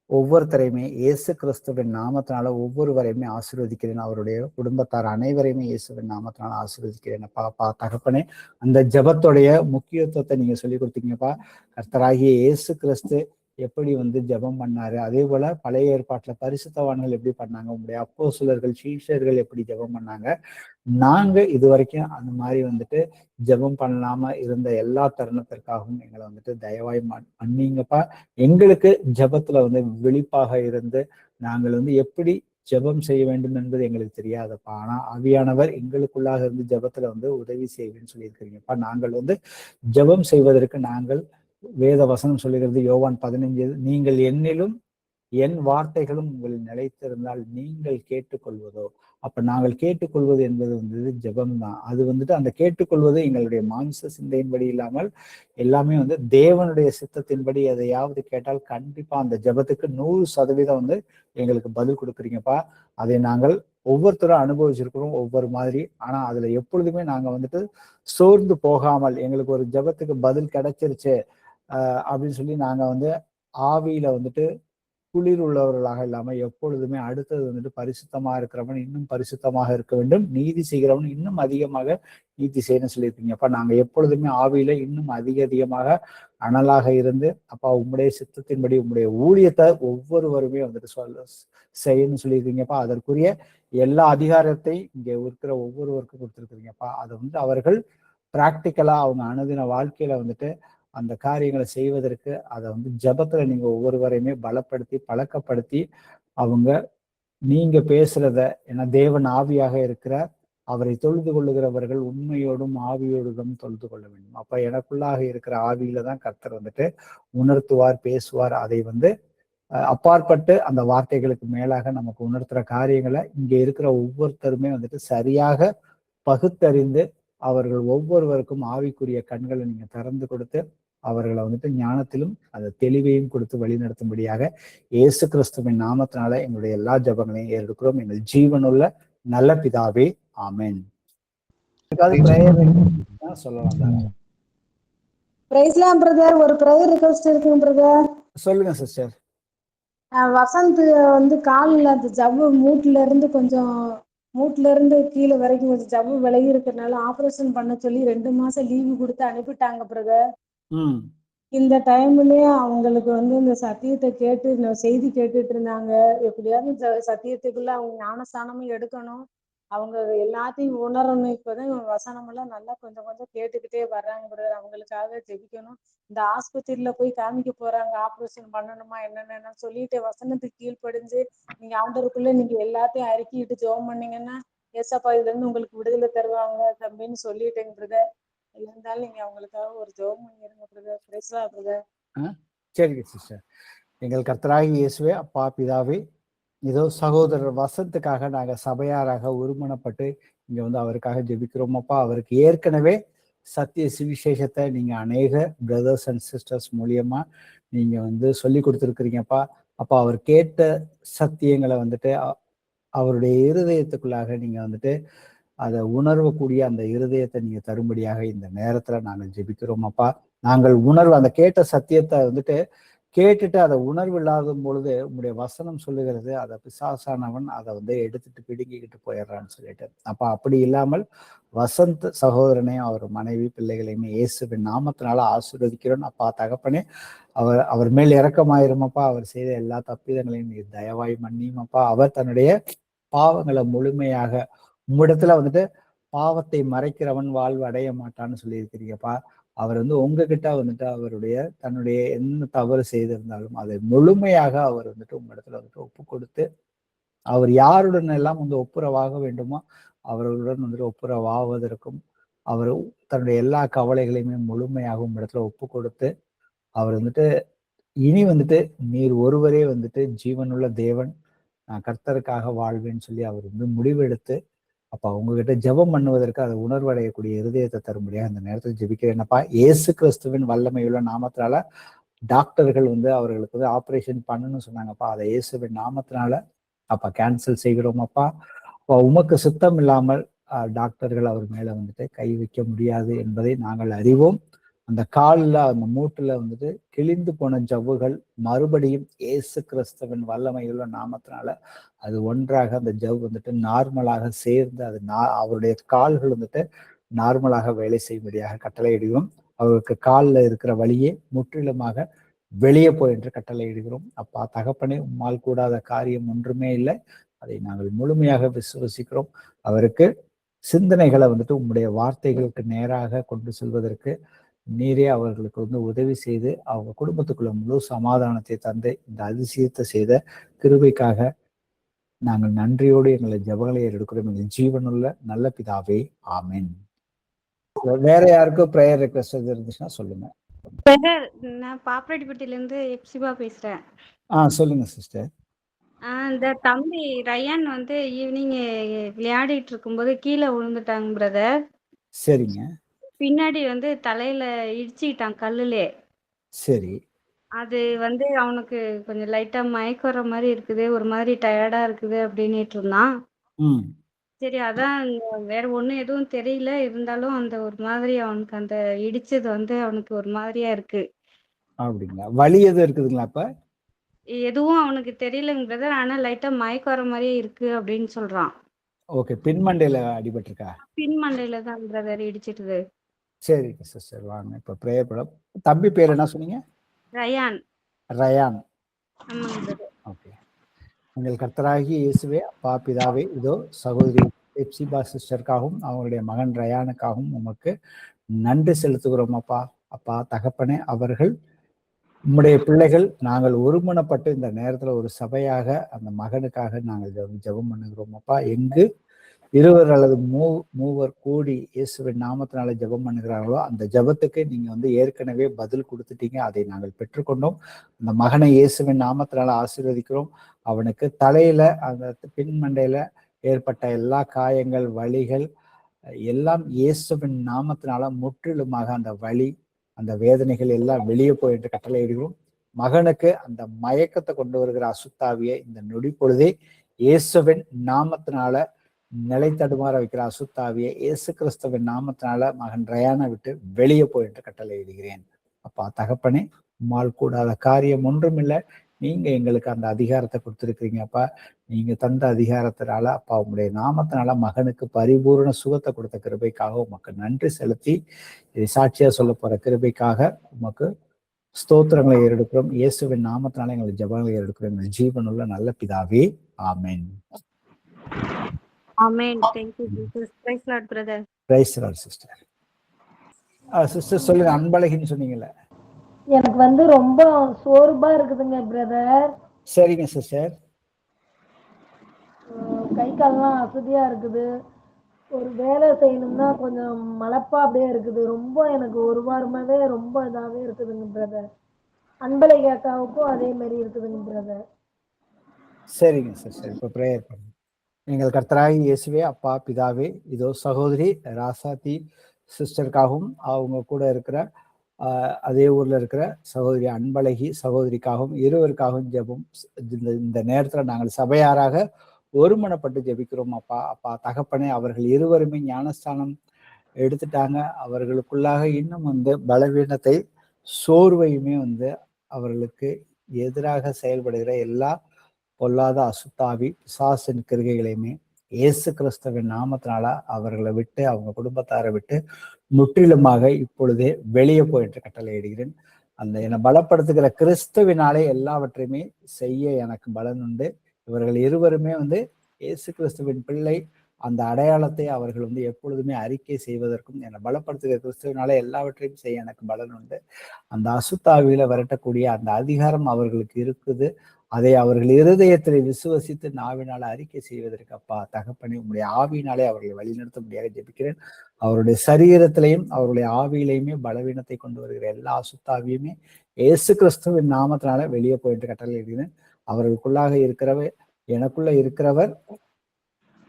ஒவ்வொருத்தரையுமே இயேசு கிறிஸ்துவின் நாமத்தினால ஒவ்வொருவரையுமே ஆசீர்வதிக்கிறேன். அவருடைய குடும்பத்தார் அனைவரையுமே இயேசுவின் நாமத்தினால ஆசீர்வதிக்கிறேன். அப்பா தகப்பனே, அந்த ஜெபத்தோடைய முக்கியத்துவத்தை நீங்க சொல்லி கொடுத்தீங்கப்பா. கர்த்தராகிய இயேசு கிறிஸ்து எப்படி வந்து ஜெபம் பண்ணாரு, அதே போல பழைய ஏற்பாட்டுல பரிசுத்தவான்கள் எப்படி பண்ணாங்க, உங்களுடைய அப்போஸ்தலர்கள் சீஷர்கள் எப்படி ஜெபம் பண்ணாங்க, நாங்க இது வரைக்கும் அந்த மாதிரி வந்துட்டு ஜெபம் பண்ணாம இருந்த எல்லா தருணத்திற்காகவும் எங்களை வந்துட்டு தயவாய் மன்னிங்கப்பா. எங்களுக்கு ஜெபத்துல வந்து விழிப்பாக இருந்து நாங்கள் வந்து எப்படி ஜெபம் செய்ய வேண்டும் என்பது எங்களுக்கு தெரியாதப்பா. ஆனா ஆவியானவர் எங்களுக்குள்ளாக இருந்து ஜெபத்துல வந்து உதவி செய்வேன்னு சொல்லியிருக்கிறீங்கப்பா. நாங்கள் வந்து ஜெபம் செய்வதற்கு நாங்கள் வேத வசனம் சொல்லுகிறது யோவான் 15, நீங்கள் என்னிலும் என் வார்த்தைகளும் உங்களில் நிலைத்திருந்தால் நீங்கள் கேட்டுக்கொள்வதோ. அப்ப நாங்கள் கேட்டுக்கொள்வது என்பது வந்து ஜெபம் தான். அது வந்துட்டு அந்த கேட்டுக்கொள்வது எங்களுடைய மாம்ச சிந்தையின்படி இல்லாமல் எல்லாமே வந்து தேவனுடைய சித்தத்தின்படி எதையாவது கேட்டால் கண்டிப்பா அந்த ஜெபத்துக்கு 100% வந்து எங்களுக்கு பதில் கொடுக்குறீங்கப்பா. அதை நாங்கள் ஒவ்வொருத்தரும் அனுபவிச்சிருக்கிறோம் ஒவ்வொரு மாதிரி. ஆனா அதுல எப்பொழுதுமே நாங்க வந்துட்டு சோர்ந்து போகாமல் எங்களுக்கு ஒரு ஜெபத்துக்கு பதில் கிடைச்சிருச்சு அப்படின்னு சொல்லி நாங்க வந்து ஆவியில வந்துட்டு குளிர் உள்ளவர்களாக இல்லாம எப்பொழுதுமே அடுத்தது வந்துட்டு பரிசுத்தமா இருக்கிறவன் இன்னும் பரிசுத்தமாக இருக்க வேண்டும், நீதி செய்கிறவன் இன்னும் அதிகமாக நீதி செய்யணும்னு சொல்லியிருக்கீங்க. அப்ப நாங்க எப்பொழுதுமே ஆவியில இன்னும் அதிகமாக அனலாக இருந்து அப்பா உம்முடைய சித்தத்தின்படி உம்முடைய ஊழியத்தை ஒவ்வொருவருமே வந்துட்டு செய்யணும்னு சொல்லியிருக்கீங்கப்பா. அதற்குரிய எல்லா அதிகாரத்தையும் இங்க இருக்கிற ஒவ்வொருவருக்கும் கொடுத்துருக்குறீங்கப்பா. அதை வந்து அவர்கள் பிராக்டிக்கலா அவங்க அனுதின வாழ்க்கையில வந்துட்டு அந்த காரியங்களை செய்வதற்கு அதை வந்து ஜெபத்துல நீங்க ஒவ்வொருவரையுமே பலப்படுத்தி பழக்கப்படுத்தி அவங்க நீங்க பேசுறத, ஏன்னா தேவன் ஆவியாக இருக்கிறார், அவரை தொழுது கொள்ளுகிறவர்கள் உண்மையோடும் ஆவியோடும் தொழுது கொள்ள வேண்டும். அப்ப எனக்குள்ளாக இருக்கிற ஆவியில தான் கர்த்தர் வந்துட்டு உணர்த்துவார், பேசுவார். அதை வந்து அப்பாற்பட்டு அந்த வார்த்தைகளுக்கு மேலாக நமக்கு உணர்த்துற காரியங்களை இங்க இருக்கிற ஒவ்வொருத்தருமே வந்துட்டு சரியாக பகுத்தறிந்து அவர்கள் ஒவ்வொருவருக்கும் ஆவிக்குரிய கண்களை நீங்க திறந்து கொடுத்து அவர்களை வந்துட்டு ஞானத்திலும் அந்த தெளிவையும் கொடுத்து வழிநடத்தும்படியாக இயேசு கிறிஸ்துவின் நாமத்தினால எங்களுடைய எல்லா ஜபங்களையும் ஏறெடுக்கிறோம். எங்கள் ஜீவனுள்ள நல்ல பிதாவே, ஆமென். சொல்லலாம். பிரைஸ்லாம் பிரதர், ஒரு பிரேயர் ரிக்வெஸ்ட் இருக்குங்க பிரதர். சொல்லுங்க சிஸ்டர். வசந்த் காலில் அந்த ஜவ்வு மூட்டுல இருந்து கீழே வரைக்கும் கொஞ்சம் ஜவ்வு விலகி இருக்கிறதுனால ஆபரேஷன் பண்ண சொல்லி 2 மாசம் லீவு கொடுத்து அனுப்பிட்டாங்க பிரதர். இந்த டைம்லயே அவங்களுக்கு இந்த சத்தியத்தை கேட்டு செய்தி கேட்டுட்டு இருந்தாங்க. எப்படியாவது சத்தியத்துக்குள்ள அவங்க ஞானஸ்தானமும் எடுக்கணும், அவங்க எல்லாத்தையும் உணரணும். இப்பதான் வசனம் எல்லாம் நல்லா கொஞ்சம் கொஞ்சம் கேட்டுக்கிட்டே வர்றாங்க பிரதர். அவங்களுக்காக ஜெபிக்கணும். இந்த ஆஸ்பத்திரியில போய் காமிக்க போறாங்க, ஆப்ரேஷன் பண்ணணுமா என்னென்ன சொல்லிட்டு வசனத்துக்கு கீழ்ப்படிஞ்சு நீங்க ஆண்டவருக்குள்ள நீங்க எல்லாத்தையும் அறிக்கிட்டு ஜெபம் பண்ணீங்கன்னா ஏசப்பா இதுல இருந்து உங்களுக்கு விடுதலை தருவாங்க தம்பின்னு சொல்லிட்டேங்க பிரதர். இருந்தாலும் நீங்க அவங்களுக்காக ஒரு ஜெபம் பண்ணிருங்க பிரதர். பிரைஸ்லா பிரதர். சரிங்க சிஸ்டர். எங்கள் கர்த்தராகிய இயேசுவே, அப்பா பிதாவே, இதோ சகோதரர் வசந்துக்காக நாங்க சபையாராக ஒருமனப்பட்டு இங்க அவருக்காக ஜெபிக்கிறோம் அப்பா. அவருக்கு ஏற்கனவே சத்திய சுவிசேஷத்தை நீங்க அநேக பிரதர்ஸ் அண்ட் சிஸ்டர்ஸ் மூலியமா நீங்க சொல்லி கொடுத்துருக்கிறீங்கப்பா. அப்பா அவர் கேட்ட சத்தியங்களை அவருடைய இருதயத்துக்குள்ளாக நீங்க அதை உணர்வக்கூடிய அந்த இருதயத்தை நீங்க தரும்படியாக இந்த நேரத்துல நாங்கள் ஜெபிக்கிறோம் அப்பா. நாங்கள் அந்த கேட்ட சத்தியத்தை கேட்டுட்டு அதை உணர்வு இல்லாத பொழுது உங்களுடைய வசனம் சொல்லுகிறது அதை பிசாசானவன் அதை எடுத்துட்டு பிடுங்கிக்கிட்டு போயிடுறான்னு சொல்லிட்டு. அப்ப அப்படி இல்லாமல் வசந்த் சகோதரனையும் அவர் மனைவி பிள்ளைகளையுமே இயேசுவின் நாமத்தினால ஆசீர்வதிக்கிறோம் அப்பா. தகப்பனே அவர் மேல் இரக்கமாயிருமப்பா. அவர் செய்த எல்லா தப்பிதங்களையும் நீ தயவாய் மன்னியுமப்பா. அவர் தன்னுடைய பாவங்களை முழுமையாக உம்மிடத்துல பாவத்தை மறைக்கிறவன் வாழ்வு அடைய மாட்டான்னு சொல்லியிருக்கிறீங்கப்பா. அவர் உங்ககிட்ட தன்னுடைய என்ன தவறு செய்திருந்தாலும் அதை முழுமையாக அவர் உங்களிடத்துல ஒப்பு கொடுத்து அவர் யாருடன் எல்லாம் ஒப்புரவாக வேண்டுமோ அவர்களுடன் ஒப்புரவாவதற்கும் அவர் தன்னுடைய எல்லா கவலைகளையுமே முழுமையாக உங்களிடத்துல ஒப்பு கொடுத்து அவர் இனி நீர் ஒருவரே ஜீவனுள்ள தேவன், நான் கர்த்தருக்காக வாழ்வேன்னு சொல்லி அவர் முடிவெடுத்து அப்ப உங்ககிட்ட ஜெபம் பண்ணுவதற்கு அதை உணர்வடையக்கூடிய இருதயத்தை தரும்படியாக அந்த நேரத்தில் ஜெபிக்கிறேன்னப்பா. இயேசு கிறிஸ்துவின் வல்லமையுள்ள நாமத்தினால டாக்டர்கள் அவர்களுக்கு ஆப்ரேஷன் பண்ணணும்னு சொன்னாங்கப்பா. அதை இயேசுவின் நாமத்தினால அப்ப கேன்சல் செய்கிறோமப்பா. அப்ப உமக்கு சுத்தம் இல்லாமல் டாக்டர்கள் அவர் மேல கை வைக்க முடியாது என்பதை நாங்கள் அறிவோம். அந்த காலில் அந்த மூட்டுல கிழிந்து போன ஜவ்வுகள் மறுபடியும் இயேசு கிறிஸ்துவின் வல்லமையுள்ள நாமத்தினால அது ஒன்றாக அந்த ஜவ் நார்மலாக சேர்ந்து அது அவருடைய கால்கள் நார்மலாக வேலை செய்யும்படியாக கட்டளையிடுகிறோம். அவருக்கு காலில் இருக்கிற வழியே முற்றிலுமாக வெளியே போய் என்று கட்டளையிடுகிறோம். அப்பா தகப்பனே, உம்மால் கூடாத காரியம் ஒன்றுமே இல்லை. அதை நாங்கள் முழுமையாக விசுவசிக்கிறோம். அவருக்கு சிந்தனைகளை உம்முடைய வார்த்தைகளுக்கு நேராக கொண்டு செல்வதற்கு நீரே அவர்களுக்கு உதவி செய்து அவங்க குடும்பத்துக்குள்ள முழு சமாதானத்தை தந்து இந்த அதிசயத்தை செய்த கிருபைக்காக நாங்கள் நன்றியோடு எங்களை ஜெபங்களை எடுக்கிறோம். எங்கள் ஜீவனுள்ள நல்ல பிதாவே, ஆமென். வேற யாருக்கும் பிரேயர் ரிக்வெஸ்ட் இருந்துச்சுன்னா சொல்லுங்க. நான் பாப்பராட்டிப்பட்டியில இருந்து எப்சிபா பேசுறேன். சொல்லுங்க சிஸ்டர். இந்த தம்பி ரயான் ஈவினிங் விளையாடிட்டு இருக்கும்போது கீழே விழுந்துட்டாங்க பிரதர். சரிங்க. பின்னாடி தலையில இடிச்சுக்கிட்டான் கல்லுலே. சரி. அது அவனுக்கு கொஞ்சம் லைட்டா மயக்கம் வர மாதிரி இருக்குது, ஒரு மாதிரி டயர்டா இருக்குது அப்படின்னுட்டு இருந்தான். சரி, அதான் வேற ஒண்ணும் எதுவும் தெரியல. இருந்தாலும் அந்த ஒரு மாதிரி அவனுக்கு அந்த இடிச்சது அவனுக்கு ஒரு மாதிரியா இருக்கு. அப்படிங்களா? வலி எதுவும் இருக்குதுங்களா? அப்ப எதுவும் அவனுக்கு தெரியலங்க பிரதர். ஆனா லைட்டா மயக்கம் வர மாதிரியே இருக்கு அப்படின்னு சொல்றான். ஓகே. பின்மண்டையில அடிபட்டிருக்கா? பின்மண்டையில தான் பிரதர் இடிச்சிட்டுது. சரிங்க சிஸ்டர், வாங்க இப்ப பிரேயர் பண்ண. தம்பி பேர் என்ன சொன்னீங்க? ரயான். ரயான். ஆமாங்க பிரதர். ஓகே. உங்கள் கர்த்தராகிய இயேசுவே, அப்பா பிதாவே, இதோ சகோதரி எப்சிபா சிஸ்டருக்காகவும் அவங்களுடைய மகன் ரயானுக்காகவும் உமக்கு நன்றி செலுத்துகிறோம் அப்பா. அப்பா தகப்பனே, அவர்கள் உம்முடைய பிள்ளைகள். நாங்கள் ஒருமனப்பட்டு இந்த நேரத்துல ஒரு சபையாக அந்த மகனுக்காக நாங்கள் ஜெபம் பண்ணுகிறோம் அப்பா. எங்கு இருவர் அல்லது மூவர் கூடி இயேசுவின் நாமத்தினால ஜெபம் பண்ணுகிறார்களோ அந்த ஜெபத்துக்கு நீங்க வந்து ஏற்கனவே பதில் கொடுத்துட்டீங்க. அதை நாங்கள் பெற்றுக்கொண்டோம். அந்த மகனை இயேசுவின் நாமத்தினால ஆசீர்வதிக்கிறோம். அவனுக்கு தலையில அந்த பின்மண்டையில ஏற்பட்ட எல்லா காயங்கள், வலிகள் எல்லாம் இயேசுவின் நாமத்தினால முற்றிலுமாக அந்த வலி, அந்த வேதனைகள் எல்லாம் வெளியே போய் என்று கட்டளையிடுகிறோம். மகனுக்கு அந்த மயக்கத்தை கொண்டு வருகிற அசுத்தாவியை இந்த நொடி பொழுதே இயேசுவின் நாமத்தினால நிலை தடுமாற வைக்கிற அசுத்தாவியை இயேசு கிறிஸ்துவின் நாமத்தினால மகன் ரயானை விட்டு வெளியே போய் என்று கட்டளையிடுகிறேன். அப்பா தகப்பனே, உம்மால் கூடாத காரியம் ஒன்றுமில்லை. நீங்க எங்களுக்கு அந்த அதிகாரத்தை கொடுத்துருக்கிறீங்க. அப்பா, நீங்க தந்த அதிகாரத்தினால அப்பா உங்களுடைய நாமத்தினால மகனுக்கு பரிபூர்ண சுகத்தை கொடுத்த கிருபைக்காக உமக்கு நன்றி செலுத்தி இதை சாட்சியா சொல்ல போற கிருபைக்காக உமக்கு ஸ்தோத்திரங்களை ஏறெடுக்கிறோம். இயேசுவின் நாமத்தினால எங்களுக்கு ஜெபங்களை ஏறெடுக்கிறோம். எங்கள் ஜீவனுள்ள நல்ல பிதாவே, ஆமென். ஆமென். Thank you Jesus. Praise Lord brother. Praise the Lord sister. Sister சொல்லுங்க, அன்பழகின்னு சொன்னீங்கல்ல. எனக்கு வந்து ரொம்ப சோர்வா இருக்குதுங்க பிரதர். சரிங்க சிஸ்டர். கை கால்லாம் அசதியா இருக்குது. ஒரு வேலை செய்யணும்னா கொஞ்சம் மலப்பா அப்படியே இருக்குது. ரொம்ப எனக்கு ஒரு வாரமாவே ரொம்ப இதாவே இருக்குதுங்க பிரதர். அன்பழகி அக்காவுக்கும் அதே மாதிரி இருக்குதுங்க பிரதர். சரிங்க சிஸ்டர், இப்போ ப்ரேயர் பண்ணுங்க. எங்கள் கர்த்தராகிய இயேசுவே, அப்பா பிதாவே, இதோ சகோதரி ராசாத்தி சிஸ்டருக்காகவும் அவங்க கூட இருக்கிற அதே ஊர்ல இருக்கிற சகோதரி அன்பழகி சகோதரிக்காகவும் இருவருக்காகவும் ஜெபம் இந்த நேரத்துல நாங்கள் சபையாராக ஒருமனப்பட்டு ஜெபிக்கிறோம். அப்பா தகப்பனே, அவர்கள் இருவருமே ஞானஸ்தானம் எடுத்துட்டாங்க. அவர்களுக்குள்ளாக இன்னும் வந்து பலவீனத்தை, சோர்வையுமே வந்து அவர்களுக்கு எதிராக செயல்படுகிற எல்லா பொல்லாத அசுத்தாவி பிசாசின் கிருகைகளையுமே இயேசு கிறிஸ்துவின் நாமத்தினால அவர்களை விட்டு, அவங்க குடும்பத்தாரை விட்டு முற்றிலுமாக இப்பொழுதே வெளியே போயிட்டு கட்டளையிடுகிறேன். அந்த என்னை பலப்படுத்துகிற கிறிஸ்துவினாலே எல்லாவற்றையுமே செய்ய எனக்கு பலன் உண்டு. இவர்கள் இருவருமே வந்து இயேசு கிறிஸ்துவின் பிள்ளை. அந்த அடையாளத்தை அவர்கள் வந்து எப்பொழுதுமே அறிக்கை செய்வதற்கும் என்னை பலப்படுத்துகிற கிறிஸ்துவினாலே எல்லாவற்றையும் செய்ய எனக்கு பலன் உண்டு. அந்த அசுத்தாவியில விரட்டக்கூடிய அந்த அதிகாரம் அவர்களுக்கு இருக்குது. அதை அவர்கள் இருதயத்தில் விசுவசித்து நாவினால அறிக்கை செய்வதற்கு அப்பா தகப்பனே, உங்களுடைய ஆவியினாலே அவர்களை வழிநடத்த முடியாது ஜெபிக்கிறேன். அவருடைய சரீரத்திலையும் அவருடைய ஆவியிலையுமே பலவீனத்தை கொண்டு வருகிற எல்லா அசுத்தாவியுமே இயேசு கிறிஸ்துவின் நாமத்தினால வெளியே போயிட்டு கட்டளையிடுகிறேன். அவர்களுக்குள்ளாக இருக்கிறவர், எனக்குள்ள இருக்கிறவர்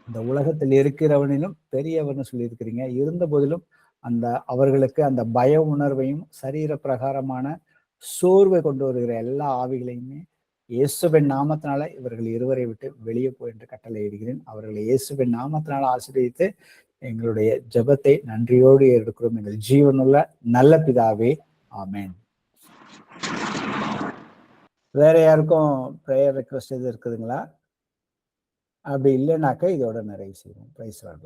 இந்த உலகத்தில் இருக்கிறவனிலும் பெரியவர்னு சொல்லியிருக்கிறீங்க. இருந்த போதிலும் அந்த அவர்களுக்கு அந்த பய உணர்வையும் சரீர பிரகாரமான சோர்வை கொண்டு வருகிற எல்லா ஆவிகளையுமே இயேசுவின் நாமத்தினால இவர்கள் இருவரை விட்டு வெளியே போய் என்று கட்டளையிடுகிறேன். அவர்களை இயேசுவின் நாமத்தினால ஆசீர்வதித்து எங்களுடைய ஜெபத்தை நன்றியோடு எடுக்கிறோம். எங்கள் ஜீவனுள்ள நல்ல பிதாவே, ஆமென். வேற யாருக்கும் ப்ரேயர் ரெக்வெஸ்ட் எது இருக்குதுங்களா? அப்படி இல்லைனாக்கா இதோட நிறைவு செய்வோம். Praise the Lord.